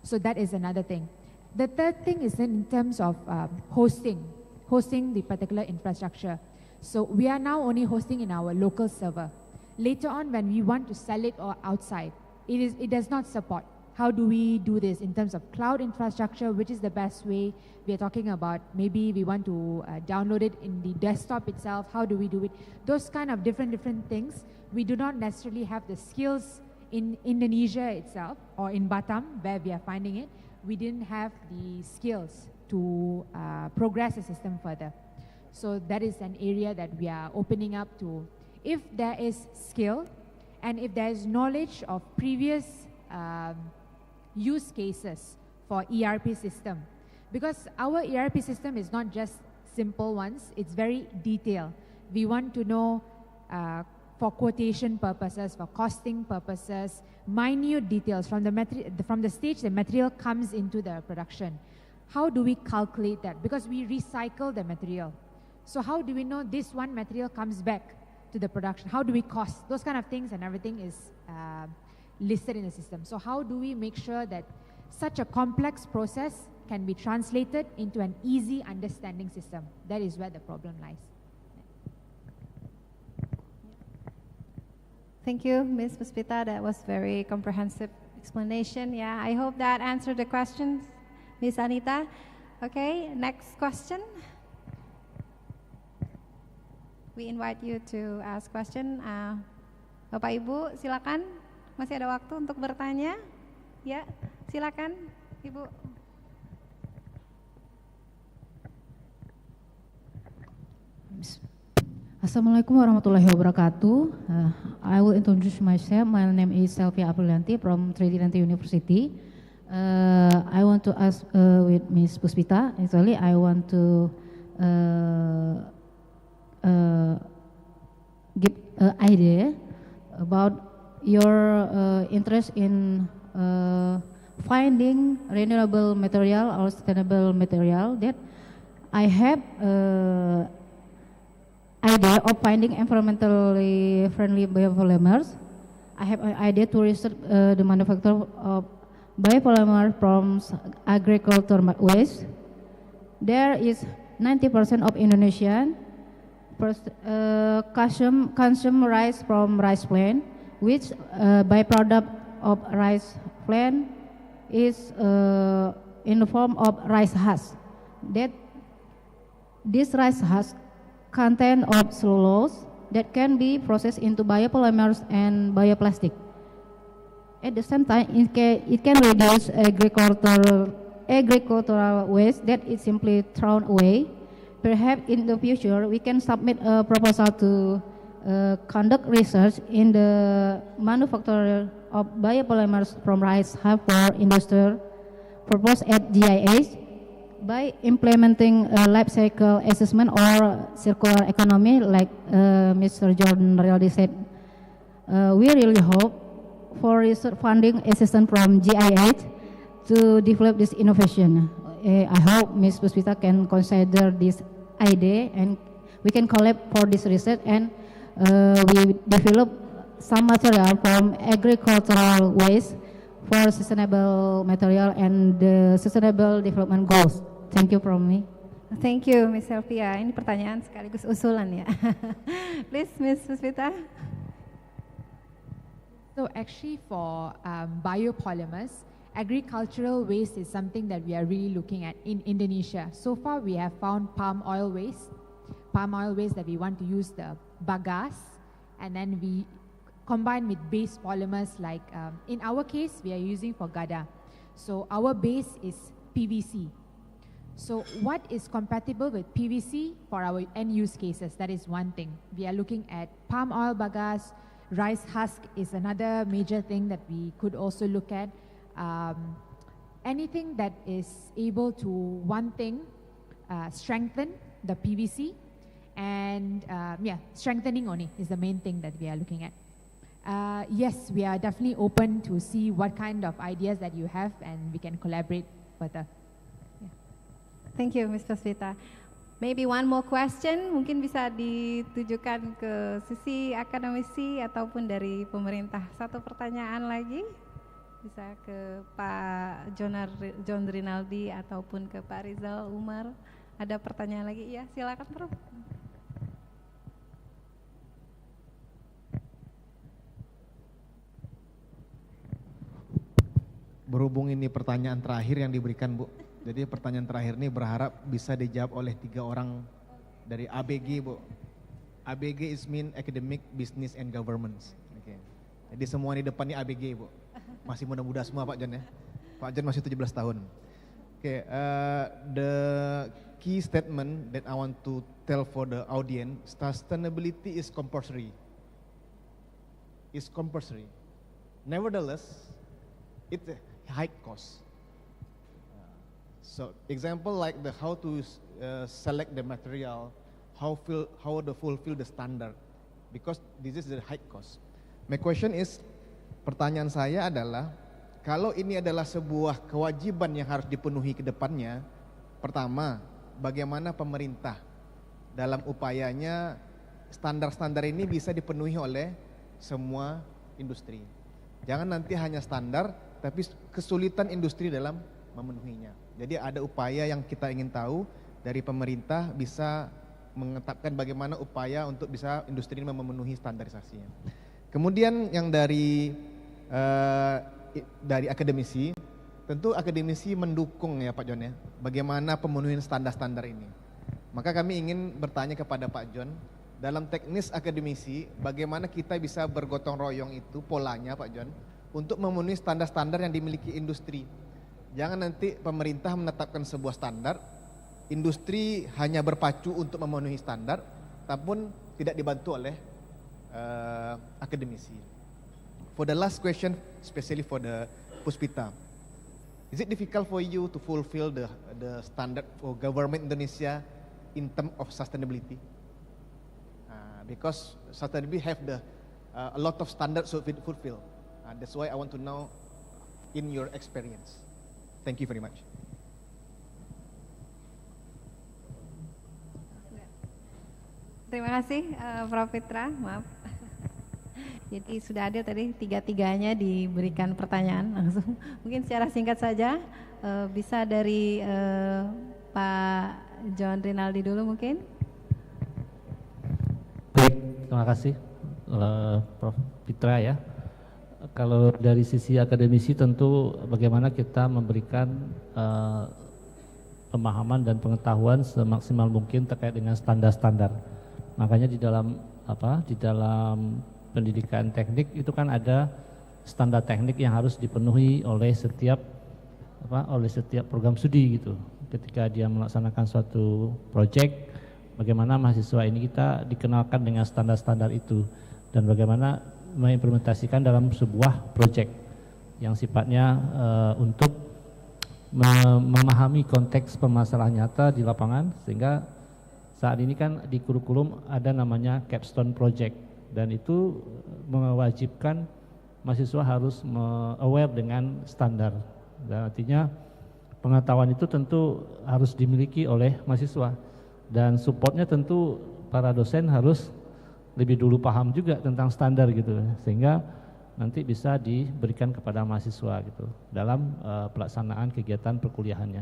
So that is another thing. The third thing is in terms of hosting the particular infrastructure. So we are now only hosting in our local server. Later on, when we want to sell it or outside, it does not support. How do we do this in terms of cloud infrastructure? Which is the best way? We are talking about maybe we want to download it in the desktop itself. How do we do it? Those kind of different things. We do not necessarily have the skills in Indonesia itself or in Batam where we are finding it. We didn't have the skills to progress the system further. So that is an area that we are opening up to. If there is skill and if there is knowledge of previous use cases for ERP system, because our ERP system is not just simple ones, it's very detailed. We want to know for quotation purposes, for costing purposes, minute details from the stage the material comes into the production. How do we calculate that? Because we recycle the material. So how do we know this one material comes back to the production? How do we cost? Those kind of things and everything is listed in the system. So how do we make sure that such a complex process can be translated into an easy understanding system? That is where the problem lies. Thank you, Ms. Puspita. That was very comprehensive explanation. Yeah, I hope that answered the questions, Ms. Anita. Okay, next question. We invite you to ask question. Bapak Ibu, silakan. Masih ada waktu untuk bertanya. Ya, silakan, Ibu. Assalamualaikum warahmatullahi wabarakatuh. I will introduce myself. My name is Selvia Aprilanti from Tridente University. I want to ask with Ms. Puspita. Actually, I want to give an idea about your interest in finding renewable material or sustainable material. That I have idea of finding environmentally friendly biopolymers. I have an idea to research the manufacture of biopolymer from agricultural waste. There is 90% of Indonesian consume rice from rice plant, which byproduct of rice plant is in the form of rice husk. That this rice husk content of cellulose that can be processed into biopolymers and bioplastic. At the same time, it can reduce agricultural waste that is simply thrown away. Perhaps in the future, we can submit a proposal to conduct research in the manufacture of biopolymers from rice husk for industrial purpose at GIH. By implementing a life cycle assessment or circular economy, like Mr. Jordan really said, we really hope for research funding assistance from GIH to develop this innovation. I hope Ms. Puspita can consider this idea and we can collab for this research, and we develop some material from agricultural waste for sustainable material and the sustainable development goals. Thank you from me. Thank you, Ms. Selvia. Ini pertanyaan sekaligus usulan ya. Please, Ms. Puspita. So actually for biopolymers, agricultural waste is something that we are really looking at in Indonesia. So far we have found palm oil waste that we want to use the bagasse, and then we combine with base polymers like, in our case, we are using for GADA. So our base is PVC. So what is compatible with PVC for our end use cases? That is one thing. We are looking at palm oil bagasse, rice husk is another major thing that we could also look at. Anything that is able to, one thing, strengthen the PVC, and strengthening only is the main thing that we are looking at. Yes, we are definitely open to see what kind of ideas that you have, and we can collaborate further. Yeah. Thank you, Ms. Puspita. Maybe one more question, mungkin bisa ditujukan ke sisi akademisi ataupun dari pemerintah. Satu pertanyaan lagi, bisa ke Pak John Rinaldi ataupun ke Pak Rizal Umar. Ada pertanyaan lagi? Ya, silakan Prof. Berhubung ini pertanyaan terakhir yang diberikan, Bu. Jadi pertanyaan terakhir ini berharap bisa dijawab oleh 3 orang dari ABG, Bu. ABG is mean Academic, Business, and Governments. Okay. Jadi semua di depan ini ABG, Bu. Masih muda-muda semua Pak John ya. Pak John masih 17 tahun. Okay, the key statement that I want to tell for the audience, sustainability is compulsory. Is compulsory. Nevertheless, it's a high cost. So example like the how to select the material, how to fulfill the standard, because this is the high cost. My question is, pertanyaan saya adalah, kalau ini adalah sebuah kewajiban yang harus dipenuhi ke depannya, pertama, bagaimana pemerintah dalam upayanya standar-standar ini bisa dipenuhi oleh semua industri. Jangan nanti hanya standar, tapi kesulitan industri dalam memenuhinya. Jadi ada upaya yang kita ingin tahu dari pemerintah bisa menetapkan bagaimana upaya untuk bisa industri ini memenuhi standarisasinya. Kemudian yang dari akademisi, tentu akademisi mendukung ya Pak John ya, bagaimana pemenuhan standar-standar ini. Maka kami ingin bertanya kepada Pak John, dalam teknis akademisi, bagaimana kita bisa bergotong royong itu polanya Pak John, untuk memenuhi standar-standar yang dimiliki industri. Jangan nanti pemerintah menetapkan sebuah standar, industri hanya berpacu untuk memenuhi standar, tapi tidak dibantu oleh akademisi. For the last question, especially for the Puspita, is it difficult for you to fulfill the standard for government Indonesia in terms of sustainability? Because sustainability have a lot of standards to fulfill. That's why I want to know in your experience. Thank you very much. Terima kasih Prof. Fitra, maaf. Jadi sudah ada tadi tiga-tiganya diberikan pertanyaan langsung. Mungkin secara singkat saja, bisa dari Pak John Rinaldi dulu mungkin. Baik, terima kasih Prof. Fitra ya. Kalau dari sisi akademisi tentu bagaimana kita memberikan pemahaman dan pengetahuan semaksimal mungkin terkait dengan standar-standar. Makanya di dalam pendidikan teknik itu kan ada standar teknik yang harus dipenuhi oleh setiap program studi gitu. Ketika dia melaksanakan suatu proyek, bagaimana mahasiswa ini kita dikenalkan dengan standar-standar itu dan bagaimana mengimplementasikan dalam sebuah proyek yang sifatnya untuk memahami konteks permasalahan nyata di lapangan, sehingga saat ini kan di kurikulum ada namanya capstone project dan itu mewajibkan mahasiswa harus aware dengan standar. Dan artinya pengetahuan itu tentu harus dimiliki oleh mahasiswa, dan supportnya tentu para dosen harus lebih dulu paham juga tentang standar gitu, sehingga nanti bisa diberikan kepada mahasiswa gitu dalam pelaksanaan kegiatan perkuliahannya.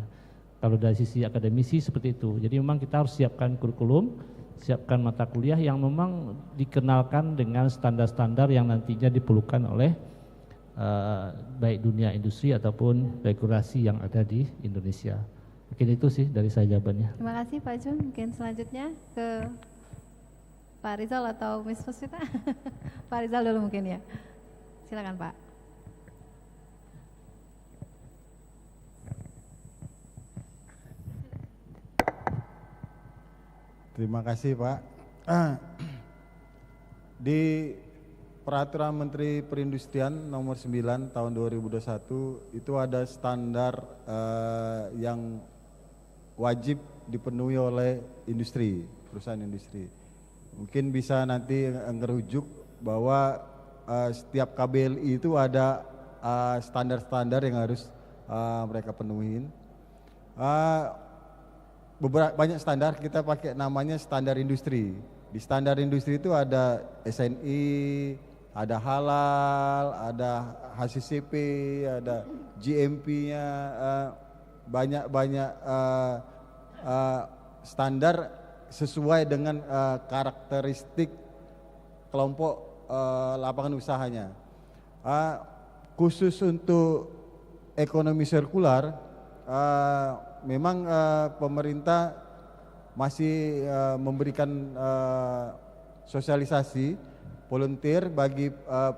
Kalau dari sisi akademisi seperti itu, jadi memang kita harus siapkan kurikulum, siapkan mata kuliah yang memang dikenalkan dengan standar-standar yang nantinya diperlukan oleh baik dunia industri ataupun regulasi yang ada di Indonesia. Mungkin itu sih dari saya jawabannya. Terima kasih Pak Jun. Mungkin selanjutnya ke Pak Rizal atau Miss Puspita. Pak Rizal dulu mungkin ya. Silakan Pak. Terima kasih Pak. Di Peraturan Menteri Perindustrian nomor 9 tahun 2021 itu ada standar yang wajib dipenuhi oleh industri, perusahaan industri. Mungkin bisa nanti ngerujuk bahwa setiap KBLI itu ada standar-standar yang harus mereka penuhin. Banyak standar, kita pakai namanya standar industri. Di standar industri itu ada SNI, ada halal, ada HACCP, ada GMP-nya, banyak standar sesuai dengan karakteristik kelompok lapangan usahanya. Khusus untuk ekonomi sirkular, memang pemerintah masih memberikan sosialisasi volunteer bagi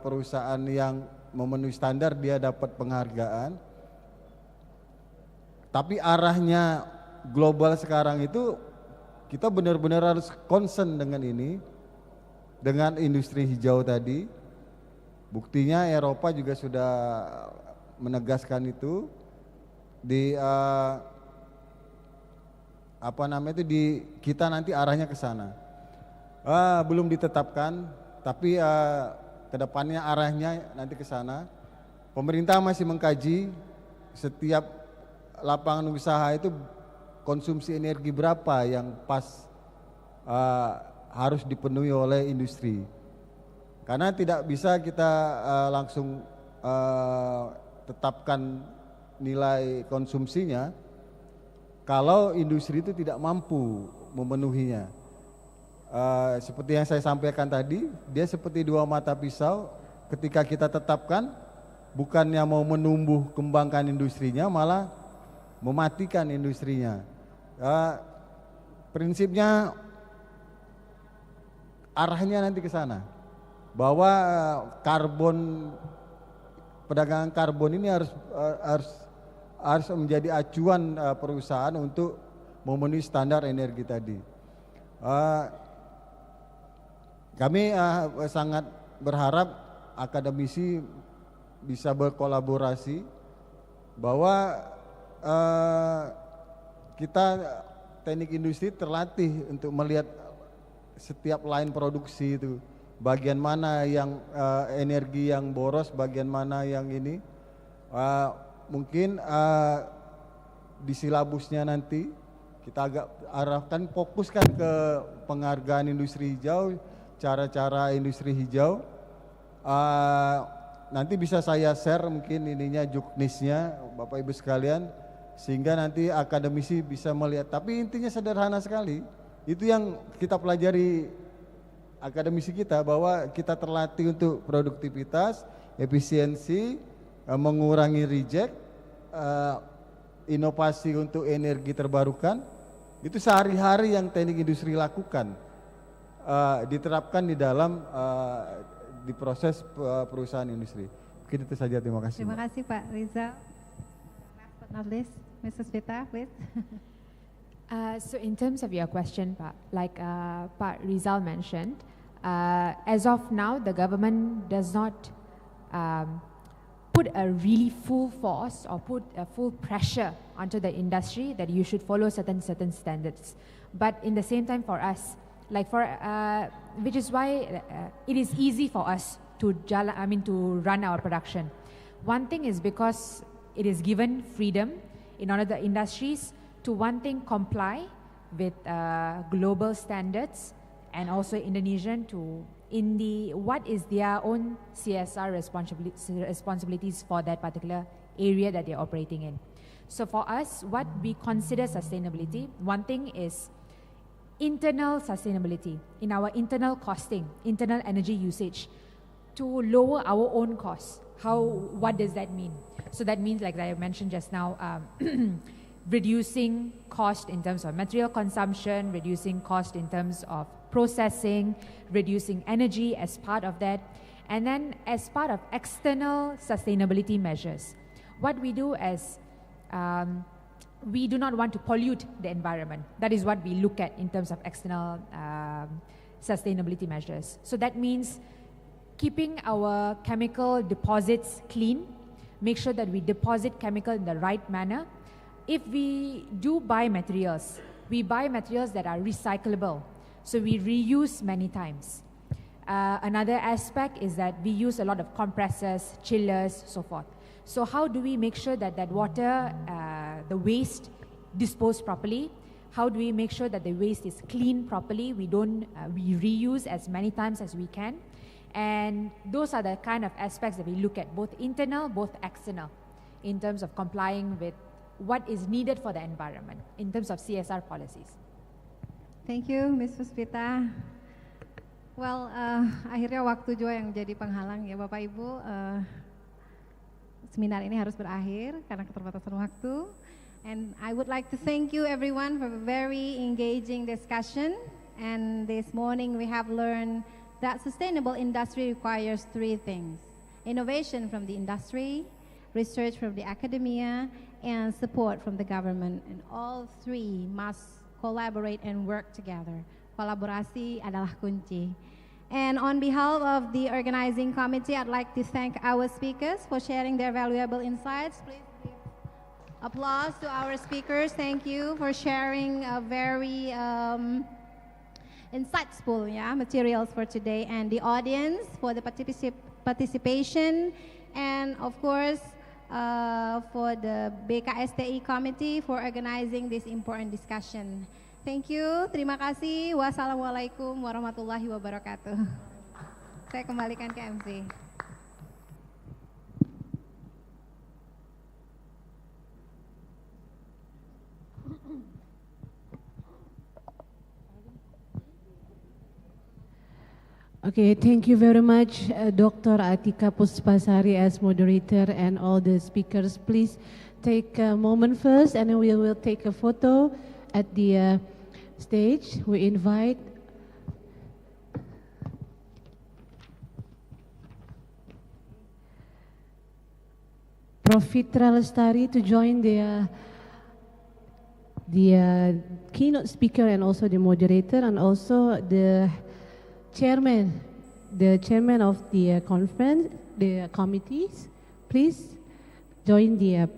perusahaan yang memenuhi standar, dia dapat penghargaan. Tapi arahnya global sekarang itu kita benar-benar harus concern dengan ini, dengan industri hijau tadi. Buktinya Eropa juga sudah menegaskan itu di kita nanti arahnya ke sana. Belum ditetapkan, tapi kedepannya arahnya nanti ke sana. Pemerintah masih mengkaji setiap lapangan usaha itu konsumsi energi berapa yang pas harus dipenuhi oleh industri. Karena tidak bisa kita langsung tetapkan nilai konsumsinya kalau industri itu tidak mampu memenuhinya. Seperti yang saya sampaikan tadi, dia seperti dua mata pisau. Ketika kita tetapkan, bukannya mau menumbuh kembangkan industrinya, malah mematikan industrinya. Prinsipnya arahnya nanti ke sana, bahwa perdagangan karbon ini harus menjadi acuan perusahaan untuk memenuhi standar energi tadi. Kami sangat berharap akademisi bisa berkolaborasi, bahwa kita teknik industri terlatih untuk melihat setiap line produksi itu, bagian mana yang energi yang boros, bagian mana yang ini. Mungkin di silabusnya nanti kita agak arahkan, fokuskan ke penghargaan industri hijau, cara-cara industri hijau. Nanti bisa saya share mungkin ininya, juknisnya Bapak Ibu sekalian, sehingga nanti akademisi bisa melihat. Tapi intinya sederhana sekali, itu yang kita pelajari akademisi kita, bahwa kita terlatih untuk produktivitas, efisiensi, mengurangi reject, inovasi untuk energi terbarukan. Itu sehari-hari yang teknik industri lakukan, diterapkan di dalam di proses perusahaan industri. Mungkin itu saja, terima kasih. Terima kasih Pak Rizal. Last but not least, Mrs. Vita, please. So in terms of your question, Pak, like Pak Rizal mentioned, as of now, the government does not put a really full force or put a full pressure onto the industry that you should follow certain standards. But in the same time, for us, like which is why it is easy for us to run our production. One thing is because it is given freedom in order the industries to one thing comply with global standards, and also Indonesian to what is their own CSR responsibilities for that particular area that they're operating in. So for us, what we consider sustainability, one thing is internal sustainability in our internal costing, internal energy usage, to lower our own costs. What does that mean? So that means, like I mentioned just now, reducing cost in terms of material consumption, reducing cost in terms of processing, reducing energy as part of that. And then as part of external sustainability measures, what we do as we do not want to pollute the environment. That is what we look at in terms of external sustainability measures. So that means keeping our chemical deposits clean, make sure that we deposit chemical in the right manner. If we do buy materials, we buy materials that are recyclable, so we reuse many times. Another aspect is that we use a lot of compressors, chillers, so forth. So how do we make sure that that water, the waste, disposed properly? How do we make sure that the waste is cleaned properly? We reuse as many times as we can. And those are the kind of aspects that we look at, both internal, both external, in terms of complying with what is needed for the environment, in terms of CSR policies. Thank you, Ms. Puspita. Well, akhirnya waktu juga yang jadi penghalang ya Bapak Ibu. Seminar ini harus berakhir karena keterbatasan waktu. And I would like to thank you everyone for a very engaging discussion. And this morning we have learned that sustainable industry requires three things: innovation from the industry, research from the academia, and support from the government. And all three must collaborate and work together. Kolaborasi adalah kunci. And on behalf of the organizing committee, I'd like to thank our speakers for sharing their valuable insights. Please give applause to our speakers. Thank you for sharing a very insightful materials for today, and the audience for the participation, and of course for the BKSTI committee for organizing this important discussion. Thank you, terima kasih. Wassalamualaikum warahmatullahi wabarakatuh. Saya kembalikan ke MC. Okay, thank you very much, Dr. Atika Puspasari as moderator, and all the speakers. Please take a moment first, and then we will take a photo at the stage. We invite Prof. Fitra Lestari to join the keynote speaker and also the moderator, and also the chairman of the conference, the committees. Please join the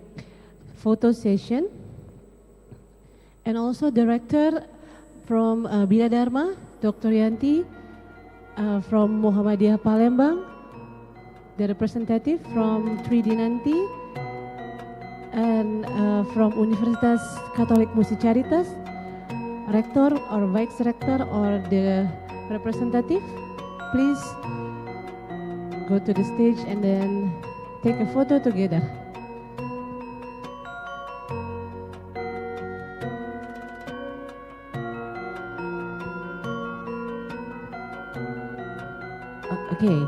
photo session. And also director from Bina Dharma, Dr. Yanti, from Muhammadiyah Palembang, the representative from Tridinanti, and from Universitas Katolik Musi Caritas, rector or vice rector or the representative. Please go to the stage and then take a photo together. Okay,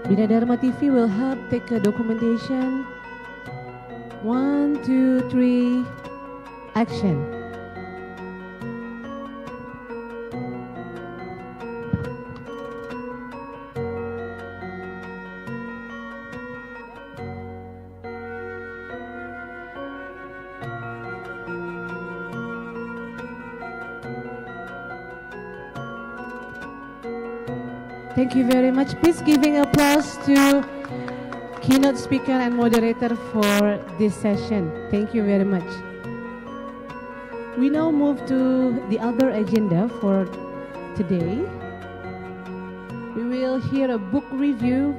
Bina Dharma TV will help take a documentation. 1, 2, 3, action. Thank you very much. Please giving applause to keynote speaker and moderator for this session. Thank you very much. We now move to the other agenda for today. We will hear a book review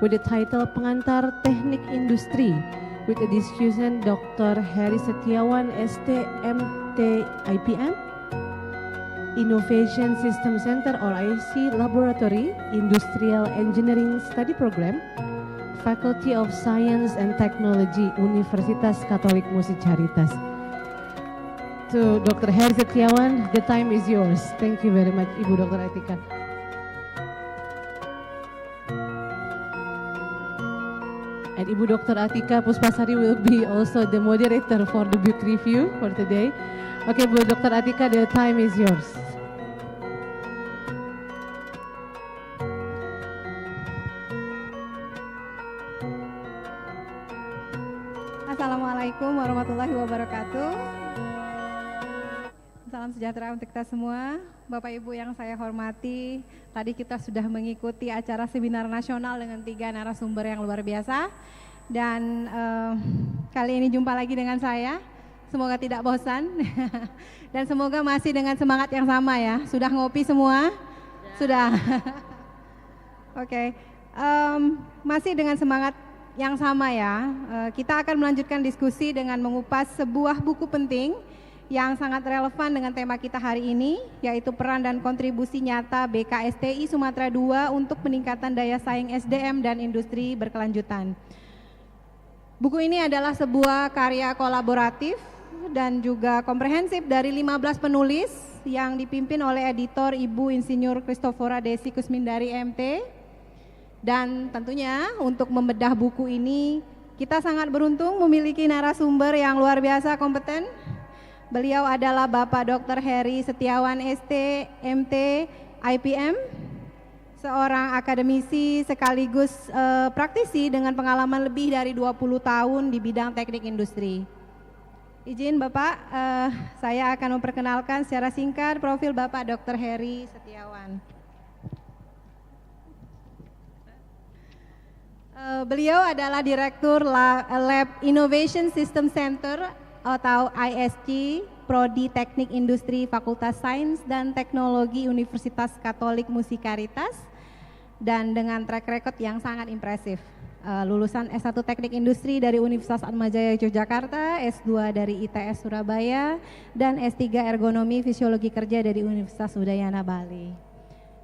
with the title Pengantar Teknik Industri with a discussion Dr. Heri Setiawan, ST.MT IPM, Innovation System Center or IC Laboratory, Industrial Engineering Study Program, Faculty of Science and Technology, Universitas Katolik Musi Caritas. To Dr. Heri Setiawan, the time is yours. Thank you very much, Ibu Dr. Atika. And Ibu Dr. Atika Puspasari will be also the moderator for the book review for today. Okay, Bu Dr. Atika, the time is yours. Assalamualaikum warahmatullahi wabarakatuh. Salam sejahtera untuk kita semua. Bapak Ibu yang saya hormati, tadi kita sudah mengikuti acara seminar nasional dengan 3 narasumber yang luar biasa. Dan kali ini jumpa lagi dengan saya. Semoga tidak bosan dan semoga masih dengan semangat yang sama ya. Sudah ngopi semua? Sudah. Oke. Masih dengan semangat yang sama ya. Kita akan melanjutkan diskusi dengan mengupas sebuah buku penting yang sangat relevan dengan tema kita hari ini, yaitu peran dan kontribusi nyata BKSTI Sumatera II untuk peningkatan daya saing SDM dan industri berkelanjutan. Buku ini adalah sebuah karya kolaboratif dan juga komprehensif dari 15 penulis yang dipimpin oleh editor Ibu Insinyur Christophora Desi Kusmindari MT. Dan tentunya untuk membedah buku ini kita sangat beruntung memiliki narasumber yang luar biasa kompeten. Beliau adalah Bapak Dr. Heri Setiawan ST MT IPM, seorang akademisi sekaligus praktisi dengan pengalaman lebih dari 20 tahun di bidang teknik industri. Izin Bapak, saya akan memperkenalkan secara singkat profil Bapak Dr. Heri Setiawan. Beliau adalah Direktur Lab Innovation System Center atau ISC, Prodi Teknik Industri Fakultas Sains dan Teknologi Universitas Katolik Musi Caritas, dan dengan track record yang sangat impresif. Lulusan S1 Teknik Industri dari Universitas Atmajaya Yogyakarta, S2 dari ITS Surabaya, dan S3 Ergonomi Fisiologi Kerja dari Universitas Udayana Bali.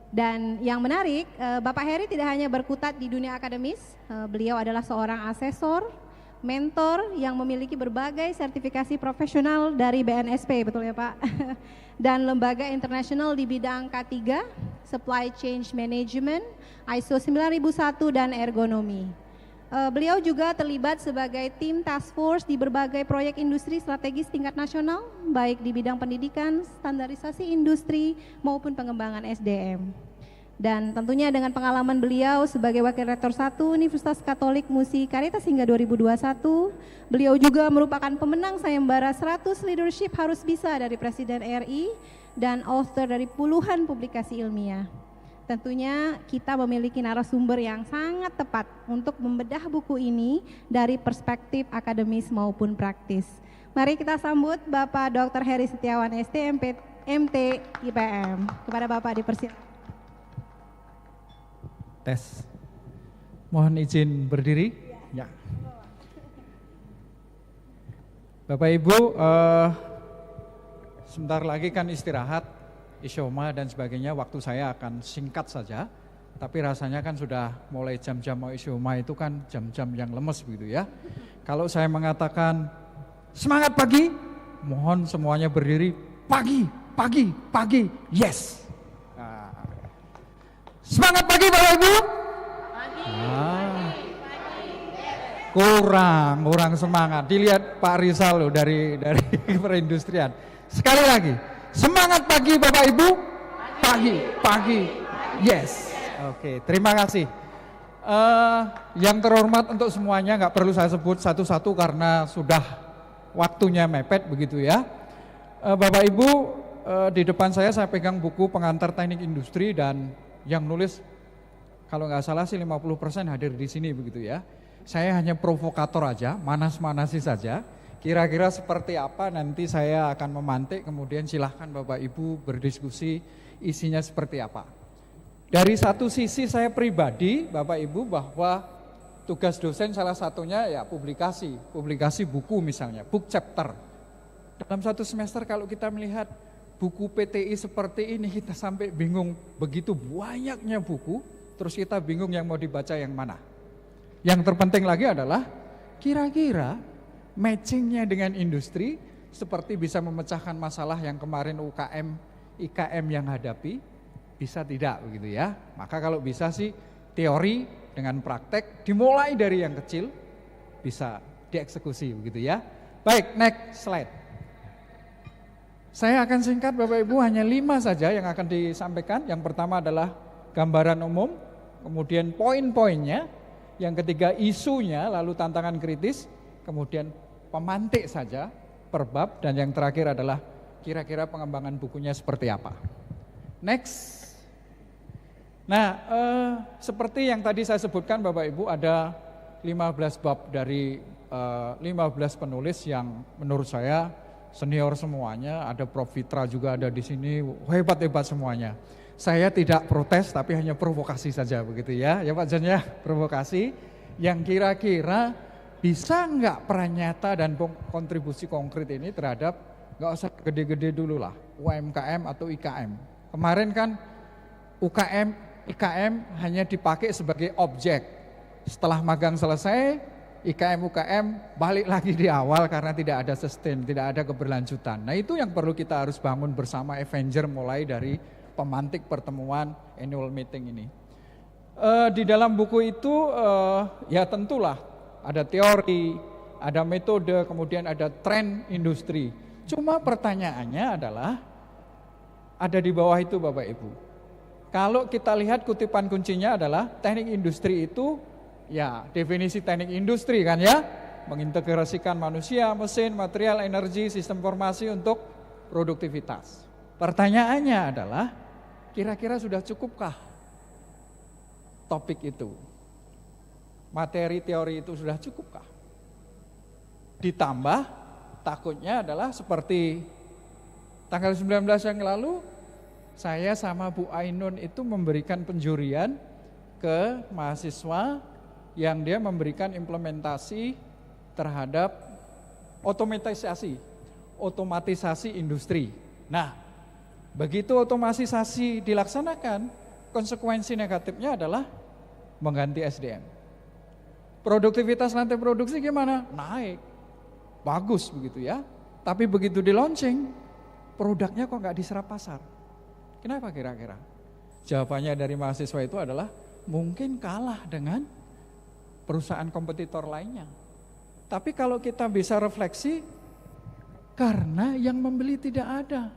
Dan yang menarik, Bapak Heri tidak hanya berkutat di dunia akademis, beliau adalah seorang asesor, mentor yang memiliki berbagai sertifikasi profesional dari BNSP, betul ya Pak? Dan lembaga internasional di bidang K3, Supply Chain Management, ISO 9001 dan ergonomi. Beliau juga terlibat sebagai tim task force di berbagai proyek industri strategis tingkat nasional, baik di bidang pendidikan, standarisasi industri, maupun pengembangan SDM. Dan tentunya dengan pengalaman beliau sebagai Wakil Rektor 1 Universitas Katolik Musi Caritas hingga 2021, beliau juga merupakan pemenang sayembara 100 Leadership Harus Bisa dari Presiden RI dan author dari puluhan publikasi ilmiah. Tentunya kita memiliki narasumber yang sangat tepat untuk membedah buku ini dari perspektif akademis maupun praktis. Mari kita sambut Bapak Dr. Heri Setiawan ST MT IPM. Kepada Bapak dipersilakan. Tes. Mohon izin berdiri. Ya. Bapak Ibu, sebentar lagi kan istirahat. Isyoma dan sebagainya, waktu saya akan singkat saja, tapi rasanya kan sudah mulai jam-jam mau isyoma itu kan jam-jam yang lemes begitu ya. Kalau saya mengatakan semangat pagi, mohon semuanya berdiri, pagi, pagi, pagi, yes. Nah. Semangat pagi Bapak Ibu. Kurang semangat. Dilihat Pak Rizal loh dari perindustrian. Sekali lagi. Semangat pagi Bapak Ibu, pagi, yes. Oke, terima kasih. Yang terhormat untuk semuanya, nggak perlu saya sebut satu-satu karena sudah waktunya mepet begitu ya. Bapak Ibu, di depan saya pegang buku Pengantar Teknik Industri dan yang nulis kalau nggak salah sih 50% hadir di sini begitu ya. Saya hanya provokator aja, manas-manasi saja. Kira-kira seperti apa nanti saya akan memantik, kemudian silahkan Bapak Ibu berdiskusi isinya seperti apa. Dari satu sisi saya pribadi, Bapak Ibu, bahwa tugas dosen salah satunya ya publikasi buku misalnya, book chapter. Dalam satu semester kalau kita melihat buku PTI seperti ini, kita sampai bingung, begitu banyaknya buku, terus kita bingung yang mau dibaca yang mana. Yang terpenting lagi adalah kira-kira matchingnya dengan industri seperti bisa memecahkan masalah yang kemarin IKM yang hadapi, bisa tidak begitu ya. Maka kalau bisa sih teori dengan praktek dimulai dari yang kecil bisa dieksekusi begitu ya. Baik, next slide. Saya akan singkat Bapak Ibu, hanya 5 saja yang akan disampaikan. Yang pertama adalah gambaran umum, kemudian poin-poinnya, yang ketiga isunya, lalu tantangan kritis, kemudian pemantik saja per bab, dan yang terakhir adalah kira-kira pengembangan bukunya seperti apa. Next. Nah, seperti yang tadi saya sebutkan Bapak Ibu, ada 15 bab dari 15 penulis yang menurut saya senior semuanya, ada Prof. Fitra juga ada di sini, hebat-hebat semuanya. Saya tidak protes tapi hanya provokasi saja begitu ya. Ya Pak Jan ya, provokasi yang kira-kira bisa enggak peran nyata dan kontribusi konkret ini terhadap, enggak usah gede-gede dulu lah, UMKM atau IKM. Kemarin kan IKM hanya dipakai sebagai objek. Setelah magang selesai, IKM-UKM balik lagi di awal karena tidak ada sustain, tidak ada keberlanjutan. Nah itu yang perlu kita harus bangun bersama Avenger mulai dari pemantik pertemuan annual meeting ini. Di dalam buku itu ya tentulah ada teori, ada metode, kemudian ada tren industri. Cuma pertanyaannya adalah ada di bawah itu Bapak Ibu. Kalau kita lihat kutipan kuncinya adalah teknik industri itu, ya definisi teknik industri kan ya, mengintegrasikan manusia, mesin, material, energi, sistem informasi untuk produktivitas. Pertanyaannya adalah kira-kira sudah cukupkah topik itu? Materi teori itu sudah cukupkah? Ditambah takutnya adalah seperti tanggal 19 yang lalu saya sama Bu Ainun itu memberikan penjurian ke mahasiswa yang dia memberikan implementasi terhadap otomatisasi industri. Nah, begitu otomatisasi dilaksanakan, konsekuensi negatifnya adalah mengganti SDM. Produktivitas rantai produksi gimana? Naik, bagus begitu ya. Tapi begitu di launching, produknya kok nggak diserap pasar. Kenapa kira-kira? Jawabannya dari mahasiswa itu adalah mungkin kalah dengan perusahaan kompetitor lainnya. Tapi kalau kita bisa refleksi, karena yang membeli tidak ada.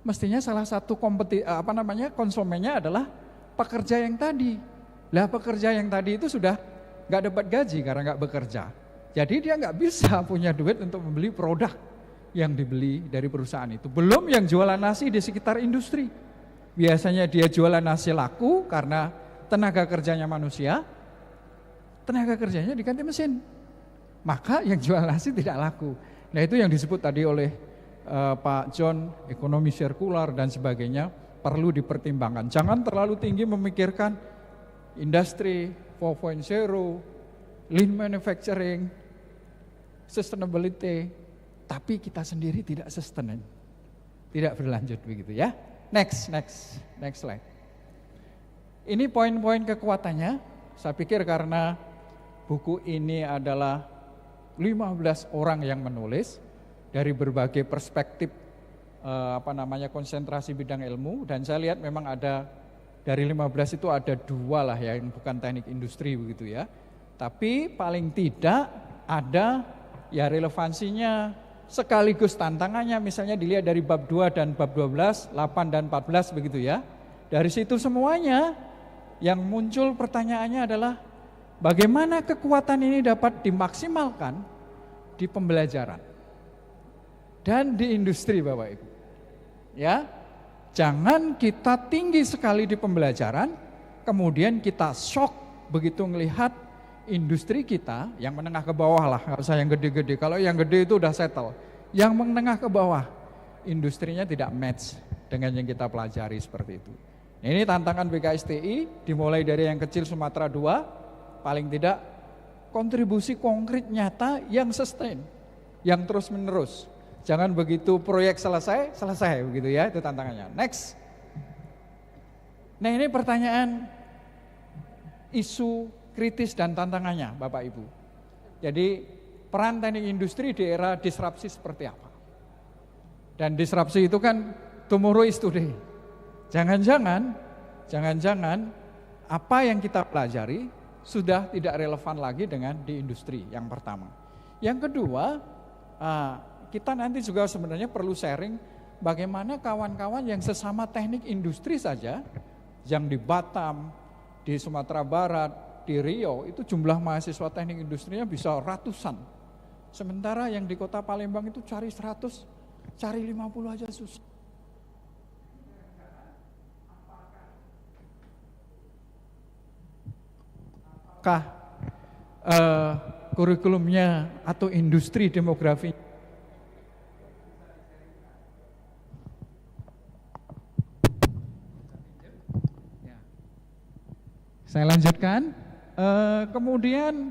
Mestinya salah satu konsumennya adalah pekerja yang tadi. Lah pekerja yang tadi itu sudah nggak dapat gaji karena nggak bekerja. Jadi dia nggak bisa punya duit untuk membeli produk yang dibeli dari perusahaan itu. Belum yang jualan nasi di sekitar industri. Biasanya dia jualan nasi laku karena tenaga kerjanya manusia, tenaga kerjanya diganti mesin. Maka yang jual nasi tidak laku. Nah itu yang disebut tadi oleh Pak John, ekonomi sirkular dan sebagainya perlu dipertimbangkan. Jangan terlalu tinggi memikirkan industri 4.0, lean manufacturing, sustainability, tapi kita sendiri tidak sustain, tidak berlanjut begitu ya. Next slide. Ini poin-poin kekuatannya. Saya pikir karena buku ini adalah 15 orang yang menulis dari berbagai perspektif konsentrasi bidang ilmu, dan saya lihat memang ada dari 15 itu ada 2 lah ya yang bukan teknik industri begitu ya. Tapi paling tidak ada ya relevansinya sekaligus tantangannya, misalnya dilihat dari bab 2 dan bab 12, 8 dan 14 begitu ya. Dari situ semuanya yang muncul pertanyaannya adalah bagaimana kekuatan ini dapat dimaksimalkan di pembelajaran dan di industri Bapak Ibu. Ya, jangan kita tinggi sekali di pembelajaran, kemudian kita shock begitu melihat industri kita yang menengah ke bawah lah, nggak usah yang gede-gede. Kalau yang gede itu udah settle. Yang menengah ke bawah, industrinya tidak match dengan yang kita pelajari seperti itu. Ini tantangan BKSTI, dimulai dari yang kecil Sumatera 2, paling tidak kontribusi konkret nyata yang sustain, yang terus menerus. Jangan begitu proyek selesai begitu ya, itu tantangannya. Next. Nah ini pertanyaan isu kritis dan tantangannya Bapak Ibu. Jadi peran teknik industri di era disrupsi seperti apa? Dan disrupsi itu kan tomorrow is today. Jangan-jangan apa yang kita pelajari sudah tidak relevan lagi dengan di industri, yang pertama. Yang kedua, kita nanti juga sebenarnya perlu sharing bagaimana kawan-kawan yang sesama teknik industri saja, yang di Batam, di Sumatera Barat, di Riau, itu jumlah mahasiswa teknik industrinya bisa ratusan. Sementara yang di kota Palembang itu cari 100, cari 50 aja susah. Apakah kurikulumnya atau industri demografi? Saya lanjutkan, kemudian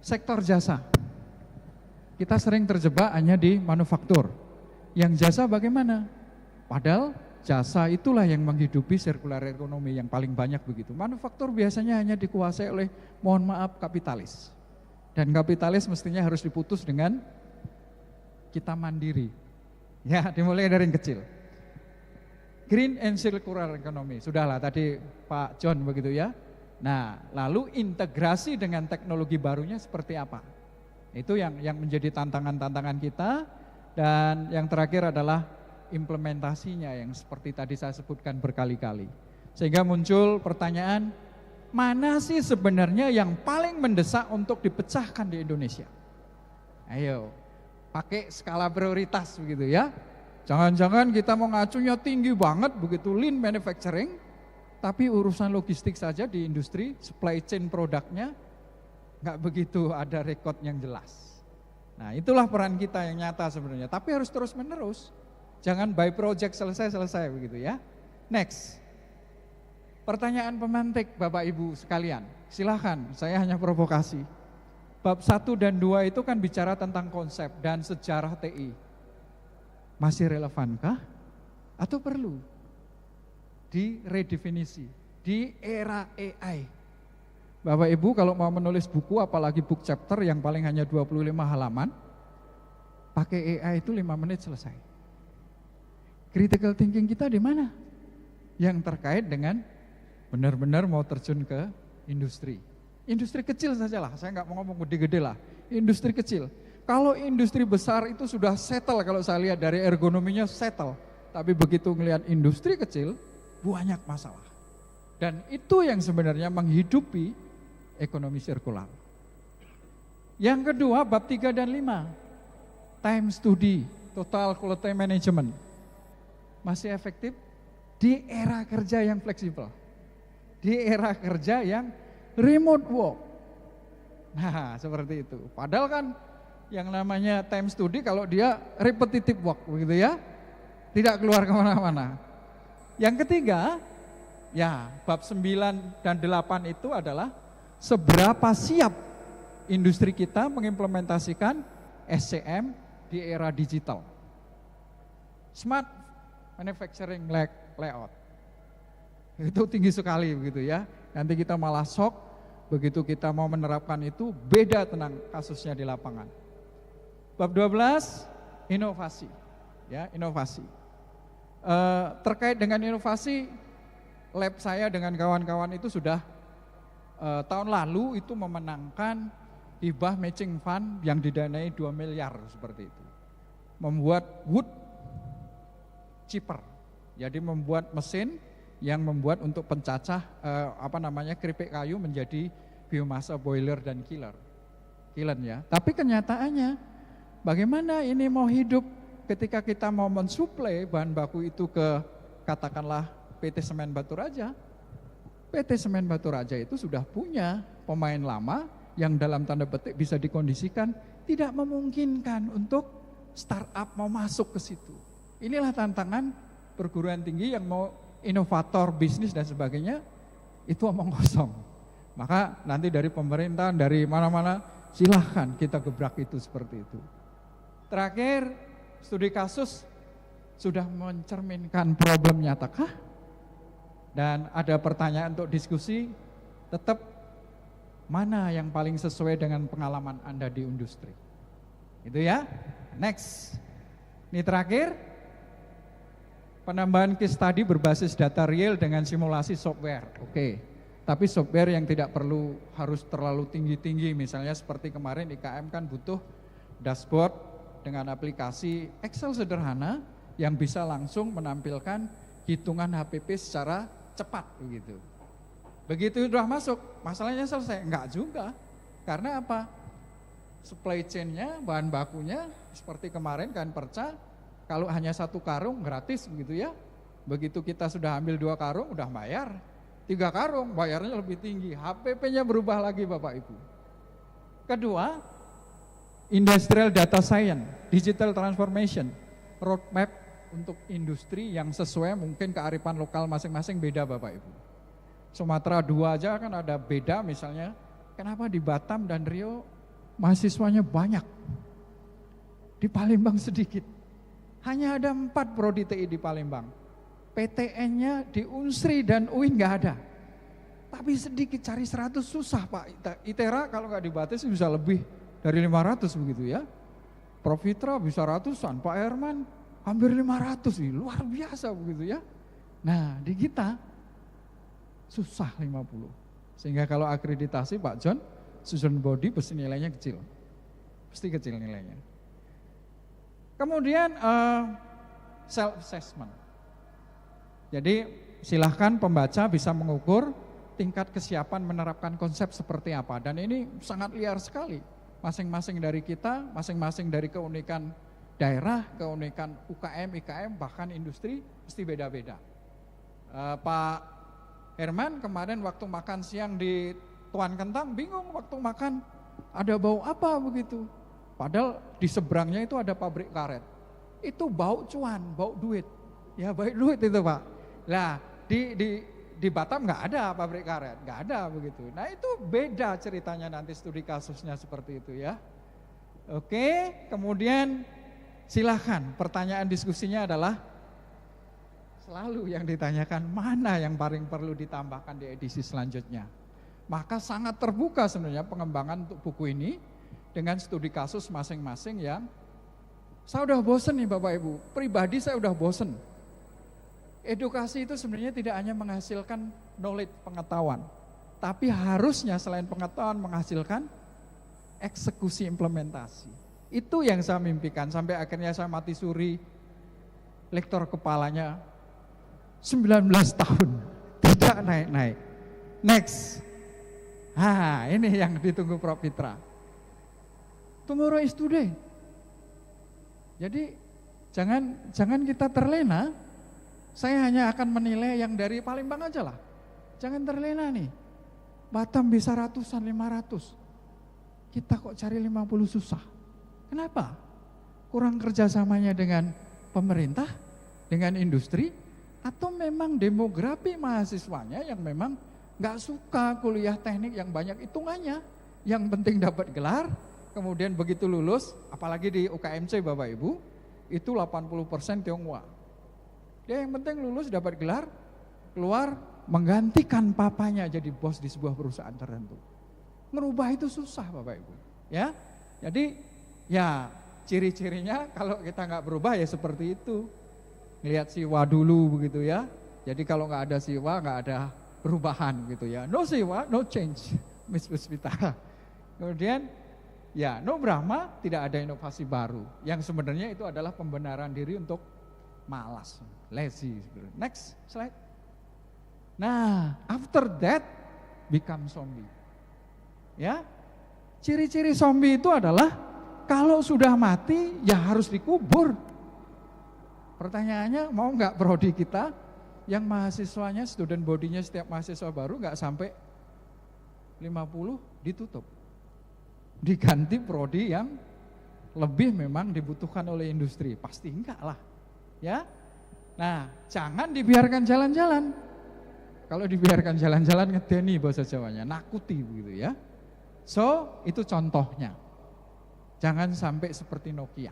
sektor jasa. Kita sering terjebak hanya di manufaktur. Yang jasa bagaimana? Padahal jasa itulah yang menghidupi sirkular ekonomi yang paling banyak begitu. Manufaktur biasanya hanya dikuasai oleh, mohon maaf, kapitalis. Dan kapitalis mestinya harus diputus dengan kita mandiri. Ya, dimulai dari yang kecil. Green and circular economy, sudahlah tadi Pak John begitu ya. Nah, lalu integrasi dengan teknologi barunya seperti apa? Itu yang menjadi tantangan-tantangan kita. Dan yang terakhir adalah implementasinya yang seperti tadi saya sebutkan berkali-kali. Sehingga muncul pertanyaan, mana sih sebenarnya yang paling mendesak untuk dipecahkan di Indonesia? Ayo, pakai skala prioritas begitu ya. Jangan-jangan kita mau ngacunya tinggi banget begitu lean manufacturing, tapi urusan logistik saja di industri, supply chain produknya nggak begitu ada rekod yang jelas. Nah itulah peran kita yang nyata sebenarnya, tapi harus terus menerus. Jangan by project selesai begitu ya. Next. Pertanyaan pemantik Bapak Ibu sekalian, silahkan, saya hanya provokasi. Bab 1 dan 2 itu kan bicara tentang konsep dan sejarah TI. Masih relevankah atau perlu diredefinisi di era AI? Bapak Ibu kalau mau menulis buku, apalagi book chapter yang paling hanya 25 halaman, pakai AI itu 5 menit selesai. Critical thinking kita di mana? Yang terkait dengan benar-benar mau terjun ke industri. Industri kecil sajalah, saya nggak mau ngomong gede-gede lah. Industri kecil. Kalau industri besar itu sudah settle, kalau saya lihat dari ergonominya settle. Tapi begitu ngelihat industri kecil, banyak masalah. Dan itu yang sebenarnya menghidupi ekonomi sirkular. Yang kedua, bab 3 dan 5. Time study, total quality management. Masih efektif di era kerja yang fleksibel. Di era kerja yang remote work. Nah, seperti itu. Padahal kan yang namanya time study kalau dia repetitive work begitu ya, tidak keluar kemana-mana. Yang ketiga, ya bab 9 dan 8 itu adalah seberapa siap industri kita mengimplementasikan SCM di era digital. Smart manufacturing layout. Itu tinggi sekali begitu ya. Nanti kita malah shock begitu kita mau menerapkan itu, beda tentang kasusnya di lapangan. Bab 12, inovasi. Ya, inovasi. Terkait dengan inovasi, lab saya dengan kawan-kawan itu sudah tahun lalu itu memenangkan hibah matching fund yang didanai 2 miliar seperti itu. Membuat wood chipper. Jadi membuat mesin yang membuat untuk pencacah keripik kayu menjadi biomasa boiler dan kiln ya. Tapi kenyataannya bagaimana ini mau hidup ketika kita mau mensuplai bahan baku itu ke katakanlah PT Semen Batu Raja. PT Semen Batu Raja itu sudah punya pemain lama yang dalam tanda petik bisa dikondisikan, tidak memungkinkan untuk startup mau masuk ke situ. Inilah tantangan perguruan tinggi yang mau inovator bisnis dan sebagainya, itu omong kosong. Maka nanti dari pemerintah, dari mana-mana, silahkan kita gebrak itu seperti itu. Terakhir, studi kasus sudah mencerminkan problem nyatakah? Dan ada pertanyaan untuk diskusi, tetap mana yang paling sesuai dengan pengalaman Anda di industri. Itu ya. Next. Ini terakhir, penambahan case study berbasis data real dengan simulasi software. Oke. Tapi software yang tidak perlu harus terlalu tinggi-tinggi, misalnya seperti kemarin IKM kan butuh dashboard dengan aplikasi Excel sederhana yang bisa langsung menampilkan hitungan HPP secara cepat begitu. Begitu sudah masuk, masalahnya selesai? Enggak juga. Karena apa? Supply chain-nya, bahan bakunya seperti kemarin kan perca, kalau hanya 1 karung gratis begitu ya. Begitu kita sudah ambil 2 karung udah bayar. 3 karung bayarnya lebih tinggi, HPP-nya berubah lagi Bapak Ibu. Kedua, industrial data science, digital transformation, roadmap untuk industri yang sesuai mungkin kearifan lokal masing-masing beda Bapak Ibu. Sumatera 2 aja kan ada beda misalnya, kenapa di Batam dan Riau mahasiswanya banyak, di Palembang sedikit. Hanya ada 4 prodi TI di Palembang. PTN-nya di Unsri dan UIN nggak ada. Tapi sedikit, cari 100 susah Pak. ITERA kalau nggak dibatasi bisa lebih dari 500 begitu ya. Profitra bisa ratusan, Pak Herman hampir 500 nih, luar biasa begitu ya. Nah di kita susah 50. Sehingga kalau akreditasi Pak John, student body pasti nilainya kecil. Pasti kecil nilainya. Kemudian self assessment. Jadi silahkan pembaca bisa mengukur tingkat kesiapan menerapkan konsep seperti apa. Dan ini sangat liar sekali. Masing-masing dari kita, masing-masing dari keunikan daerah, keunikan UKM, IKM, bahkan industri mesti beda-beda. Pak Herman kemarin waktu makan siang di Tuan Kentang bingung waktu makan ada bau apa begitu. Padahal di seberangnya itu ada pabrik karet. Itu bau cuan, bau duit. Ya baik duit itu Pak. Nah di Batam nggak ada pabrik karet, nggak ada begitu. Nah itu beda ceritanya nanti studi kasusnya seperti itu ya. Oke, kemudian silahkan pertanyaan diskusinya adalah selalu yang ditanyakan mana yang paling perlu ditambahkan di edisi selanjutnya. Maka sangat terbuka sebenarnya pengembangan untuk buku ini dengan studi kasus masing-masing yang saya udah bosen nih Bapak Ibu, pribadi saya udah bosen. Edukasi itu sebenarnya tidak hanya menghasilkan knowledge, pengetahuan, tapi harusnya selain pengetahuan menghasilkan eksekusi implementasi. Itu yang saya mimpikan sampai akhirnya saya mati suri, lektor kepalanya 19 tahun, tidak naik-naik. Next. Ini yang ditunggu Prof. Fitra. Tomorrow is today. Jadi jangan kita terlena. Saya hanya akan menilai yang dari Palembang aja lah. Jangan terlena nih. Batam bisa ratusan, 500. Kita kok cari 50 susah. Kenapa? Kurang kerjasamanya dengan pemerintah, dengan industri, atau memang demografi mahasiswanya yang memang nggak suka kuliah teknik yang banyak hitungannya. Yang penting dapat gelar, kemudian begitu lulus, apalagi di UKMC Bapak Ibu, itu 80% Tionghoa. Dia yang penting lulus dapat gelar, keluar menggantikan papanya jadi bos di sebuah perusahaan tertentu. Merubah itu susah Bapak Ibu. Ya, jadi ya ciri-cirinya kalau kita nggak berubah ya seperti itu. Lihat siwa dulu begitu ya. Jadi kalau nggak ada siwa nggak ada perubahan gitu ya. No siwa, no change. Miss Puspita. Kemudian ya no Brahma, tidak ada inovasi baru. Yang sebenarnya itu adalah pembenaran diri untuk malas, lazy. Next slide. Nah, after that become zombie. Ya, ciri-ciri zombie itu adalah kalau sudah mati ya harus dikubur. Pertanyaannya mau nggak prodi kita yang mahasiswanya, student body-nya setiap mahasiswa baru nggak sampai 50 ditutup. Diganti prodi yang lebih memang dibutuhkan oleh industri. Pasti enggak lah. Ya. Nah, jangan dibiarkan jalan-jalan. Kalau dibiarkan jalan-jalan ngedeni bahasa Jawanya, nakuti begitu ya. So, itu contohnya. Jangan sampai seperti Nokia.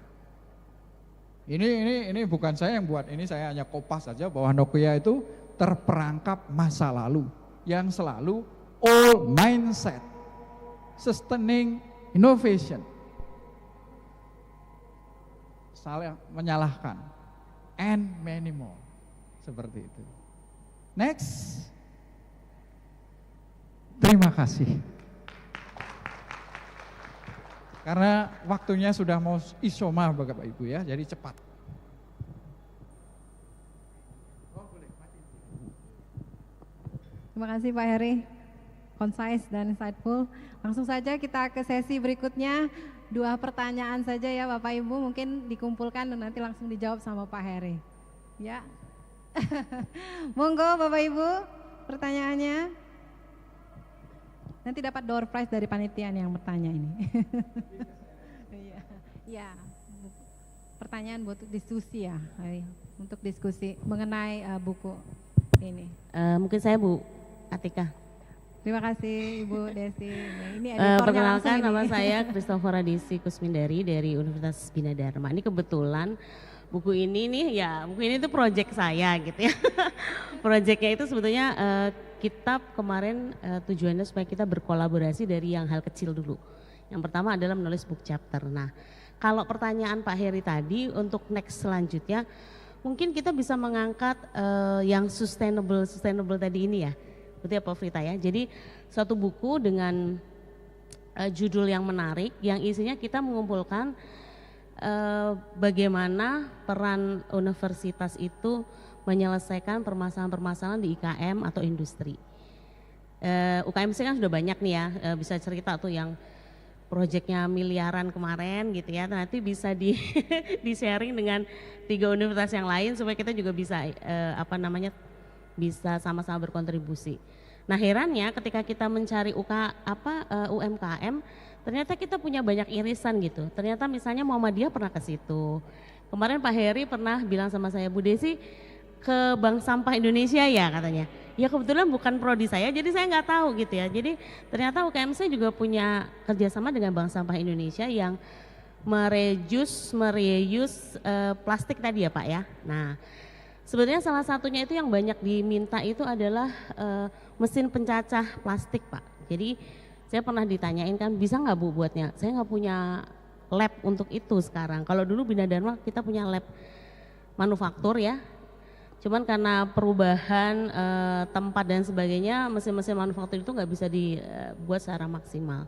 Ini bukan saya yang buat, ini saya hanya kopas saja bahwa Nokia itu terperangkap masa lalu yang selalu old mindset, sustaining innovation. Salah menyalahkan and many more. Seperti itu. Next. Terima kasih. Karena waktunya sudah mau isoma Bapak Ibu ya, jadi cepat. Terima kasih Pak Heri, concise dan insightful. Langsung saja kita ke sesi berikutnya. 2 pertanyaan saja ya Bapak Ibu, mungkin dikumpulkan dan nanti langsung dijawab sama Pak Heri. Ya, monggo Bapak Ibu, pertanyaannya. Nanti dapat door prize dari panitia yang bertanya ini. Ya, pertanyaan buat diskusi ya, untuk diskusi mengenai buku ini. Mungkin saya Bu Atika. Terima kasih Ibu Desi. Ini perkenalkan nama saya Christopher Adisi Kusmindari dari Universitas Bina Dharma. Ini kebetulan buku ini nih ya, buku ini tuh proyek saya gitu ya. Proyeknya itu sebetulnya kitab kemarin tujuannya supaya kita berkolaborasi dari yang hal kecil dulu. Yang pertama adalah menulis book chapter. Nah, kalau pertanyaan Pak Heri tadi untuk next selanjutnya, mungkin kita bisa mengangkat yang sustainable tadi ini ya. Betul ya Pak Frita ya. Jadi suatu buku dengan judul yang menarik, yang isinya kita mengumpulkan bagaimana peran universitas itu menyelesaikan permasalahan-permasalahan di IKM atau industri. UKMC kan sudah banyak nih ya, bisa cerita tuh yang proyeknya miliaran kemarin gitu ya, nanti bisa di sharing dengan 3 universitas yang lain supaya kita juga bisa bisa sama-sama berkontribusi. Nah herannya ketika kita mencari UMKM, ternyata kita punya banyak irisan gitu. Ternyata misalnya Muhammadiyah pernah ke situ. Kemarin Pak Heri pernah bilang sama saya, Bu Desi ke Bank Sampah Indonesia ya katanya. Ya kebetulan bukan prodi saya, jadi saya nggak tahu gitu ya. Jadi ternyata UKMC juga punya kerjasama dengan Bank Sampah Indonesia yang mereuse plastik tadi ya Pak ya. Nah sebetulnya salah satunya itu yang banyak diminta itu adalah mesin pencacah plastik Pak. Jadi saya pernah ditanyain kan bisa nggak Bu buatnya? Saya nggak punya lab untuk itu sekarang. Kalau dulu Bina Dharma kita punya lab manufaktur ya. Cuman karena perubahan tempat dan sebagainya, mesin-mesin manufaktur itu nggak bisa dibuat secara maksimal.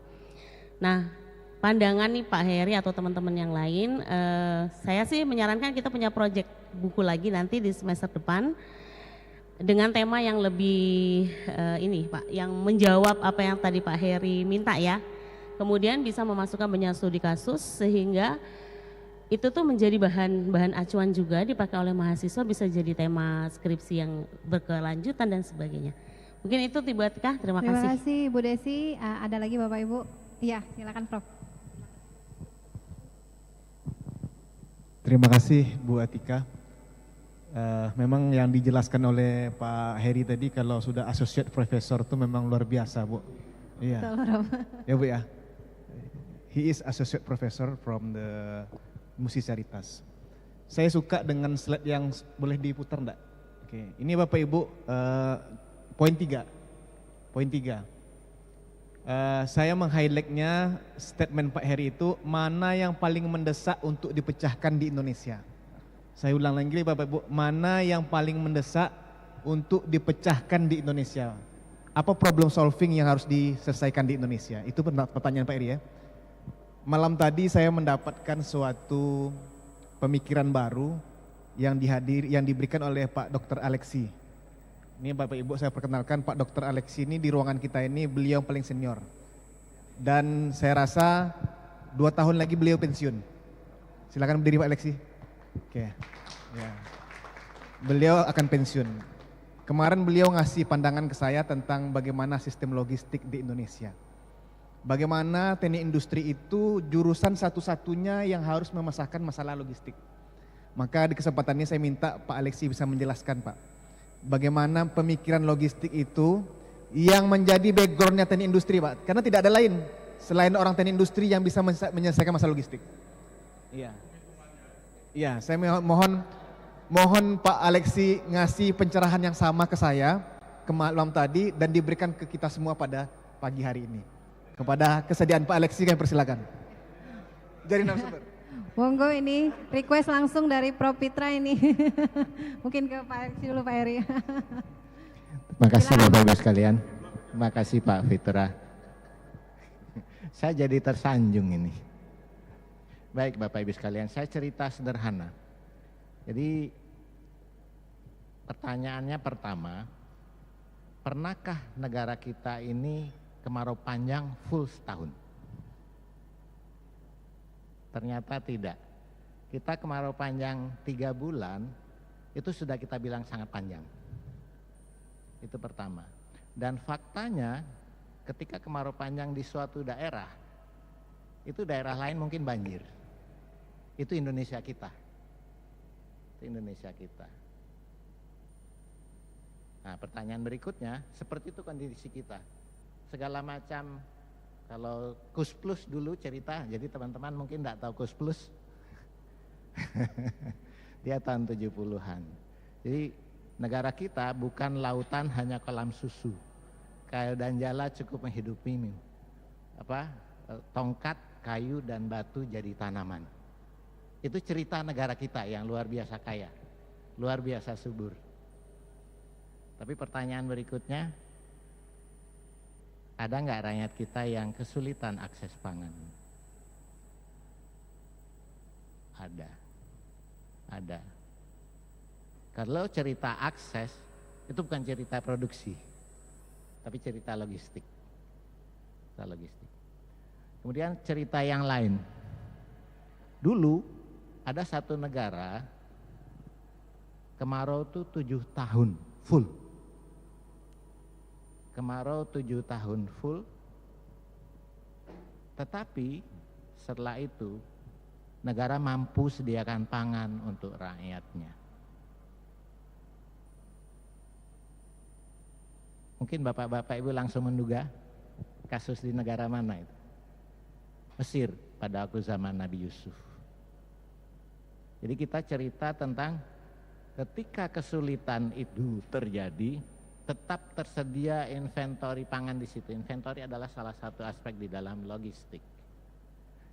Nah, pandangan nih Pak Heri atau teman-teman yang lain, saya sih menyarankan kita punya proyek buku lagi nanti di semester depan dengan tema yang lebih ini Pak, yang menjawab apa yang tadi Pak Heri minta ya. Kemudian bisa memasukkan banyak studi kasus sehingga itu tuh menjadi bahan acuan juga dipakai oleh mahasiswa, bisa jadi tema skripsi yang berkelanjutan dan sebagainya. Mungkin itu Bu Atika, terima kasih. Terima kasih Bu Desi, ada lagi Bapak Ibu? Iya silakan Prof. Terima kasih Bu Atika. Memang yang dijelaskan oleh Pak Heri tadi kalau sudah associate professor itu memang luar biasa Bu. Iya. Ya Bu ya. He is associate professor from the Musi Caritas. Saya suka dengan slide yang boleh diputar enggak? Oke, ini Bapak Ibu poin 3. Saya meng-highlightnya statement Pak Heri itu mana yang paling mendesak untuk dipecahkan di Indonesia. Saya ulang lagi Bapak Ibu, mana yang paling mendesak untuk dipecahkan di Indonesia. Apa problem solving yang harus diselesaikan di Indonesia? Itu pertanyaan Pak Heri ya. Malam tadi saya mendapatkan suatu pemikiran baru yang diberikan oleh Pak Dr. Alexi. Ini Bapak Ibu saya perkenalkan Pak Dr. Alexi ini di ruangan kita ini beliau paling senior. Dan saya rasa 2 tahun lagi beliau pensiun. Silakan berdiri Pak Alexi. Oke. Ya. Beliau akan pensiun. Kemarin beliau ngasih pandangan ke saya tentang bagaimana sistem logistik di Indonesia. Bagaimana teknik industri itu jurusan satu-satunya yang harus memecahkan masalah logistik. Maka di kesempatan ini saya minta Pak Alexi bisa menjelaskan Pak, bagaimana pemikiran logistik itu yang menjadi backgroundnya teknik industri Pak. Karena tidak ada lain selain orang teknik industri yang bisa menyelesaikan masalah logistik. Iya. Iya, saya mohon Pak Alexi ngasih pencerahan yang sama ke saya ke malam tadi dan diberikan ke kita semua pada pagi hari ini. Kepada kesediaan Pak Alexi kami persilakan. Jadi narasumber. Monggo ini request langsung dari Prof Fitra ini. Mungkin ke Pak Alexi dulu Pak Heri. Terima kasih Bapak-Ibu sekalian. Terima kasih Pak Fitra. Saya jadi tersanjung ini. Baik Bapak-Ibu sekalian, saya cerita sederhana. Jadi pertanyaannya pertama, pernahkah negara kita ini kemarau panjang full setahun? Ternyata tidak. Kita kemarau panjang 3 bulan, itu sudah kita bilang sangat panjang. Itu pertama. Dan faktanya ketika kemarau panjang di suatu daerah, itu daerah lain mungkin banjir. Itu Indonesia kita. Itu Indonesia kita. Nah, pertanyaan berikutnya, seperti itu kondisi kita. Segala macam, kalau KUS Plus dulu cerita, jadi teman-teman mungkin tidak tahu KUS Plus. Dia tahun 70-an. Jadi negara kita bukan lautan hanya kolam susu. Kayu dan jala cukup menghidupi tongkat, kayu dan batu jadi tanaman. Itu cerita negara kita yang luar biasa kaya, luar biasa subur. Tapi pertanyaan berikutnya, ada nggak rakyat kita yang kesulitan akses pangan? Ada. Kalau cerita akses, itu bukan cerita produksi, tapi cerita logistik. Kemudian cerita yang lain. Dulu ada satu negara kemarau itu 7 tahun full. Kemarau 7 tahun full. Tetapi setelah itu negara mampu sediakan pangan untuk rakyatnya. Mungkin bapak-bapak ibu langsung menduga kasus di negara mana itu? Mesir pada waktu zaman Nabi Yusuf. Jadi kita cerita tentang ketika kesulitan itu terjadi, tetap tersedia inventory pangan di situ. Inventory adalah salah satu aspek di dalam logistik.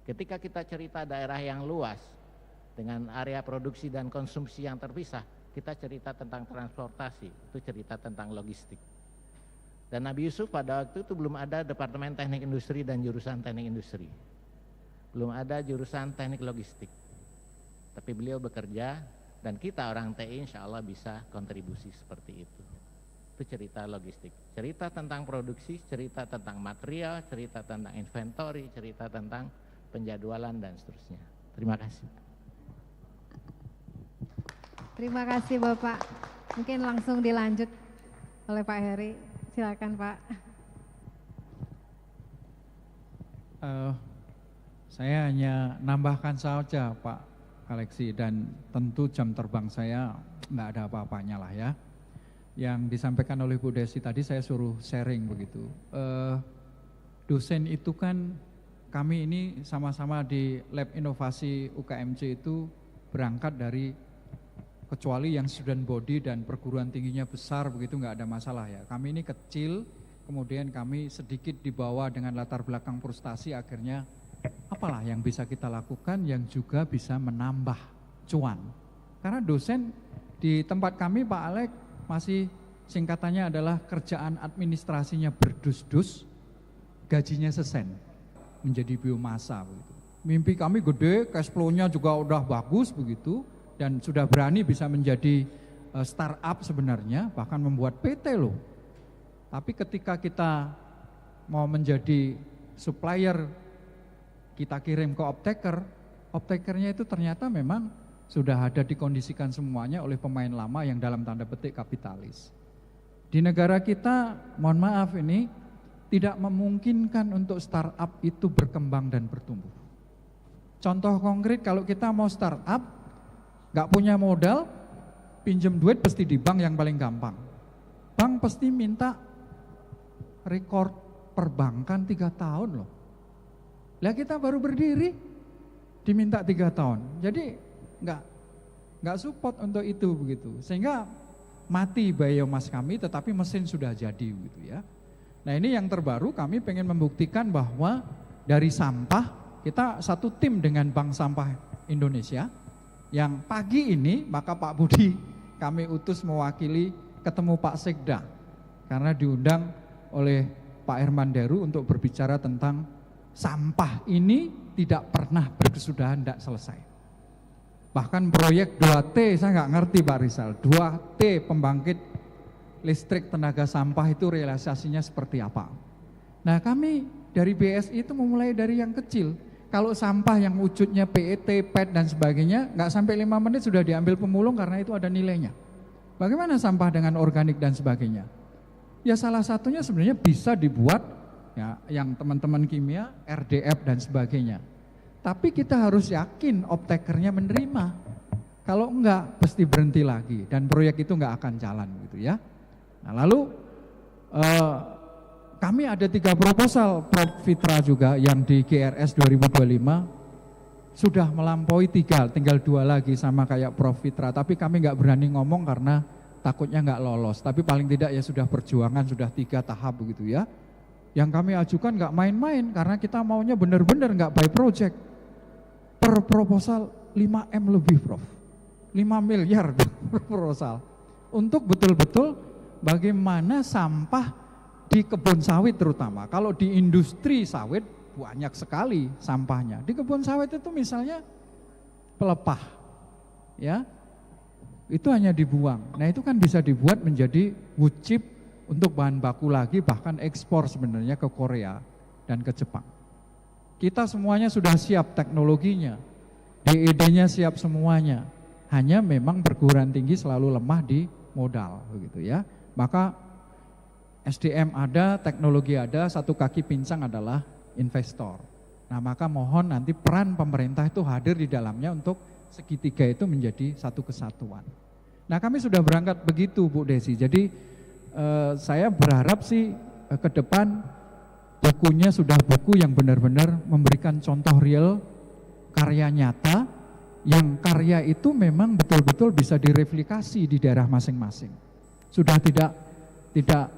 Ketika kita cerita daerah yang luas dengan area produksi dan konsumsi yang terpisah, kita cerita tentang transportasi, itu cerita tentang logistik. Dan Nabi Yusuf pada waktu itu belum ada Departemen Teknik Industri dan jurusan Teknik Industri. Belum ada jurusan Teknik Logistik. Tapi beliau bekerja dan kita orang TI insya Allah bisa kontribusi seperti itu. Itu cerita logistik. Cerita tentang produksi, cerita tentang material, cerita tentang inventory, cerita tentang penjadwalan dan seterusnya. Terima kasih. Terima kasih Bapak. Mungkin langsung dilanjut oleh Pak Heri. Silakan Pak. Saya hanya nambahkan saja Pak Alexi, dan tentu jam terbang saya nggak ada apa-apanya lah ya. Yang disampaikan oleh Bu Desi tadi saya suruh sharing begitu. Dosen itu kan kami ini sama-sama di Lab Inovasi UKMC itu berangkat dari, kecuali yang student body dan perguruan tingginya besar begitu nggak ada masalah ya. Kami ini kecil, kemudian kami sedikit dibawa dengan latar belakang frustasi, akhirnya apalah yang bisa kita lakukan yang juga bisa menambah cuan. Karena dosen di tempat kami Pak Alek masih singkatannya adalah kerjaan administrasinya berdus-dus, gajinya sesen, menjadi biomasa begitu. Mimpi kami gede, cash flow-nya juga udah bagus begitu, dan sudah berani bisa menjadi startup sebenarnya, bahkan membuat PT loh. Tapi ketika kita mau menjadi supplier, kita kirim ke optakernya itu ternyata memang sudah ada dikondisikan semuanya oleh pemain lama yang dalam tanda petik kapitalis. Di negara kita, mohon maaf ini, tidak memungkinkan untuk startup itu berkembang dan bertumbuh. Contoh konkret, kalau kita mau startup, nggak punya modal, pinjem duit pasti di bank yang paling gampang. Bank pasti minta rekor perbankan 3 tahun loh. Lah kita baru berdiri diminta 3 tahun. Jadi nggak support untuk itu begitu. Sehingga mati biomas kami, tetapi mesin sudah jadi gitu ya. Nah ini yang terbaru, kami pengen membuktikan bahwa dari sampah kita satu tim dengan Bank Sampah Indonesia. Yang pagi ini maka Pak Budi kami utus mewakili ketemu Pak Sekda karena diundang oleh Pak Herman Deru untuk berbicara tentang sampah ini tidak pernah berkesudahan, tidak selesai. Bahkan proyek 2T saya nggak ngerti Pak Rizal, 2T pembangkit listrik tenaga sampah itu realisasinya seperti apa. Nah kami dari BSI itu memulai dari yang kecil. Kalau sampah yang wujudnya PET, PET dan sebagainya nggak sampai 5 menit sudah diambil pemulung karena itu ada nilainya. Bagaimana sampah dengan organik dan sebagainya? Ya salah satunya sebenarnya bisa dibuat ya, yang teman-teman kimia, RDF dan sebagainya. Tapi kita harus yakin off-takernya menerima. Kalau enggak, pasti berhenti lagi dan proyek itu enggak akan jalan gitu ya. Nah lalu kami ada 3 proposal Prof Fitra juga yang di GRS 2025 sudah melampaui 3, tinggal 2 lagi sama kayak Prof Fitra. Tapi kami enggak berani ngomong karena takutnya enggak lolos. Tapi paling tidak ya sudah perjuangan, sudah 3 tahap begitu ya. Yang kami ajukan enggak main-main karena kita maunya benar-benar enggak by project. Per proposal 5M lebih Prof, 5 miliar per proposal untuk betul-betul bagaimana sampah di kebun sawit terutama. Kalau di industri sawit banyak sekali sampahnya. Di kebun sawit itu misalnya pelepah ya, itu hanya dibuang. Nah itu kan bisa dibuat menjadi wood chip untuk bahan baku lagi, bahkan ekspor sebenarnya ke Korea dan ke Jepang. Kita semuanya sudah siap teknologinya, DED-nya siap semuanya. Hanya memang perguruan tinggi selalu lemah di modal begitu ya. Maka SDM ada, teknologi ada, satu kaki pincang adalah investor. Nah maka mohon nanti peran pemerintah itu hadir di dalamnya untuk segitiga itu menjadi satu kesatuan. Nah kami sudah berangkat begitu Bu Desi. Jadi saya berharap sih ke depan bukunya sudah buku yang benar-benar memberikan contoh real, karya nyata, yang karya itu memang betul-betul bisa direplikasi di daerah masing-masing. Sudah tidak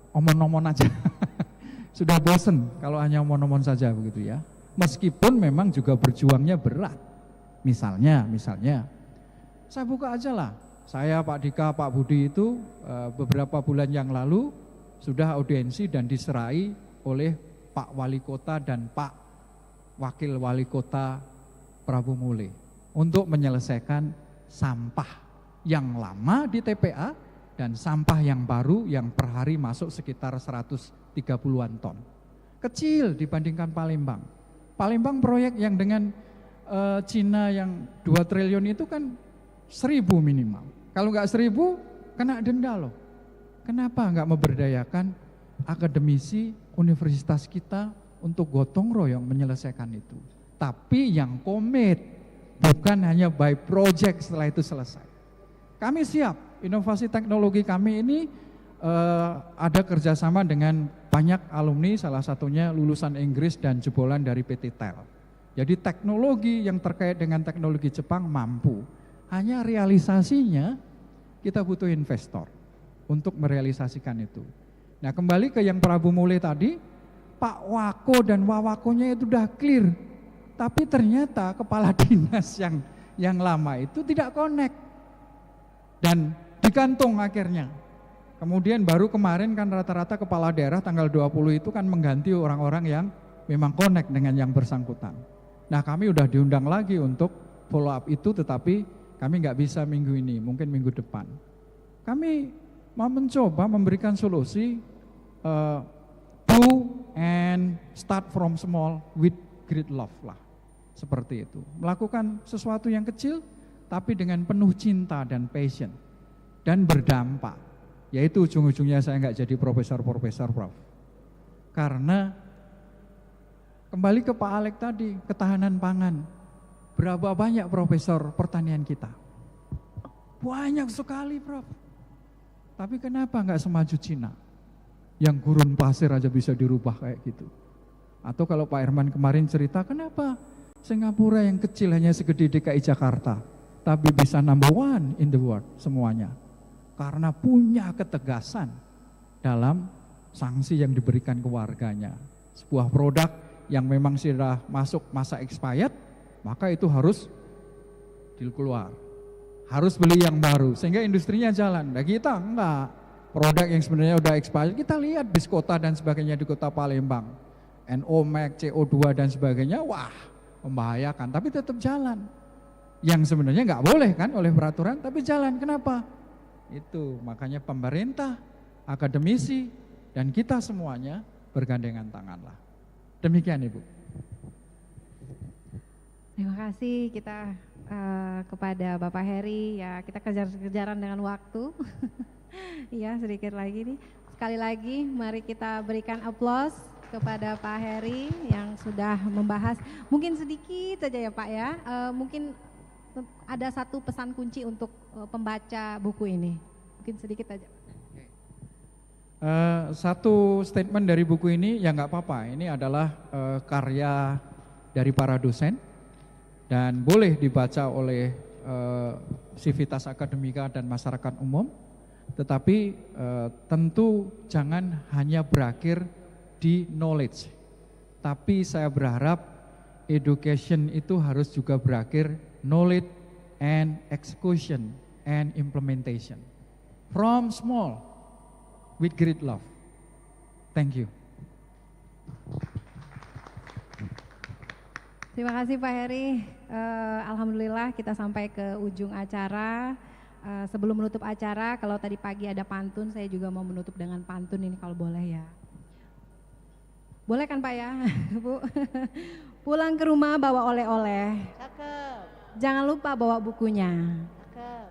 omon-omon aja, sudah bosen kalau hanya omon-omon saja begitu ya. Meskipun memang juga berjuangnya berat. Misalnya, saya buka aja lah. Saya, Pak Dika, Pak Budi itu beberapa bulan yang lalu sudah audiensi dan diserai oleh Pak Wali Kota dan Pak Wakil Wali Kota Prabu Mule untuk menyelesaikan sampah yang lama di TPA dan sampah yang baru yang per hari masuk sekitar 130-an ton. Kecil dibandingkan Palembang. Palembang proyek yang dengan Cina yang 2 triliun itu kan 1.000 minimal. Kalau nggak 1.000 kena denda loh. Kenapa nggak memberdayakan akademisi universitas kita untuk gotong royong menyelesaikan itu? Tapi yang komit, bukan hanya by project setelah itu selesai. Kami siap, inovasi teknologi kami ini ada kerjasama dengan banyak alumni, salah satunya lulusan Inggris dan jebolan dari PT TEL. Jadi teknologi yang terkait dengan teknologi Jepang mampu, hanya realisasinya kita butuh investor untuk merealisasikan itu. Nah kembali ke yang Prabu Mule tadi, Pak Wako dan Wawakonya itu udah clear, tapi ternyata kepala dinas yang lama itu tidak connect dan digantung akhirnya. Kemudian baru kemarin kan rata-rata kepala daerah tanggal 20 itu kan mengganti orang-orang yang memang connect dengan yang bersangkutan. Nah kami udah diundang lagi untuk follow up itu, tetapi kami nggak bisa minggu ini, mungkin minggu depan. Kami mau mencoba memberikan solusi do and start from small with great love lah, seperti itu. Melakukan sesuatu yang kecil tapi dengan penuh cinta dan passion dan berdampak. Yaitu ujung-ujungnya saya nggak jadi profesor Prof. Karena kembali ke Pak Alek tadi, ketahanan pangan. Berapa banyak profesor pertanian kita? Banyak sekali, Prof. Tapi kenapa nggak semaju Cina? Yang gurun pasir aja bisa dirubah kayak gitu. Atau kalau Pak Herman kemarin cerita, kenapa Singapura yang kecil hanya segede DKI Jakarta, tapi bisa number one in the world semuanya. Karena punya ketegasan dalam sanksi yang diberikan ke warganya. Sebuah produk yang memang sudah masuk masa expired, maka itu harus keluar. Harus beli yang baru, sehingga industrinya jalan. Nah kita enggak, produk yang sebenarnya udah expired, kita lihat biskota dan sebagainya di kota Palembang, NOMAX, CO2 dan sebagainya, wah membahayakan, tapi tetap jalan. Yang sebenarnya nggak boleh kan oleh peraturan, tapi jalan. Kenapa? Itu makanya pemerintah, akademisi, dan kita semuanya bergandengan tanganlah. Demikian Ibu. Terima kasih kita kepada Bapak Heri, ya kita kejar-kejaran dengan waktu. Ya sedikit lagi nih. Sekali lagi mari kita berikan aplaus kepada Pak Heri yang sudah membahas. Mungkin sedikit saja ya Pak ya, mungkin ada satu pesan kunci untuk pembaca buku ini. Mungkin sedikit aja. Satu statement dari buku ini ya nggak apa-apa, ini adalah karya dari para dosen dan boleh dibaca oleh sivitas akademika dan masyarakat umum, tetapi tentu jangan hanya berakhir di knowledge, tapi saya berharap education itu harus juga berakhir knowledge and execution and implementation from small with great love. Thank you. Terima kasih Pak Heri. Alhamdulillah kita sampai ke ujung acara. Sebelum menutup acara, kalau tadi pagi ada pantun, saya juga mau menutup dengan pantun ini kalau boleh ya. Boleh kan Pak ya, Bu? Pulang ke rumah bawa oleh-oleh. Jangan lupa bawa bukunya.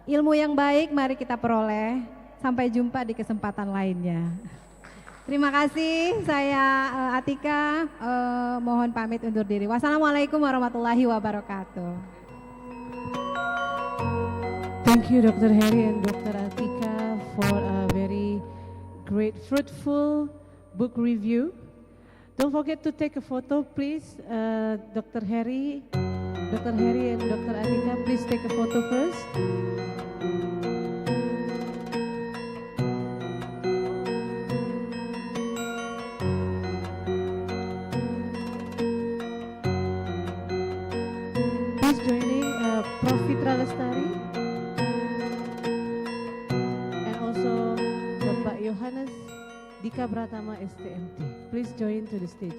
Ilmu yang baik mari kita peroleh. Sampai jumpa di kesempatan lainnya. Terima kasih, saya Atika, mohon pamit undur diri. Wassalamualaikum warahmatullahi wabarakatuh. Thank you Dr. Heri and Dr. Atika for a very great fruitful book review. Don't forget to take a photo please, Dr. Heri and Dr. Atika, please take a photo first. Prof. Fitra Lestari and also Bapak Yohanes Dika Pratama STMT. Please join to the stage.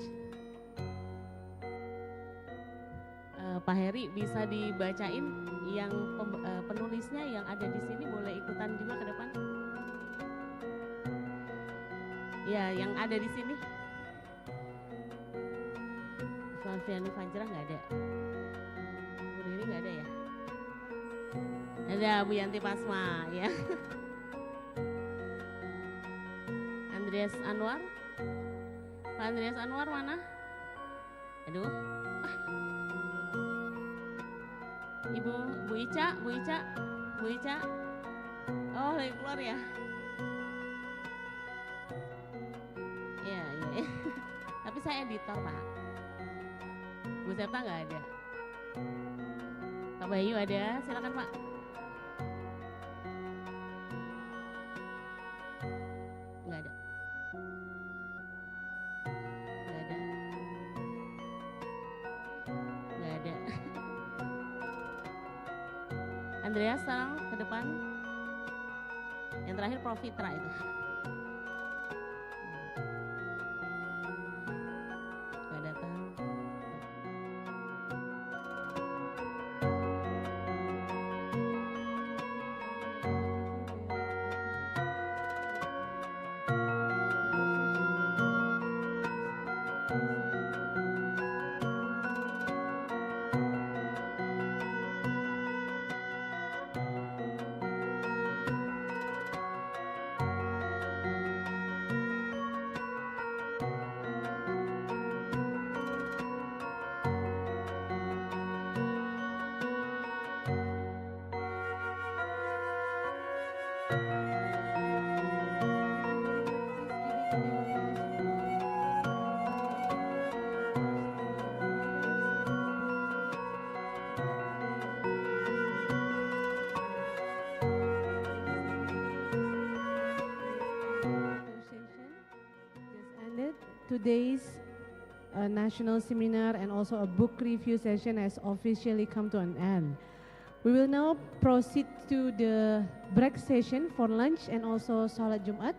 Pak Heri bisa dibacain yang penulisnya yang ada di sini, boleh ikutan juga ke depan. Ya, yang ada di sini. Flaviani Fajrah nggak ada. Bu Riri nggak ada ya? Ada Bu Yanti Pasma ya. Andreas Anwar. Pak Andreas Anwar mana? Aduh. Ibu, Bu Ica. Oh, lagi keluar ya? Iya. Tapi saya editor, Pak. Bu Septa nggak ada. Pak Bayu ada, silakan Pak. Nggak ada. Andreas sekarang ke depan. Yang terakhir Prof. Fitra itu. Nggak datang. today's national seminar and also a book review session has officially come to an end. We will now proceed to the break session for lunch and also Salat Jumat.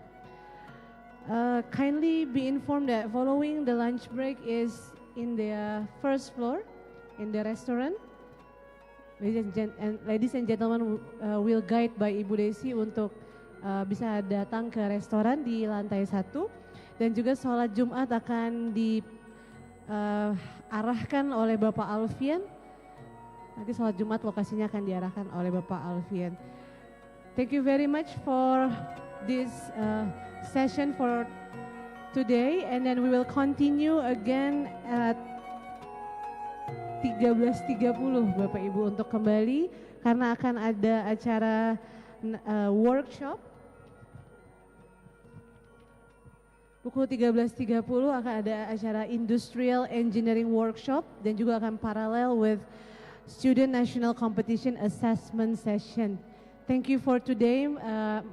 Kindly be informed that following the lunch break is in the first floor in the restaurant. Ladies and gentlemen will guide by Ibu Desi untuk bisa datang ke restoran di lantai 1 dan juga sholat Jumat akan diarahkan oleh Bapak Alfian. Nanti sholat Jumat lokasinya akan diarahkan oleh Bapak Alfian. Thank you very much for this session for today, and then we will continue again at 13.30 Bapak Ibu untuk kembali karena akan ada acara workshop. Pukul 13.30 akan ada acara Industrial Engineering Workshop dan juga akan parallel with Student National Competition Assessment Session. Thank you for today.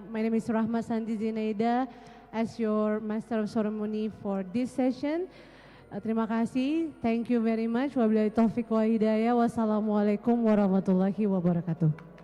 My name is Rahma Santi Zinaida as your Master of Ceremony for this session. Terima kasih. Thank you very much. Wabillahi taufiq wa hidayah. Wassalamualaikum warahmatullahi wabarakatuh.